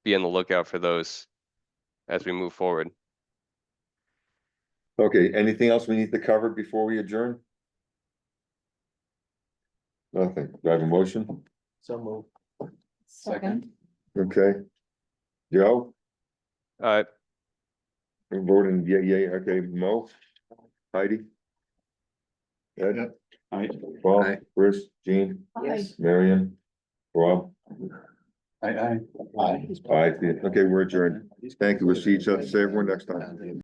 be on the lookout for those as we move forward. Okay, anything else we need to cover before we adjourn? Nothing, do I have a motion? So move. Second. Okay. Joe, Uh, voting, yeah, okay, Mo, Heidi? Ed, Yep. Paul, Aye. Chris, Jean, Yes. Marion, Rob? I. Aye, okay, we're adjourned. Thank you, we'll see each other, see everyone next time.